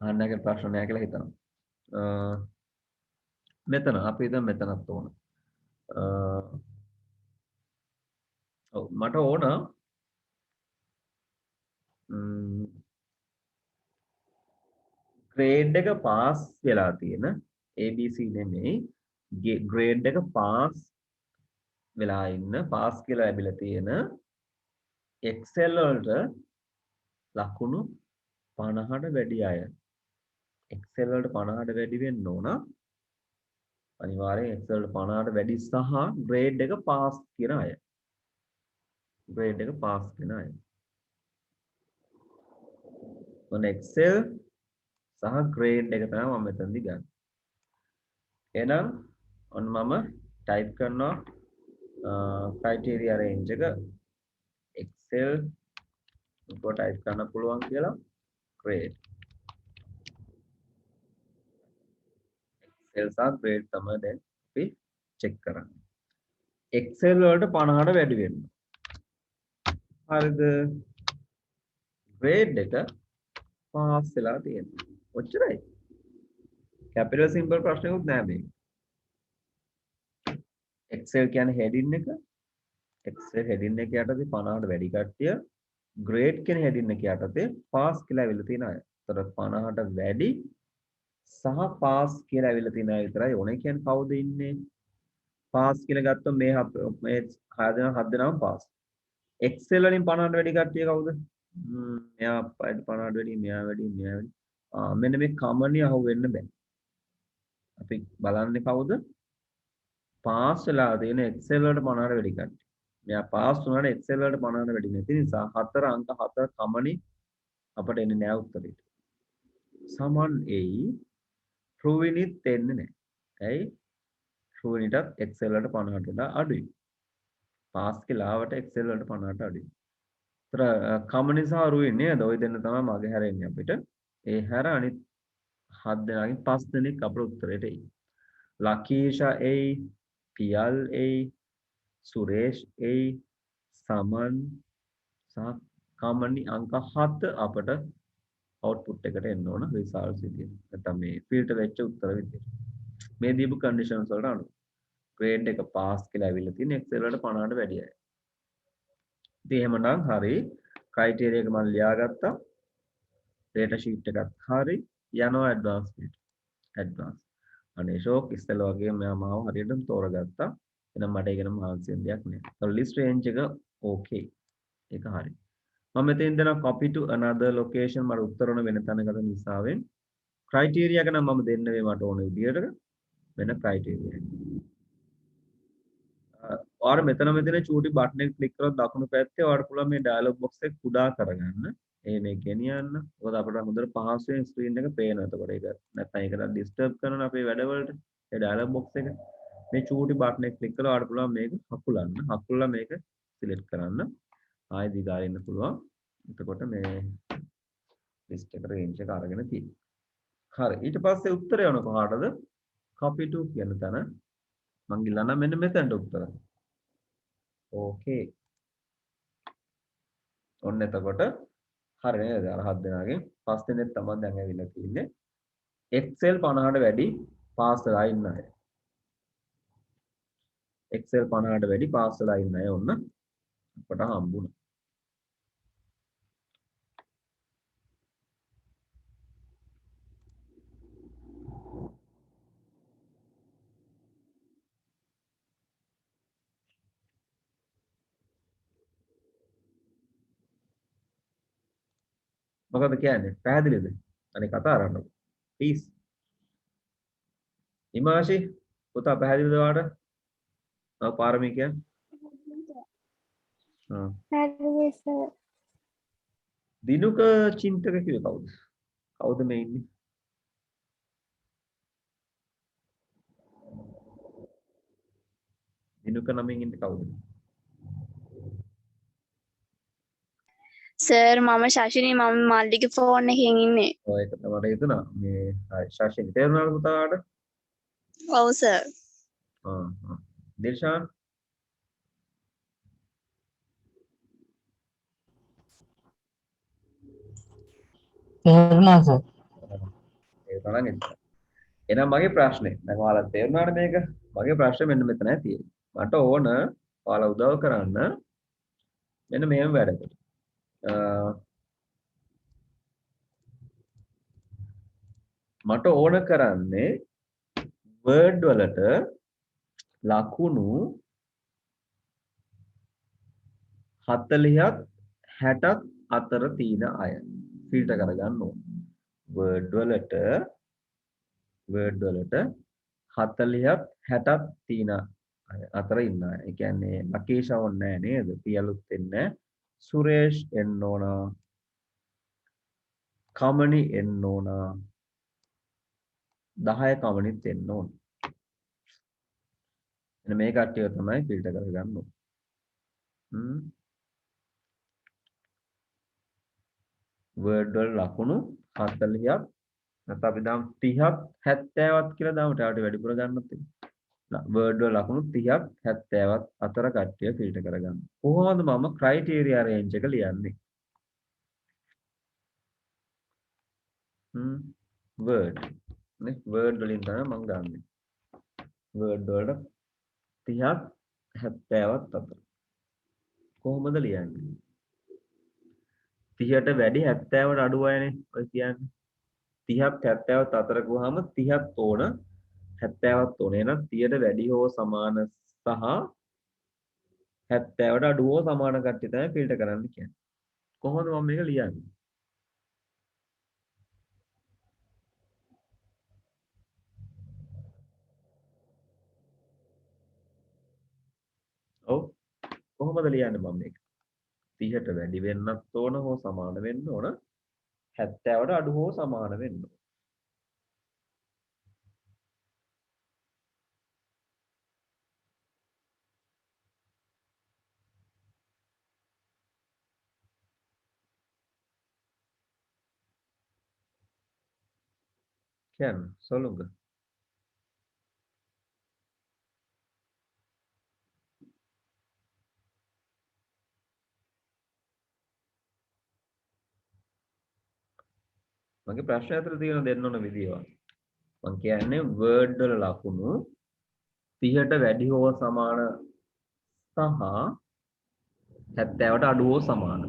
අහන්නගේ ප්‍රශ්න නැහැ කියලා හිතනවා. මෙතන අපි හිතමු මෙතනත් ඕන. ඔව් මට ඕන ග්‍රේඩ් එක පාස් වෙලා තියෙන ABC නෙමෙයි ග්‍රේඩ් එක පාස් වෙලා ඉන්න පාස් කියලා ලැබිලා තියෙන Excel වලට ලකුණු 50ට වැඩි අය Excel වලට 50ට වැඩි වෙන්න ඕන අනිවාර්යෙන් Excel වලට 50ට වැඩි සහ ග්‍රේඩ් එක පාස් කියන අය ග්‍රේඩ් එක පාස් කියන අය ඔන්න Excel සහ ග්‍රේඩ් එක තමයි මම මෙතනදී ගන්න. එහෙනම් ඔන්න මම ටයිප් කරනවා criteria range එක Excel උඩ ටයිප් කරන්න පුළුවන් කියලා grade Excel සහ grade තමයි දැන් අපි check කරන්නේ. Excel වලට 50ට වැඩි වෙන්න. හරිද? grade එක පාස් වෙලා තියෙනවා. ඔච්චරයි. capital simple ප්‍රශ්නකුත් නෑ මේක. Excel කියන්නේ heading එක. Excel heading එක යටතේ 50ට වැඩි කට්ටිය grade කියන heading එක යටතේ pass කියලා ඇවිල්ලා තියෙන අය. ඒතර 50ට වැඩි සහ pass කියලා ඇවිල්ලා තියෙන අය විතරයි ඕනේ. කියන්නේ කවුද ඉන්නේ? pass කියලා ගත්තොත් මේ 7 දෙනාම pass. Excel වලින් 50ට වැඩි කට්ටිය කවුද? මෙයා 50ට වැඩි, මෙයා වැඩි, මෙයා වැඩි. මෙන්න මේ කමනිය අහු වෙන්න බෑ. අපි බලන්නේ කවුද? pass වෙලා තියෙන Excel වලට 50ට වැඩි කට්ටිය. මෙයා pass වුණාට Excel වලට 50ට වැඩි නැති නිසා 4 අංක 4 කමනි අපට එන්නේ නෑ උත්තරේට. සමන් එයි true වෙනිත් එන්නේ නෑ. ඇයි? true වෙනිටත් Excel වලට 50ට වඩා අඩුයි. pass කියලාවට Excel වලට 50ට අඩුයි. ඒතර කමනි සහ රුයි නේද? ওই දෙන්න තමයි මගේ හැරෙන්නේ අපිට. ඒ හැර අනිත් 7 දෙනාගෙන් 5 දෙනෙක් අපේ උත්තරේට එයි. ලකීෂා එයි, පියල් එයි, සුරේෂ් එයි, සමන් සහ කමනි අංක 7 අපට output එකට එන්න ඕන results විදියට. නැත්නම් මේ filter වෙච්ච උත්තර විදියට. මේ දීපු conditions වලට අනුව grade එක pass කියලා ඇවිල්ලා තියෙන Excel වලට 50ට වැඩි අය. ඉතින් එහෙමනම් හරි criteria එක මම ලියාගත්තා. data sheet එකත් හරි යනවා advanced sheet. advanced. අනේ ෂෝක් ඉස්සෙල්ලා වගේ මෙයා මාව හරියටම තෝරගත්තා. එහෙනම් මට ඒක නම් මහන්සි වෙන්න දෙයක් නෑ. so list range එක okay. ඒක හරි. මම මෙතෙන් දෙනවා copy to another location මට උත්තර වන වෙන තැනකට නිසාවෙන් criteria එක නම් මම දෙන්න වේ මට ඕන විදියට වෙන criteria එක. ඔයාලා මෙතන චූටි බටන් එක ක්ලික් කරලා දකුණු පැත්තේ ඔයාලට පුළුවන් මේ dialog box එක කුඩා කරගන්න. මේ ගෙනියන්න. මොකද අපිට හොඳට පහසුවෙන් screen එක පේනවා. එතකොට ඒක නැත්නම් ඒකට disturb කරන අපේ වැඩවලට ඒ dialog box එක මේ චූටි බටන් එක ක්ලික් කරලා ඔයාලට පුළුවන් මේක හකුලන්න. හකුලලා මේක select කරන්න. ආයෙ දිගාරින්න පුළුවන්. එතකොට මේ list එක range එක අරගෙන තියෙනවා. හරි. ඊට පස්සේ උත්තරය යන කොහාටද? copy to කියන තැන මං ගිහලා නම් මෙන්න මෙතනට උත්තර. ඕකේ. ඔන්න එතකොට හරි නේද? අර 7 දෙනාගෙන් 5 දෙනෙක් තමයි දැන් ඇවිල්ලා තියෙන්නේ. Excel 50ට වැඩි පාස් වෙලා ඉන්න අය. Excel 50ට වැඩි පාස් වෙලා ඉන්න අය ඔන්න අපට හම්බුණා. මොකද කියන්නේ? පැහැදිලිද? අනේ කතා කරන්නකො. ප්ලීස්. හිමාෂි පුතා පැහැදිලිද ඔයාලට? ඔව් පාරමී කියන්නේ. හරි සර්. දිනුක චින්තක කිව්වේ කවුද? කවුද මේ ඉන්නේ? දිනුක නමින් ඉන්නේ කවුද? සර් මම ශාෂිනී මම මල්ලිගේ ෆෝන් එකෙන් ඉන්නේ. ඔය ඒක තමයි හිතුණා. මේ හරි ශාෂිනී තේරුණාද පුතා ඔයාලට? ඔව් සර්. දිල්ෂාන් තේරුණා සර්. නම් එච්චරයි. එහෙනම් මගේ ප්‍රශ්නේ දැන් ඔයාලා තේරුණාද මේක? මගේ ප්‍රශ්නේ මෙන්න මෙතනයි තියෙන්නේ. මට ඕන ඔයාලා උදව් කරන්න මෙන්න මේම වැඩකට. මට ඕන කරන්නේ වර්ඩ් වලට ලකුණු 40ක් 60ක් අතර තියෙන අය ෆිල්ටර් කරගන්න ඕන. වර්ඩ් වලට 40ක් 60ක් තියෙන අය අතර ඉන්න අය. ඒ කියන්නේ ලකේෂ් ඕනේ නැහැ නේද? පියලුත් වෙන්නේ නැහැ. සුරේෂ් එන්න ඕන. කමනි එන්න ඕන. 10 කමනිත් එන්න ඕන. එන්න මේ කට්ටිය තමයි ෆිල්ටර් කරගන්න ඕන. වර්ඩ් වල ලකුණු 40ක් නැත්නම් අපි දාමු 30ක් 70ක් කියලා දාමු. ඊට වැඩිපුර ගන්නත් එක්ක. වර්ඩ් වල ලකුණු 30ක් 70ක් අතර කට්ටිය ෆිල්ටර් කරගන්න. කොහොමද මම ක්‍රයිටීරියා රේන්ජ් එක ලියන්නේ? වර්ඩ් නේ වර්ඩ් වලින් තමයි මම ගන්නෙ. වර්ඩ් වලට 30ක් 70ක් අතර. කොහොමද ලියන්නේ? 30ට වැඩි 70ට අඩු අයනේ ඔය කියන්නේ. 30ක් 70ත් අතර ගුවාම 30ක් ඕන 70ත් ඕන. එහෙනම් 30ට වැඩි හෝ සමාන සහ 70ට අඩු හෝ සමාන කට්ටිය තමයි ෆිල්ටර් කරන්න කියන්නේ. කොහොමද මම මේක ලියන්නේ? ඔව් කොහොමද ලියන්නේ මම මේක? 30ට වැඩි වෙන්නත් ඕන හෝ සමාන වෙන්න ඕන 70ට අඩු හෝ සමාන වෙන්න ඕන. කියන්න சொல்லுங்க. මගේ ප්‍රශ්නය ඇතුළේ තියෙන දෙන්න ඕන විදිය. මම කියන්නේ වර්ඩ් වල ලකුණු 30ට වැඩි හෝ සමාන සහ 70ට අඩු හෝ සමාන.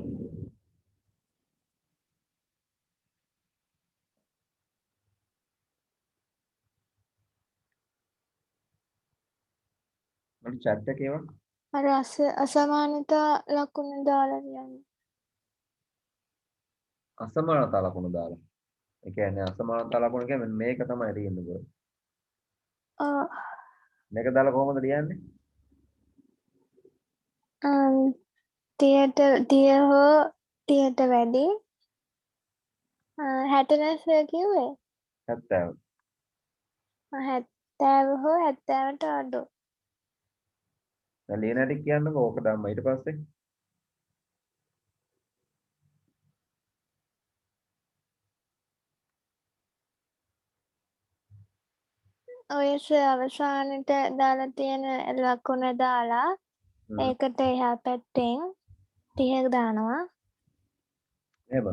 මට chat එකේ ඒවා අර අසමානතා ලකුණ දාලා යන්නේ. අසමානතා ලකුණු දාලා. ඒ කියන්නේ අසමානතා ලකුණු කියන්නේ මෙන්න මේක තමයි තියෙන්නේ. මේක දාලා කොහොමද ලියන්නේ? 30 හෝ 30ට වැඩි 60 නැස්සේ කිව්වේ 70. 70 හෝ 70ට අඩු. දැන් ලියන හැටි කියන්නකෝ ඕක දැම්ම ඊට පස්සේ. ඔය අවසානෙට දාලා තියෙන ලකුණ දාලා ඒකට එහා පැත්තෙන් 30 දානවා. එහෙම.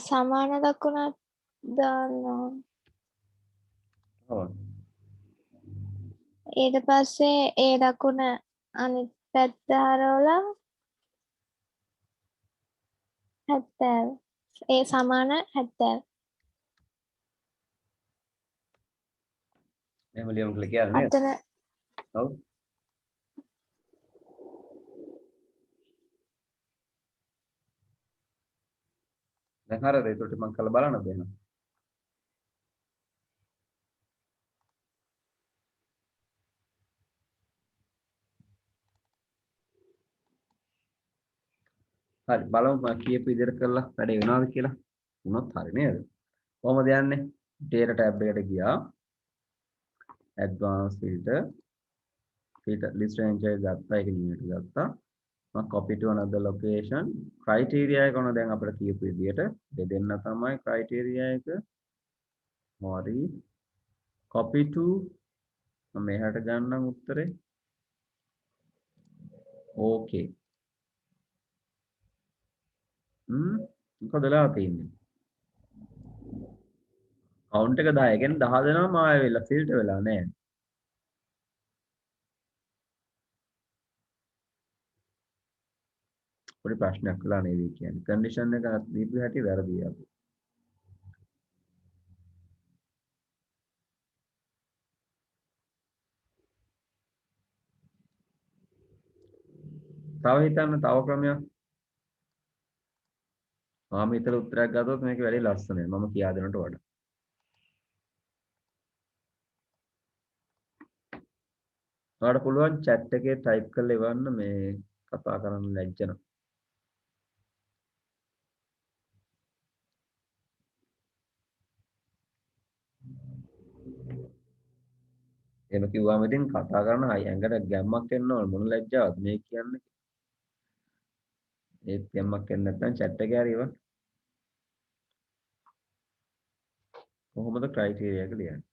සමාන ලකුණක් දානවා. ඔව්. ඊට පස්සේ ඒ ලකුණ අනිත් පැත්ත හරවලා 70. ඒ සමාන 70. එහෙම ලියමු කියලා කියන්නේ නේද? අතන ඔව්. දැන් හරියද? ඒකට මම කරලා බලන්නද එහෙනම්? හරි බලමු මම කියපු විදිහට කරලා වැඩේ වෙනවද කියලා. වුණොත් හරි නේද? කොහොමද යන්නේ? data tab එකට ගියා. advanced filter list range එක ගත්තා. ඒක නියමට ගත්තා. මම copy to another location criteria එක කොහොමද දැන් අපිට කියපු විදිහට දෙන්න තමයි criteria එක. හරි. copy to මම මෙහාට ගන්නම් උත්තරේ. ඕකේ. මොකද වෙලා තියෙන්නේ? කවුන්ට් එක 10. ඒ කියන්නේ 10 දෙනාම ආයෙ වෙලා ෆිල්ටර් වෙලා නැහැ. පොඩි ප්‍රශ්නයක් වෙලා නේද කියන්නේ. කන්ඩිෂන් එක දීපු හැටි වැරදි අපි. තව හිතන්න තව ක්‍රමයක්. මම හිතලා උත්තරයක් ගත්තොත් මේක වැඩි ලස්සනයි. මම කියා දෙනට වඩා. ඔයාලට පුළුවන් chat එකේ type කරලා එවන්න මේ කතා කරන්න ලැජ්ජ නම්. එහෙම කිව්වම ඉතින් කතා කරන අය ඇඟට ගැම්මක් එන්න ඕන මොන ලැජ්ජාවද මේ කියන්නේ. ඒත් ගැම්මක් එන්නේ නැත්නම් chat එකේ හරි එවන්න. කොහොමද ක්‍රයිටීරියා එක ලියන්නේ?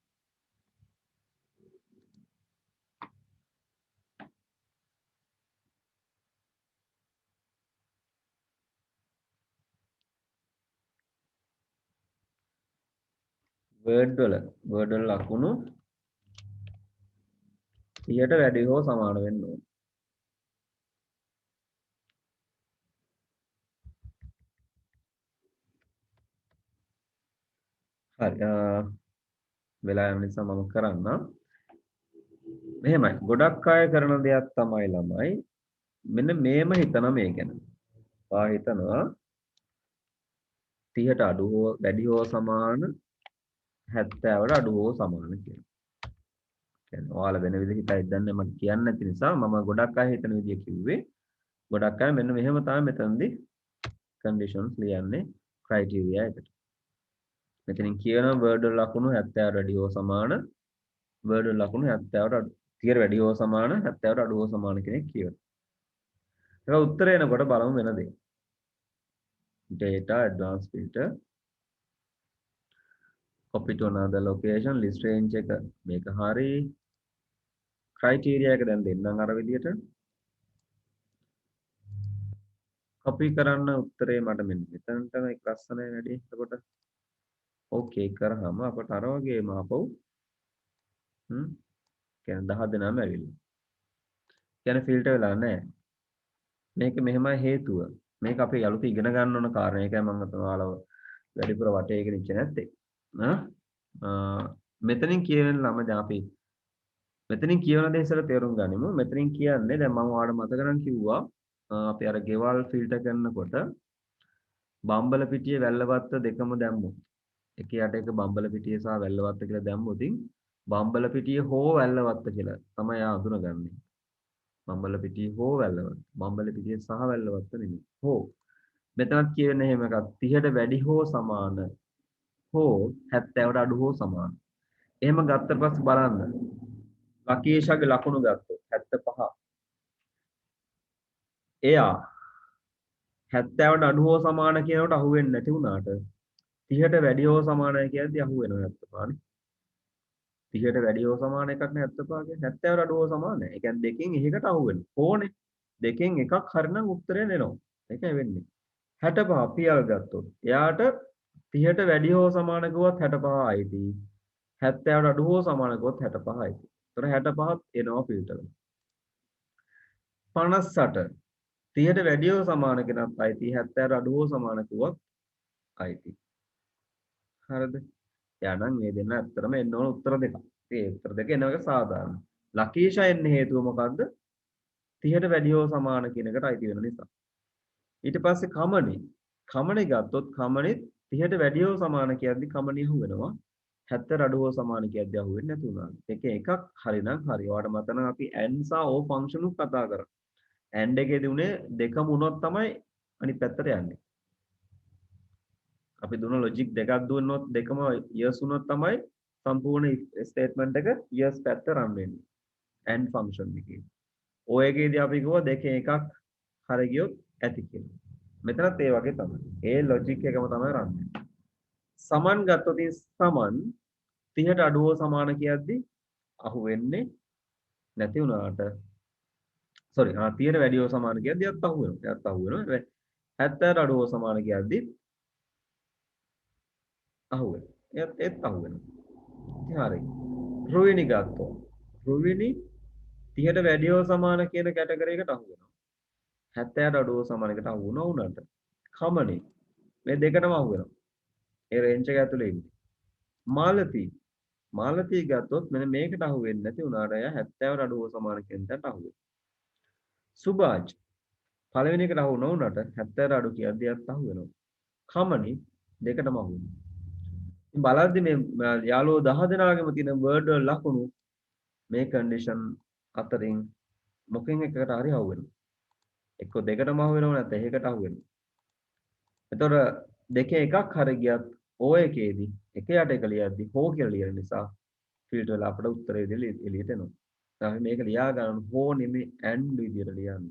වර්ඩ් වල ලකුණු 100ට වැඩි හෝ සමාන වෙන්න ඕන. හරි. වෙලා යන නිසා මම කරන්නම්. මෙහෙමයි. ගොඩක් අය කරන දෙයක් තමයි ළමයි මෙන්න මේම හිතන මේ ගැන. පා හිතනවා 30ට අඩු හෝ වැඩි හෝ සමාන 70ට අඩු හෝ සමාන කියලා. කියන්නේ ඔයාලා වෙන විදිහට හිතයි දන්නේ මට කියන්න නැති නිසා මම ගොඩක් අය හිතන විදිය කිව්වේ. ගොඩක් අය මෙන්න මෙහෙම තමයි මෙතනදී conditions ලියන්නේ criteria එකට. මෙතනින් කියන word වල ලකුණු 70ට වැඩි හෝ සමාන word වල ලකුණු 70ට අඩු 30ට වැඩි හෝ සමාන 70ට අඩු හෝ සමාන කෙනෙක් කියනවා. ඒක උත්තරේ එනකොට බලමු වෙන දේ. data advanced filter copy to another location list range එක මේක හරි criteria එක දැන් දෙන්නම් අර විදියට copy කරන්න උත්තරේ මට මෙන්න මෙතනට මේක ලස්සනයි වැඩි එතකොට ඕකේ කරාම අපට අර වගේම ආපහු කියන්නේ 10 දෙනාම ඇවිල්ලා කියන්නේ ෆිල්ටර් වෙලා නැහැ මේක මෙහෙමයි හේතුව මේක අපි අලුත ඉගෙන ගන්න ඕන කාරණා ඒකයි මම ඔයාලව වැඩිපුර වටේ ගෙනිච්ච නැත්තේ මෙතනින් කියන ළම දැන් අපි මෙතනින් කියවන දේ ඉස්සෙල්ලා තේරුම් ගනිමු මෙතනින් කියන්නේ දැන් මම ඔයාලට මතක නම් කිව්වා අපි අර ගෙවල් ෆිල්ටර් කරනකොට බම්බල පිටියේ වැල්ලවත්ත දෙකම දැම්මොත් එක යට එක බම්බල පිටිය සහ වැල්ලවත්ත කියලා දැම්මොත් බම්බල පිටිය හෝ වැල්ලවත්ත කියලා තමයි ආ අඳුනගන්නේ බම්බල පිටිය හෝ වැල්ලවත්ත බම්බල පිටිය සහ වැල්ලවත්ත නෙමෙයි හෝ මෙතනත් කියන්නේ එහෙම එකක් 30ට වැඩි හෝ සමාන හෝ 70ට අඩු හෝ සමාන එහෙම ගත්තට පස්සේ බලන්න ලකීෂාගේ ලකුණු ගත්තොත් 75 එයා 70ට අඩු හෝ සමාන කියනකොට අහුවෙන්නේ නැති වුණාට 30ට වැඩි හෝ සමානයි කියද්දි අහුවෙනවා 75 නේ 30ට වැඩි හෝ සමාන එකක් නේ 75 කියන්නේ 70ට අඩු හෝ සමානයි. ඒ කියන්නේ දෙකෙන් එකකට අහුවෙනවා. ඕනේ. දෙකෙන් එකක් හරිනම් උත්තරය එනවා. ඒකයි වෙන්නේ. 65 පියල් ගත්තොත් එයාට 30ට වැඩි හෝ සමාන කිව්වොත් 65 ආයිති. 70ට අඩු හෝ සමාන කිව්වොත් 65 ආයිති. ඒතර 65ත් එනවා ෆිල්ටර්. 58 30ට වැඩි හෝ සමාන කෙනත් ආයිති 70ට අඩු හෝ සමාන කිව්වොත් ආයිති. හරිද? එයානම් මේ දෙන්න ඇත්තටම එන්න ඕන උත්තර දෙකක්. ඒ උත්තර දෙක එන එක සාධාරණයි. ලකීෂා එන්නේ හේතුව මොකද්ද? 30ට වැඩි හෝ සමාන කියන එකට අයිති වෙන නිසා. ඊට පස්සේ කමනේ ගත්තොත් කමනේ 30ට වැඩි හෝ සමාන කියද්දි කමනේ අහු වෙනවා. 70ට අඩු හෝ සමාන කියද්දි අහු වෙන්නේ නැති වුණා. එකේ එකක් හරිනම් හරි. ඔයාලට මතක නම් අපි and සහ o ෆන්ක්ෂන් උත් කතා කරා. and එකේදී උනේ දෙකම උනොත් තමයි අනිත් පැත්තට යන්නේ. අපි දුන්න ලොජික් දෙකක් දුන්නොත් දෙකම yes වුණොත් තමයි සම්පූර්ණ ස්ටේට්මන්ට් එක yes පැත්ත රන් වෙන්නේ and function එකේ. ඔය එකේදී අපි කිව්වා දෙකෙන් එකක් හරි ගියොත් ඇති කියලා. මෙතනත් ඒ වගේ තමයි. ඒ ලොජික් එකම තමයි රන් වෙන්නේ. සමන් ගත්තොත් සමන් 30ට අඩු හෝ සමාන කියද්දි අහු වෙන්නේ නැති වුණාට sorry 30ට වැඩි හෝ සමාන කියද්දී එයත් අහු වෙනවා. එයත් අහු වෙනවා. 70ට අඩු හෝ සමාන කියද්දී අහු වෙනවා. ඒත් අහු වෙනවා. ඉතින් හරි. රුවිනි ගත්තොත් රුවිනි 30ට වැඩි හෝ සමාන කියන කැටගරි එකට අහු වෙනවා. 70ට අඩු හෝ සමාන එකට අහු වුණා උනට. කමනේ මේ දෙකටම අහු වෙනවා. ඒ රේන්ජ් එක ඇතුලේ ඉන්නේ. මාලති ගත්තොත් මෙන්න මේකට අහු වෙන්නේ නැති උනාට එයා 70ට අඩු හෝ සමාන කියන තැනට අහු වෙනවා. සුභාජ් පළවෙනි එකට අහු නොවුනට 70ට අඩු කියද්දී එයාත් අහු වෙනවා. කමනි දෙකටම අහු වෙනවා. ඉතින් බලද්දි මේ යාළුවෝ 10 දෙනාගේම තියෙන වර්ඩ් වල ලකුණු මේ කන්ඩිෂන් අතරින් මොකෙන් එකකට හරි අහු වෙනවා. එක්ක දෙකටම අහු වෙනව නැත්නම් එකකට අහු වෙනවා. එතකොට දෙකේ එකක් හරි ගියත් O එකේදී එක යට එක ලියද්දී හෝ කියලා ලියන නිසා ෆිල්ටර් වල අපිට උත්තරේ එළියට එනවා. අපි මේක ලියා ගන්න හෝ නෙමෙයි and විදියට ලියන්න.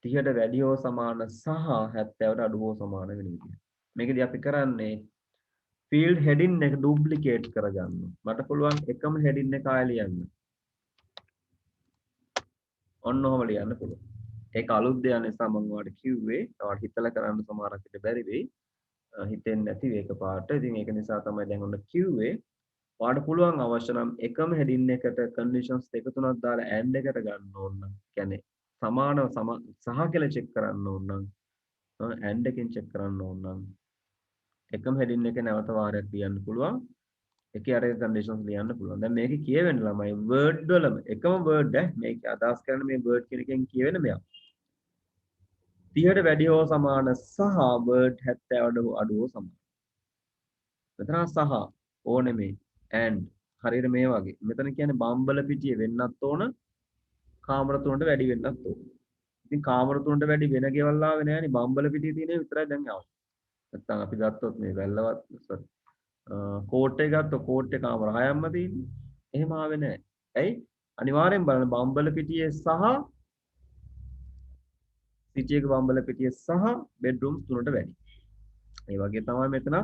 30ට වැඩි හෝ සමාන සහ 70ට අඩු හෝ සමාන වෙන විදිය. මේකදී අපි කරන්නේ ෆීල්ඩ් හෙඩින් එක ඩුප්ලිකේට් කරගන්න. මට පුළුවන් එකම හෙඩින් එක ආයෙ ලියන්න. ඔන්න ඔහොම ලියන්න පුළුවන්. ඒක අලුත් දෙයක් නිසා මම ඔයාලට කිව්වේ. ඔයාලට හිතලා කරන්න සමහරක් විට බැරි වෙයි. හිතෙන්නේ නැති වේක පාට. ඉතින් ඒක නිසා තමයි දැන් ඔන්න කිව්වේ. ඔයාලට පුළුවන් අවශ්‍ය නම් එකම හෙඩින් එකට කන්ඩිෂන්ස් දෙක තුනක් දාලා and එකට ගන්න ඕන නම් කියන්නේ සමානව සහ කියලා චෙක් කරන්න ඕන නම් and එකෙන් චෙක් කරන්න ඕන නම් එකම හෙඩින් එක නැවත වාරයක් ලියන්න පුළුවන්. එකේ අර කන්ඩිෂන්ස් ලියන්න පුළුවන්. දැන් මේකේ කියවෙන ළමයි වර්ඩ් වලම එකම වර්ඩ් මේක අදහස් කරන මේ වර්ඩ් කියන එකෙන් කියවෙන මෙයා 30ට වැඩි හෝ සමාන සහ වර්ඩ් 70ට අඩු හෝ සමාන. මෙතන සහ ඕනේ මේ and හරියට මේ වගේ. මෙතන කියන්නේ බම්බල පිටියේ වෙන්නත් ඕන කාමර තුනට වැඩි වෙන්නත් ඕන. ඉතින් කාමර තුනට වැඩි වෙන ගෙවල් ආවේ නෑනේ බම්බල පිටියේ තියෙන විතරයි දැන් ආවේ. නැත්තම් අපි ගත්තොත් මේ වැල්ලවත් sorry කෝට් එක ගත්තොත් කෝට් එක කාමර 6ක්ම තියෙන්නේ. එහෙම ආවේ නෑ. ඇයි? අනිවාර්යෙන් බලන්න බම්බල පිටියේ සහ සිටි එක බම්බල පිටියේ සහ බෙඩ්රූම්ස් තුනට වැඩි. ඒ වගේ තමයි මෙතන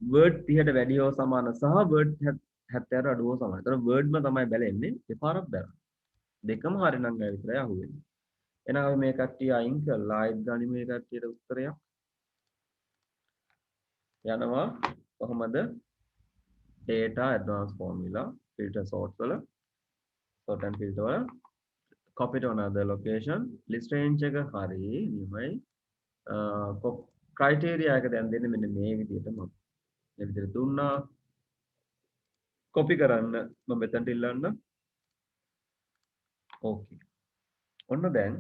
වර්ඩ් 30ට වැඩි හෝ සමාන සහ වර්ඩ් 70ට අඩු හෝ සමාන. ඒතර වර්ඩ්ම තමයි බැලෙන්නේ. දෙපාරක් බලන්න. දෙකම හරිනම් ගාව විතරයි අහුවෙන්නේ. එහෙනම් අපි මේ කට්ටිය අයින් කරලා ආයෙත් ගනිමු මේ කට්ටියට උත්තරයක්. යනවා කොහොමද? data advanced formula filter sort වල sort and filter වල copy to another location list range එක හරි නියමයි. criteria එක දැන් දෙන්නේ මෙන්න මේ විදිහට මම මේ විදිහට දුන්නා. copy කරන්න මම මෙතනට ඉල්ලන්න. ඕකේ. ඔන්න දැන්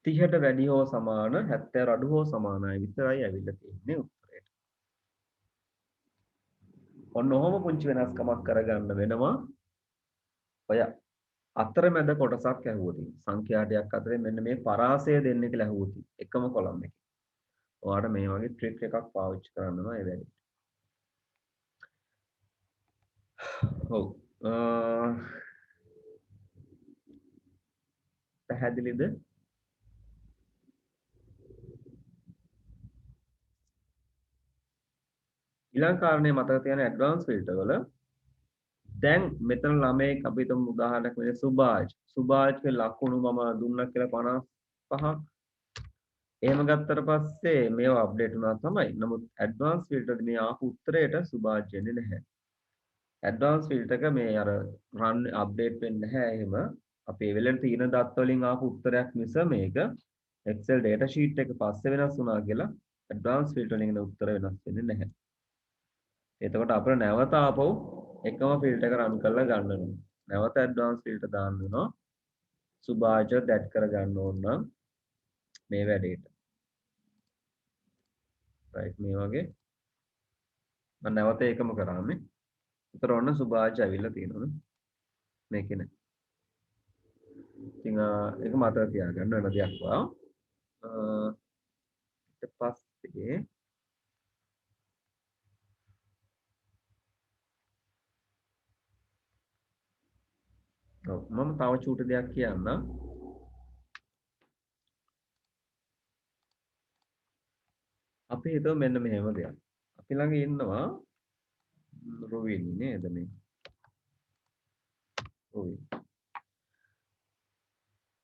30ට වැඩි හෝ සමාන 70 අඩු හෝ සමානයි විතරයි ඇවිල්ලා තියෙන්නේ උත්තරේට. ඔන්න ඔහොම පුංචි වෙනස්කමක් කරගන්න වෙනවා. ඔය අතරමැද කොටසක් ඇහුවොත් සංඛ්‍යාටයක් අතරේ මෙන්න මේ පරාසය දෙන්න කියලා ඇහුවොත් එකම කොලම් එකේ. ඔයාලට මේ වගේ ට්‍රික් එකක් පාවිච්චි කරනවා ඒ වැඩේ. ඔව්. පැහැදිලිද? ඊළඟ කාරණේ මතක තියාගන්න ඇඩ්වාන්ස් ෆිල්ටර් වල දැන් මෙතන ළමයෙක් අපි හිතමු උදාහරණයක් විදිහට සුභාජ්ගේ ලකුණු මම දුන්නා කියලා 55ක්. එහෙම ගත්තට පස්සේ මේව අප්ඩේට් වුණා තමයි. නමුත් ඇඩ්වාන්ස් ෆිල්ටර් මේ ආපු උත්තරේට සුභාජ් එන්නේ නැහැ. ඇඩ්වාන්ස් ෆිල්ටර් එක මේ අර රන් අප්ඩේට් වෙන්නේ නැහැ එහෙම. අපේ වෙලෙන් තියෙන දත් වලින් ආපු උත්තරයක් මිස මේක Excel data sheet එක පස්සේ වෙනස් වුණා කියලා ඇඩ්වාන්ස් ෆිල්ටර් එකේ උත්තර වෙනස් වෙන්නේ නැහැ. එතකොට අපිට නැවත ආපහු එකම ෆිල්ටර් එක රන් කරලා ගන්න ඕනේ. නැවත ඇඩ්වාන්ස් ෆිල්ටර් දාන්න වෙනවා. සුභාජර් දැට් කර ගන්න ඕන නම් මේ වැඩේට. රයිට් මේ වගේ මම නැවත ඒකම කරාමේ. ඒතර ඔන්න සුභාජ් ඇවිල්ලා තියෙනවා මේකේ නේ. ඉතින් ඒක මතක තියාගන්න වෙන දෙයක් වා. ඊට පස්සේ මම තව චූටි දෙයක් කියන්නම්. අපි හිතුව මෙන්න මෙහෙම දෙයක්. අපි ළඟ ඉන්නවා රුවිනි නේද මේ? රුවිනි.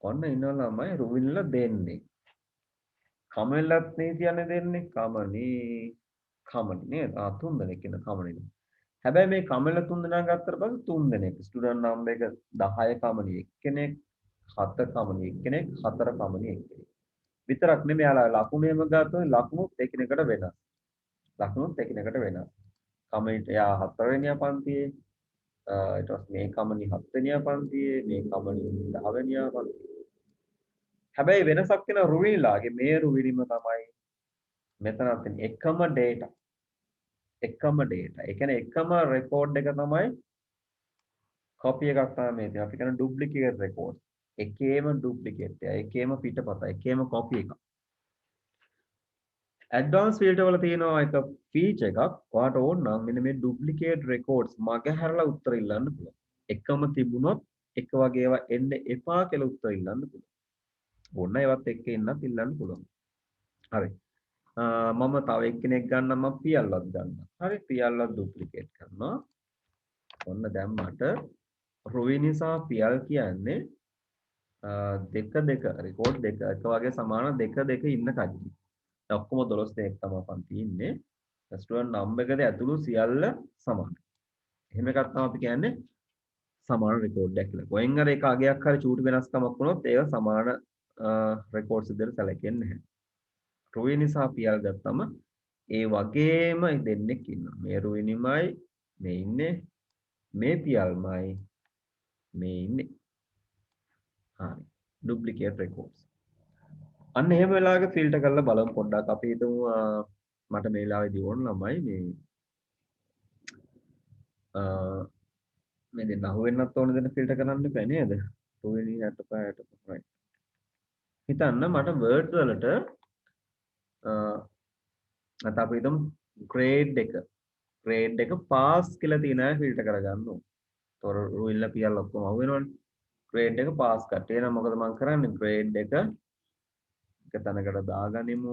ඔන්න ඉන්න ළමයි රුවිල්ල දෙන්නේ. කමෙල්ලත් නේ කියන්නේ දෙන්නේ. කමනි නේද? තුන් දෙනෙක් ඉන්න කමනි. හැබැයි මේ කමෙල්ල තුන් දෙනා ගත්තට පස්සේ තුන් දෙනෙක්. ස්ටුඩන්ට් නම්බර් එක 10 කමනි එක්කෙනෙක්, 7 කමනි එක්කෙනෙක්, 4 කමනි එක්කෙනෙක්. විතරක් නෙමෙයි යාලා ලකුණේම ගත්තොත් ලකුණුත් එකිනෙකට වෙනස්. කමෙන්ට් එයා 4 වෙනියා පන්තියේ ඊට පස්සේ මේ කමනි 7 වෙනියා පන්තියේ මේ කමනි 10 වෙනියා පන්තියේ. හැබැයි වෙනසක් වෙන රුවිලාගේ මේ රුවිලිම තමයි මෙතන තියෙන එකම data. ඒ කියන්නේ එකම රෙකෝඩ් එක තමයි copy එකක් තමයි මේ තියෙන්නේ. අපි කියන duplicate record. එකේම duplicate එක. එකේම පිටපත. එකේම copy එකක්. ඇඩ්වාන්ස් ෆීල්ඩ් වල තියෙනවා එක ෆීචර් එකක්. ඔයාට ඕන නම් මෙන්න මේ duplicate records මගහැරලා උත්තර ඉල්ලන්න පුළුවන්. එකම තිබුණොත් එක වගේ ඒවා එන්න එපා කියලා උත්තර ඉල්ලන්න පුළුවන්. ඕන ඒවත් එක්ක එන්නත් ඉල්ලන්න පුළුවන්. හරි. මම තව එක්කෙනෙක් ගන්නම් මම පියල්වත් ගන්නම්. හරි පියල්වත් ඩුප්ලිකේට් කරනවා. ඔන්න දැන් මට රුවිනි සහ පියල් කියන්නේ දෙක රෙකෝඩ් දෙක එක වගේ සමාන දෙක ඉන්න කට්ටිය. දැන් ඔක්කොම 12 දෙනෙක් තමයි පන්තියේ ඉන්නේ. ස්ටුඩන්ට් නම්බර් එකද ඇතුළු සියල්ල සමානයි. එහෙම එකක් තමයි අපි කියන්නේ සමාන රෙකෝඩ් එකක් කියලා. කොහෙන් හරි එක අගයක් හරි චූටි වෙනස්කමක් වුණොත් ඒක සමාන රෙකෝඩ්ස් විදිහට සැලකෙන්නේ නැහැ. රුවිනි සහ පියල් ගත්තම ඒ වගේම දෙන්නෙක් ඉන්නවා. මේ රුවිනිමයි මේ ඉන්නේ මේ පියල්මයි මේ ඉන්නේ. හරි. Duplicate records. අන්න එහෙම වෙලාවක ෆිල්ටර් කරලා බලමු පොඩ්ඩක්. අපි හිතමු මට මේ වෙලාවේදී ඕන ළමයි මේ දෙන්න අහුවෙන්නත් ඕන දෙන්න ෆිල්ටර් කරන්න බෑ නේද? රුවිනි 65 right. හිතන්න මට වර්ඩ් වලට නැත්නම් අපි හිතමු grade එක pass කියලා තියෙන අය ෆිල්ටර් කරගන්න ඕන. තොර රුවිල්ල පියල් ඔක්කොම අහු වෙනවනේ. grade එක pass කට්ටිය. එහෙනම් මොකද මම කරන්නේ? grade එක තැනකට දාගනිමු.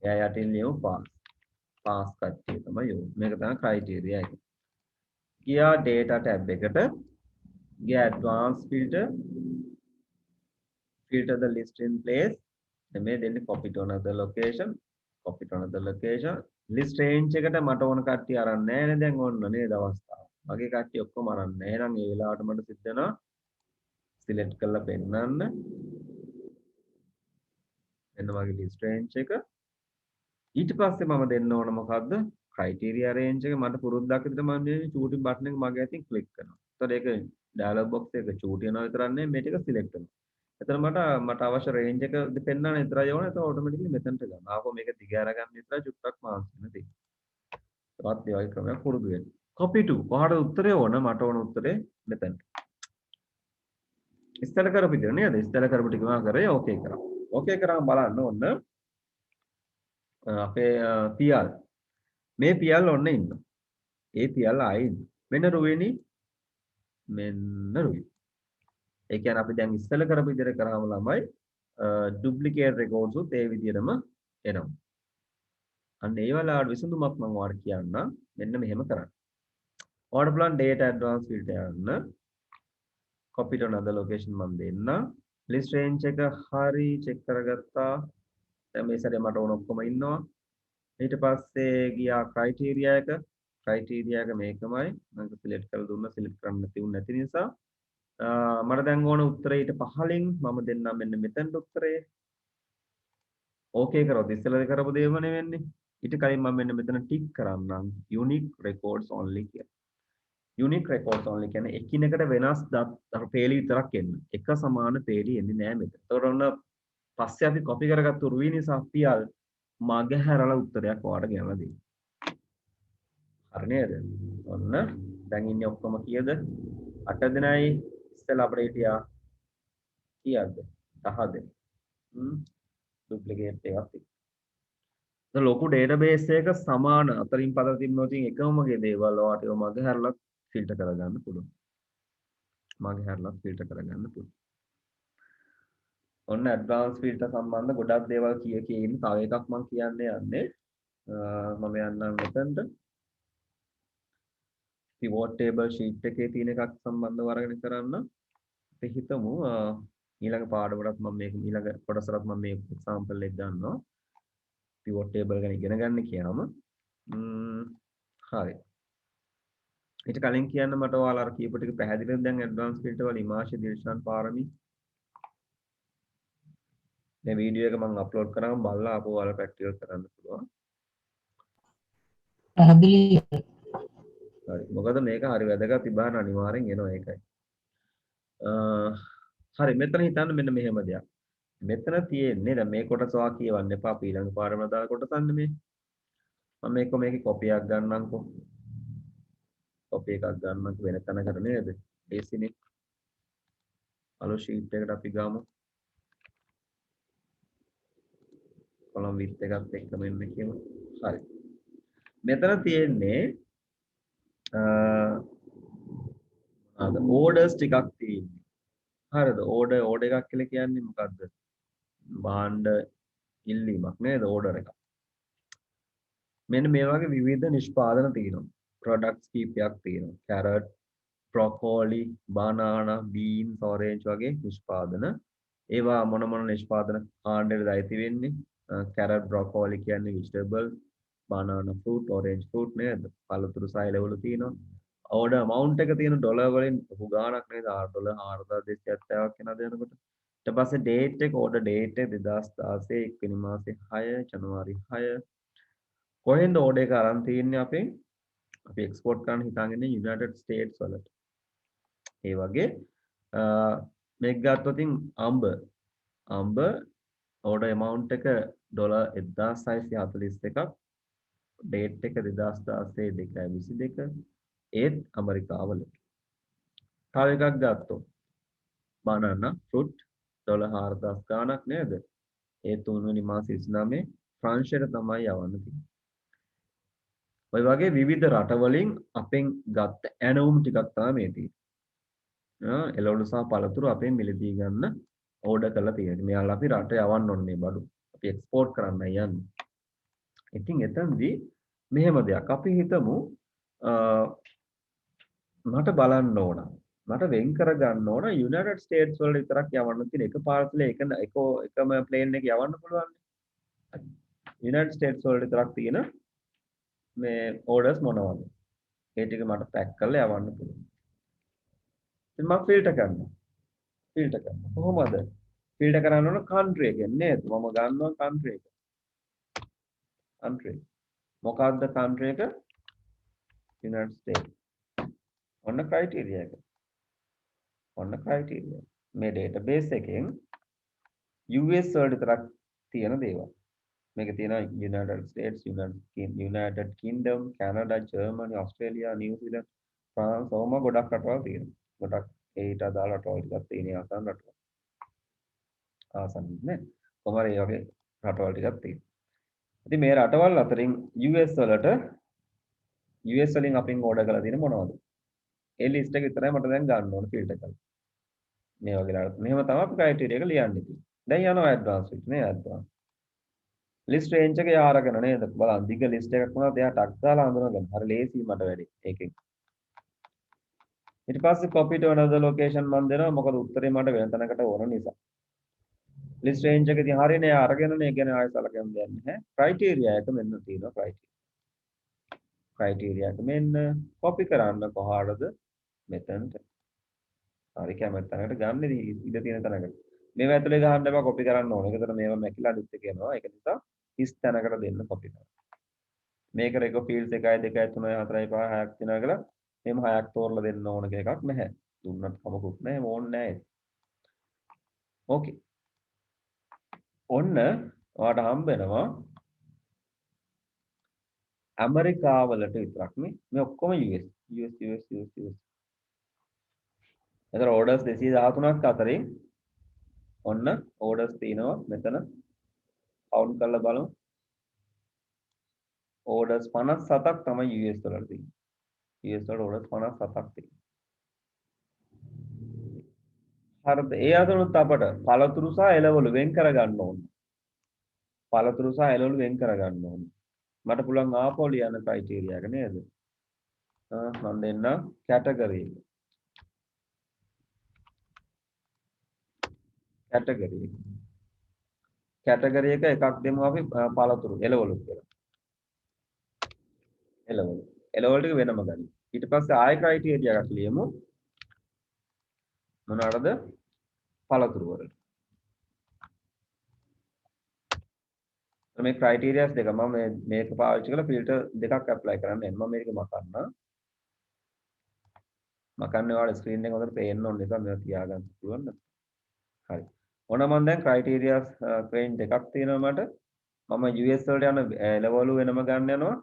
එයා යටින් ලියමු pass කට්ටිය තමයි යෝ. මේක තමයි criteria එක. ගියා data tab එකට. ගියා advanced filter the list in place. මේ දෙන්නේ copy to another location. list range එකට මට ඕන කට්ටිය අරන් නැහැ නේ දැන් ඕන්න නේද අවස්ථාව. මගේ කට්ටිය ඔක්කොම අරන් නැහැ. එහෙනම් මේ වෙලාවට මට සිද්ධ වෙනවා select කරලා පෙන්නන්න. මෙන්න මගේ list range එක. ඊට පස්සේ මම දෙන්න ඕන මොකද්ද? criteria range එක මට පුරුද්දක් විදිහට මම මේ චූටි බටන් එක මගේ අතින් ක්ලික් කරනවා. එතකොට ඒක dialog box එක චූටි වෙනවා විතරක් නෙමෙයි මේ ටික select වෙනවා. එතන මට අවශ්‍ය range එක පෙන්නන්න විතරයි ඕනේ. ඒක automatically මෙතනට ගන්නවා. ආපහු මේක දිග අරගන්න විතරයි චුට්ටක් මාස් වෙන තියෙන්නේ. තවත් ඒ වගේ ක්‍රමයක් පුරුදු වෙන්න. copy to කොහාටද උත්තරේ ඕන? මට ඕන උත්තරේ මෙතනට. ඉස්සෙල්ලා කරපු විදිහ නේද? ඉස්සෙල්ලා කරපු ටික මම කරේ ඕකේ කරා. ඕකේ කරාම බලන්න ඕන්න අපේ පියල් මේ පියල් ඔන්න ඉන්නවා. ඒ පියල් ආයේ ඉන්නවා. මෙන්න රුවිනි ඒ කියන්නේ අපි දැන් ඉස්සෙල්ලා කරපු විදිහට කරාම ළමයි ඩුප්ලිකේට් රෙකෝඩ්ස් උත් ඒ විදිහටම එනවා. අන්න ඒ වෙලාවට විසඳුමක් මම ඔයාලට කියන්නම්. මෙන්න මෙහෙම කරන්න. ඔයාලට බලන්න data advance filter යන්න. copy to another location මම දෙන්න. list range එක හරි check කරගත්තා. දැන් මේ සැරේ මට ඕන ඔක්කොම ඉන්නවා. ඊට පස්සේ ගියා criteria එක මේකමයි. මම select කරලා දුන්නා. select කරන්න නැති නිසා මට දැන් ඕන උත්තරේ ඊට පහලින් මම දෙන්නම් මෙන්න මෙතනට උත්තරේ. ඕකේ කරොත් ඉස්සෙල්ලා කරපු දේම නෙවෙන්නේ. ඊට කලින් මම මෙන්න මෙතන ටික් කරන්නම් unique records only කියලා. unique records only කියන්නේ එකිනෙකට වෙනස් පේලි විතරක් එන්න. එක සමාන පේලි එන්නේ නෑ මෙතන. ඒතකොට ඔන්න පස්සේ අපි copy කරගත්තු රුවිනි සහ පියල් මගහැරලා උත්තරයක් ඔයාලට ගෙනලා දෙන්න. හරි නේද? ඔන්න දැන් ඉන්නේ ඔක්කොම කීයද? 8 දෙනයි ඉස්සෙල්ලා අපිට හිටියා කීයක්ද? 10 දෙනෙක්. ඩුප්ලිකේට් එකක් තියෙනවා. ලොකු ඩේටාබේස් එක සමාන අතරින් පතර තිබුණොත් එකම වගේ දේවල් ඔයාලට ඒව මගහැරලා ෆිල්ටර් කරගන්න පුළුවන්. ඔන්න ඇඩ්වාන්ස් ෆිල්ටර් සම්බන්ධ ගොඩක් දේවල් කිය ඉන්න තව එකක් මම කියන්න යන්නේ. මම යන්නම් මෙතනට. pivot table sheet එකේ තියෙන එකක් සම්බන්ධව අරගෙන කරන්න. අපි හිතමු ඊළඟ පාඩමටත් මම මේක ඊළඟ කොටසට මම මේ එක්සැම්පල් එක ගන්නවා pivot table ගැන ඉගෙන ගන්න කියනම හරි ඊට කලින් කියන්න මට ඔයාලා අර කීප ටික පැහැදිලිද දැන් ඇඩ්වාන්ස් ෆිල්ටර් වල ඉමාෂි දිල්ෂාන් පාරමි මේ වීඩියෝ එක මම අප්ලෝඩ් කරාම බලලා ආපහු ඔයාලා ප්‍රැක්ටිකල් කරන්න පුළුවන් පැහැදිලි හරි මොකද මේක හරි වැදගත් විභාන අනිවාර්යෙන් එනවා ඒකයි හරි මෙතන හිතන්න මෙන්න මෙහෙම දෙයක් මෙතන තියෙන්නේ දැන් මේ කොටස ඔයා කියවන්න එපා අපි ඊළඟ පාඩම දාලා කොටසන්නේ මේ මම මේකේ කොපියක් ගන්නම්කෝ කොපි එකක් ගන්නම්කෝ වෙන තැනකට නේද ඒසිනේ අලුත් ෂීට් එකට අපි ගමු කොලම් විත් එකත් එක්ක මෙන්න කියමු හරි මෙතන තියෙන්නේ අද ඕඩර්ස් ටිකක් තියෙන්නේ හරිද ඕඩර් එකක් කියලා කියන්නේ මොකද්ද භාණ්ඩ ඉල්ලීමක් නේද ඕඩර් එකක් මෙන්න මේ වගේ විවිධ නිෂ්පාදන තියෙනවා ප්‍රොඩක්ට්ස් කීපයක් තියෙනවා කැරට් බ්‍රොකෝලි බනානා බීන්ස් ඔරේන්ජ් වගේ නිෂ්පාදන ඒවා මොන නිෂ්පාදන කාණ්ඩයටද අයිති වෙන්නේ කැරට් බ්‍රොකෝලි කියන්නේ vegetable banana fruit orange fruit නේද පළතුරු සහ එළවලු තියෙනවා ඕඩර් amount එක තියෙන ඩොලර් වලින් ලොකු ගාණක් නේද $4270ක් වෙනද යනකොට ඊට පස්සේ date එක order date එක 2016 1 වෙනි මාසේ 6 ජනවාරි 6 කොහෙන්ද order එක අරන් තියෙන්නේ අපි export කරන්න හිතාගෙන ඉන්නේ United States වලට ඒ වගේ මේක ගත්තොත් අඹ order amount එක $1641ක් date එක 2016 2/22 ඒත් ඇමරිකාවල තව එකක් ගත්තොත් banana fruit $4000 ගාණක් නේද ඒ 3 වෙනි මාසේ 29 ප්‍රංශයට තමයි යවන්න තියෙන්නේ ඔය වගේ විවිධ රටවලින් අපෙන් ගත්ත ඇණවුම් ටිකක් තමයි මේ තියෙන්නේ එළවලු සහ පළතුරු අපෙන් මිලදී ගන්න ඕඩර් කරලා තියෙනවා මෙයාලා අපි රට යවන්න ඕනේ මේ බඩු අපි එක්ස්පෝර්ට් කරන්නයි යන්නේ ඉතින් එතනදී මෙහෙම දෙයක් අපි හිතමු මට බලන්න ඕන මට වෙන් කර ගන්න ඕන යුනයිටඩ් ස්ටේට්ස් වල විතරක් යවන්න තියෙන එක පාර්සලේ එකම ප්ලේන් එක යවන්න පුළුවන් යුනයිටඩ් ස්ටේට්ස් වල විතරක් තියෙන මේ ඕඩර්ස් මොනවද ඒ ටික මට පැක් කරලා යවන්න පුළුවන් ඉතින් මම ෆිල්ටර් කරනවා කොහොමද ෆිල්ටර් කරන්න ඕන කන්ට්‍රි එකෙන් නේද මම ගන්නවා කන්ට්‍රි එක මොකක්ද කන්ට්‍රි එක යුනයිටඩ් ස්ටේට්ස් ඔන්න ක්‍රයිටීරියා එක මේ ඩේටාබේස් එකෙන් US වල විතරක් තියෙන දේවල් මේක තියෙනවා United States United Kingdom Canada Germany Australia New Zealand France ඔහොම ගොඩක් රටවල් තියෙනවා ගොඩක් ඒට අදාළ රටවල් ටිකක් තියෙන ආසන්න නේ කොහමද ඒ වගේ රටවල් ටිකක් තියෙනවා ඉතින් මේ රටවල් අතරින් US වලින් අපින් ඕඩර් කරලා තියෙන මොනවද ඒ ලිස්ට් එක විතරයි මට දැන් ගන්න ඕන ෆිල්ටර් කරලා මේ වගේ ලාට මෙහෙම තමයි අපි ක්‍රයිටීරියා එක ලියන්නේ තියෙන්නේ දැන් යනවා ඇඩ්වාන්ස් එකට නේ ඇඩ්වාන්ස් ලිස්ට් රේන්ජ් එක යාරගෙන නේද බලන්න දිග ලිස්ට් එකක් වුණාත් එයා ටක් දාලා හඳුනගන්න හරි ලේසි මට වැඩි ඒකෙන් ඊට පස්සේ copy to another location මම දෙනවා මොකද උත්තරේ මට වෙන තැනකට ඕන නිසා ලිස්ට් රේන්ජ් එක ඉතින් හරියනේ අරගෙනනේ කියන්නේ ආයෙ සලකන්න දෙයක් නැහැ ක්‍රයිටීරියා එක මෙන්න තියෙනවා ක්‍රයිටීරියා එක මෙන්න copy කරන්න කොහාටද මෙතනට හරි කැමති තැනකට ගන්න ඉඳ තියෙන තැනකට මේව ඇතුලේ ගහන්න එපා copy කරන්න ඕනේ ඒකට මේවා මැකිලා අනිත් එක එනවා ඒක නිසා හිස් තැනකට දෙන්න copy කරන්න මේක රෙකෝ ෆීල්ඩ්ස් 1 2 3 4 5 6ක් තියෙනවා කියලා මෙහෙම 6ක් තෝරලා දෙන්න ඕන කියලා එකක් නැහැ දුන්නත් කමකුත් නැහැ ඕනේ නැහැ ඕකේ ඔන්න ඔයාලට හම්බ වෙනවා ඇමරිකාවලට විතරක් මේ ඔක්කොම US එතන ඕඩර්ස් 213ක් අතරින් ඔන්න ඕඩර්ස් තියෙනවා මෙතන කවුන්ට් කරලා බලමු ඕඩර්ස් 57ක් තමයි US වලට තියෙන්නේ US වල ඕඩර්ස් 57ක් තියෙනවා හරිද ඒ අතනුත් අපට පළතුරු සහ එළවලු වෙන් කර ගන්න ඕන මට පුළුවන් ආපහු ලියන්න ක්‍රයිටීරියා එක නේද මම දෙන්න කැටගරි කැටගරි එක. කැටගරි එක එකක් දෙමු අපි පළතුරු එළවලු කියලා. එළවලු. එළවලු ටික වෙනම ගන්න. ඊට පස්සේ ආය ක්‍රයිටීරියා එකක් ලියමු. මොනවාටද? පළතුරු වලට. මේ ක්‍රයිටීරියාස් දෙක මම මේක පාවිච්චි කරලා ෆිල්ටර් දෙකක් ඇප්ලයි කරන්න යනවා. මම මේක මකන්න. මකන්නේ ඔයාලා ස්ක්‍රීන් එක හොඳට පේන්න ඕන නිසා මේක තියාගන්න පුළුවන් නේද? හරි. ඕන මම දැන් ක්‍රයිටීරියාස් රේන්ජ් දෙකක් තියෙනවා මට. මම US වලට යන ලෙවල් වෙනම ගන්න යනවා.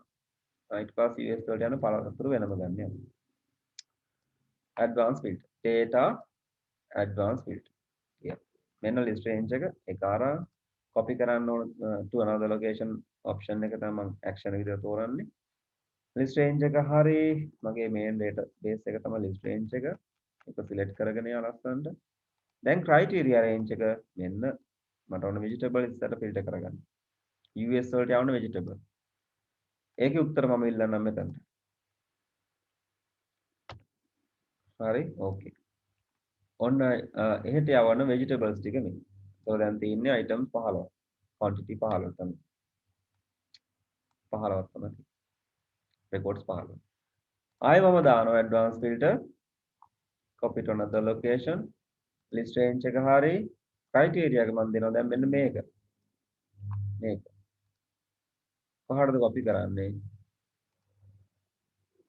ඊට පස්සේ US වලට යන පළතුරු වෙනම ගන්න යනවා. advanced filter. data advanced filter. Yeah. මෙන්න list range එක අරන් copy කරන්න ඕන to another location option එක තමයි මම action විදිහට තෝරන්නේ. list range එක හරි මගේ main database එක තමයි list range එක. ඒක select කරගෙන යන ලස්සනට. දැන් criteria range එක මෙන්න මට ඕන vegetable ඉස්සරට filter කරගන්න. US වලට යවන vegetable. ඒකේ උත්තර මම ඉල්ලන්නම් මෙතනට. හරි ඕකේ. ඔන්න එහෙට යවන vegetables ටික මේ. ඒක දැන් තියෙන්නේ items 15. quantity 15 තමයි. 15ක් තමයි. records 15. ආයෙ මම දානවා advanced filter copy to another location list range එක හරි criteria එක මම දෙනවා දැන් මෙන්න මේක. මේක. කොහටද copy කරන්නේ?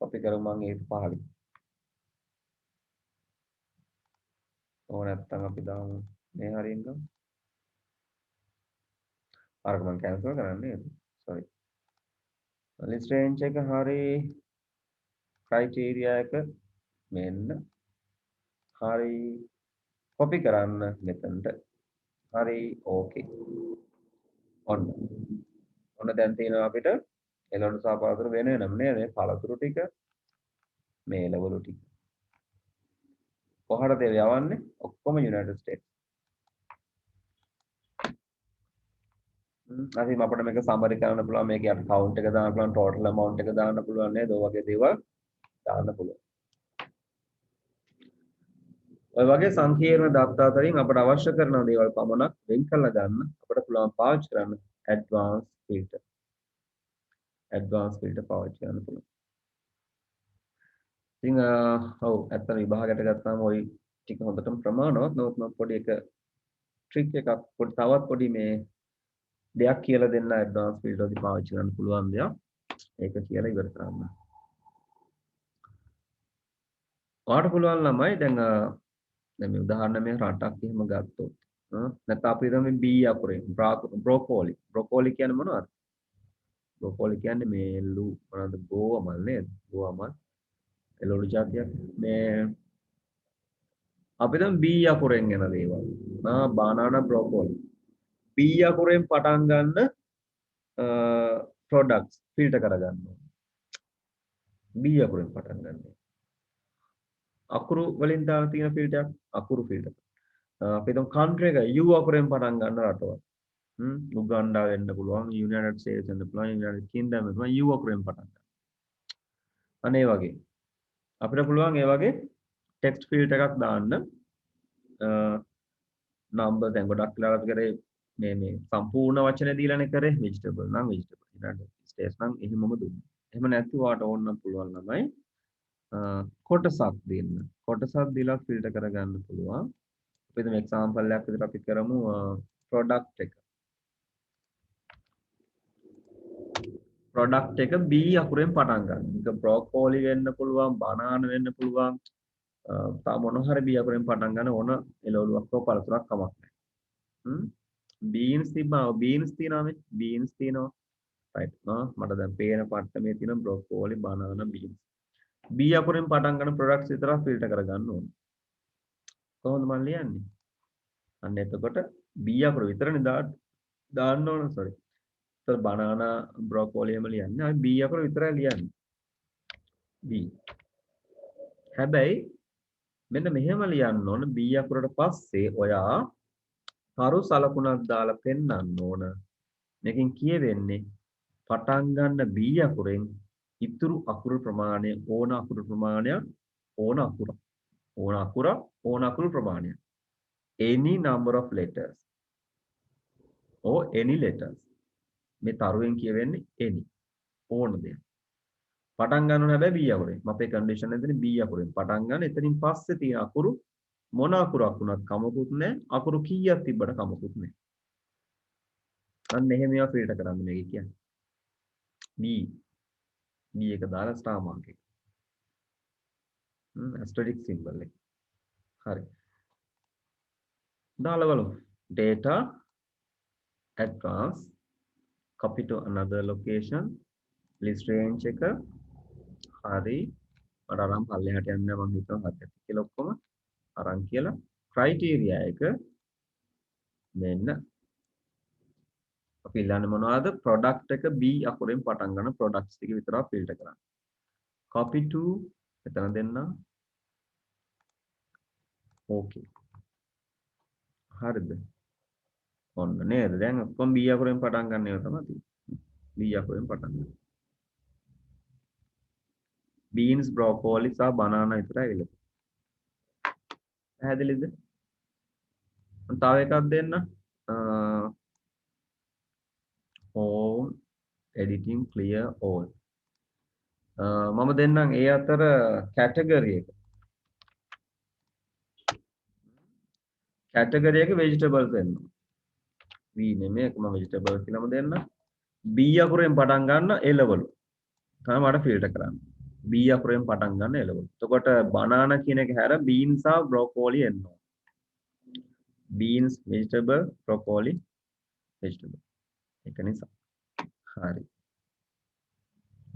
copy කරමු මම ඒක 15. ඕන නැත්තම් අපි දාමු මේ හරියෙන් ගමු. අරක මම cancel කරන්නේ. sorry. list range එක හරි criteria එක මෙන්න හරි copy කරන්න මෙතනට. හරි okay. ඔන්න දැන් තියෙනවා අපිට එළවලු සහ පළතුරු වෙන වෙනම නේද? පළතුරු ටික මේ එළවලු ටික. කොහටද යවන්නේ? ඔක්කොම United States. අනිත් අපිට මේක සමරි කරන්න පුළුවන් මේක යට කවුන්ට් එක දාන්න පුළුවන් ටෝටල් amount එක දාන්න පුළුවන් නේද? ඔය වගේ දේවල් දාන්න පුළුවන්. ඔය වගේ සංකීර්ණ දත්ත අතරින් අපට අවශ්‍ය කරන දේවල් පමණක් වෙන් කරලා ගන්න අපිට පුළුවන් පාවිච්චි කරන්න advanced filter. advanced filter පාවිච්චි කරන්න පුළුවන්. ඉතින් ඔව් ඇත්තට විභාගයට ගත්තාම ওই ටික හොඳටම ප්‍රමාණවත් නමුත් මම පොඩි එක ට්‍රික් එකක් තවත් පොඩි මේ දෙයක් කියලා දෙන්න advanced filter වලදී පාවිච්චි කරන්න පුළුවන් දෙයක්. ඒක කියලා ඉවර කරන්න. ඔයාලට පුළුවන් ළමයි දැන් මේ උදාහරණ මේ රටක් එහෙම ගත්තොත් නැත්නම් අපි හිතමු B අකුරෙන් බ්‍රොකෝලි කියන්නේ මොනවද? බ්‍රොකෝලි කියන්නේ මේ මොනවද ගෝවමල් නේද? ගෝවමල් එළවලු జాතියක්. මේ අපි හිතමු B අකුරෙන් එන දේවල්. බානානා බ්‍රොකෝලි. B අකුරෙන් පටන් ගන්න products filter කරගන්න ඕනේ. B අකුරෙන් පටන් ගන්න. අකුරු වලින් දාලා තියෙන ෆිල්ටර් එකක් අකුරු ෆිල්ටර්. අපි හිතමු country එක U අකුරෙන් පටන් ගන්න රටවල්. උගන්ඩා වෙන්න පුළුවන්, United States වෙන්න පුළුවන්, United Kingdom වෙන්න පුළුවන් U අකුරෙන් පටන් ගන්න. අනේ වගේ. අපිට පුළුවන් ඒ වගේ text filter එකක් දාන්න. number දැන් ගොඩක් වෙලාවට අපි කරේ මේ සම්පූර්ණ වචනේ දීලානේ කරේ vegetable නම් vegetable. United States නම් එහෙමම දුන්නා. එහෙම නැති වාට ඕන නම් පුළුවන් ළමයි කොටසක් දෙන්න. කොටසක් දීලා ෆිල්ටර් කරගන්න පුළුවන්. අපි දැන් එක්සැම්පල් එකක් විදිහට අපි කරමු product එක. product එක B අකුරෙන් පටන් ගන්න. ඒක broccoli වෙන්න පුළුවන්, banana වෙන්න පුළුවන්. තා මොන හරි B අකුරෙන් පටන් ගන්න ඕන එළවලුවක් හෝ පළතුරක් කමක් නැහැ. beans තියෙනවා මේ beans තියෙනවා. right. මට දැන් පේන පට්ටමේ තියෙන broccoli, banana, beans. B අකුරෙන් පටන් ගන්න products විතරක් ෆිල්ටර් කරගන්න ඕනේ. කොහොමද මම ලියන්නේ? අන්න එතකොට B අකුර විතරනේ දාන්න ඕන sorry. ඒතර banana broccoli එම ලියන්නේ. අපි B අකුර විතරයි ලියන්නේ. B. හැබැයි මෙන්න මෙහෙම ලියන්න ඕන B අකුරට පස්සේ ඔයා තරු සලකුණක් දාලා පෙන්නන්න ඕන. මේකෙන් කියවෙන්නේ පටන් ගන්න B අකුරෙන් ඉතුරු අකුරු ප්‍රමාණය ඕන අකුරු ප්‍රමාණයක් ඕන අකුරු ප්‍රමාණයක් any number of letters or any letters. මේ තරුවෙන් කියවෙන්නේ any ඕන දෙයක්. පටන් ගන්න හැබැයි B අකුරෙන්. මපේ කන්ඩිෂන් එකෙන් B අකුරෙන් පටන් ගන්න. එතනින් පස්සේ තියෙන අකුරු මොන අකුරක් වුණත් කමකුත් නැහැ. අකුරු කීයක් තිබ්බට කමකුත් නැහැ. අන්න එහෙම ඒවා ෆිල්ටර් කරන්න මේක කියන්නේ. B එක දාලා ස්ටාර් මාර්ක් එක. ඇස්ටරික් සිම්බල් එක. හරි. දාලා බලමු. data advance copy to another location list range එක හරි මට අරන් පල්ලෙහාට යන්න මම හිතුවා හරියට කියලා ඔක්කොම අරන් කියලා criteria එක මෙන්න අපි ඉල්ලන්නේ මොනවද product එක B අකුරෙන් පටන් ගන්න products ටික විතරක් ෆිල්ටර් කරන්න copy to එතන දෙන්න okay හරිද ඔන්න නේද දැන් ඔක්කොම B අකුරෙන් පටන් ගන්න ඒවා තමයි තියෙන්නේ B අකුරෙන් පටන් ගන්න beans broccoli සහ banana විතරයි ඇවිල්ලා පැහැදිලිද තව එකක් දෙන්න home editing clear all මම දෙන්නම් ඒ අතර category එක category එක vegetables දෙන්න V නෙමෙයි මම vegetables කියලාම දෙන්න B අකුරෙන් පටන් ගන්න එළවලු තමයි මට ෆිල්ටර් කරන්න B අකුරෙන් පටන් ගන්න එළවලු එතකොට banana කියන එක හැර beans සහ broccoli එනවා beans vegetable broccoli vegetable ඒක නිසා හරි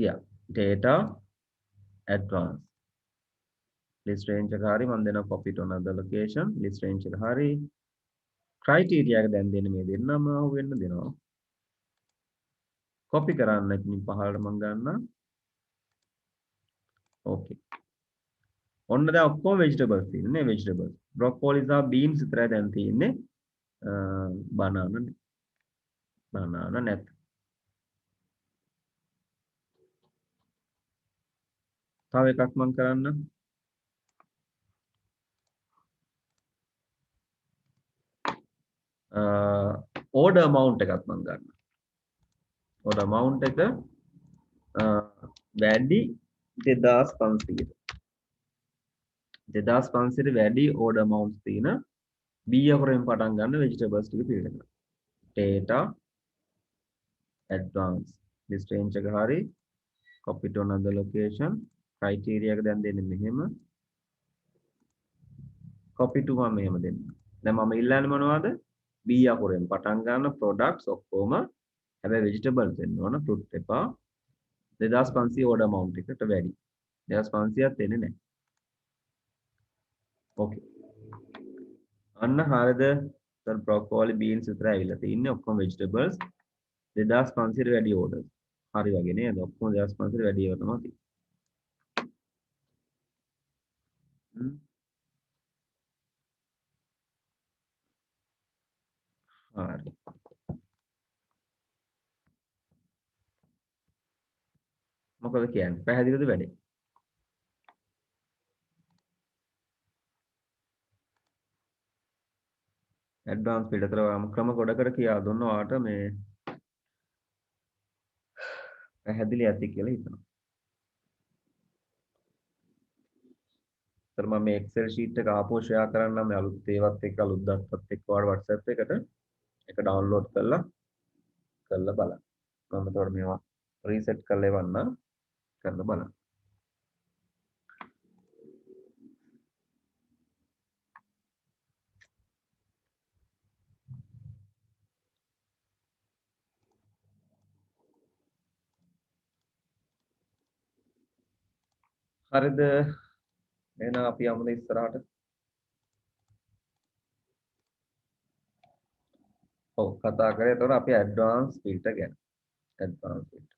yeah data advance list range එක හරි මම දෙනවා copy to another location list range එක හරි criteria එක දැන් දෙන්නේ මේ දෙන්නම අහු වෙන්න දෙනවා copy කරන්න ඉතින් පහළට මම ගන්නවා okay ඔන්න දැන් ඔක්කොම vegetables තියෙන්නේ vegetables broccoli සහ beans විතරයි දැන් තියෙන්නේ banana නැත් තව එකක් මම කරන්න order amount එකක් මම ගන්න order amount එක වැඩි 2500 වැඩි order amount තියෙන B අකුරෙන් පටන් ගන්න vegetables ටික පිළිගන්න data advance list range එක හරි copy to another location criteria එක දැන් දෙන්නේ මෙහෙම copy to මම මෙහෙම දෙන්න දැන් මම ඉල්ලන්නේ මොනවද B අකුරෙන් පටන් ගන්න products ඔක්කොම හැබැයි vegetables දෙන්න ඕන fruit එපා 2500 order amount එකට වැඩි 2500ක් දෙන්නේ නැහැ okay අන්න හරියද සර් broccoli beans විතරයි ඇවිල්ලා තින්නේ ඔක්කොම vegetables 2500 වැඩි orders හරි වගේ නේද ඔක්කොම 2500 වැඩි ඒවා තමයි තියෙන්නේ හරි මොකද කියන්නේ පැහැදිලිද වැඩේ ඇඩ්වාන්ස් පිටතර ක්‍රම ගොඩකට කියා දුන්නා ඔයාට මේ පැහැදිලි ඇති කියලා හිතනවා. මම මේ Excel sheet එක ආපහු share කරන්නම් මේ අලුත් ඒවත් එක්ක අලුත් දත්තත් එක්ක ඔයාලා WhatsApp එකට ඒක download කරලා බලන්න. මම ඒතකොට මේවා reset කරලා එවන්න කරලා බලන්න. හරිද? එහෙනම් අපි යමුද ඉස්සරහට? ඔව් කතා කරේ එතකොට අපි advance filter ගැන. advance filter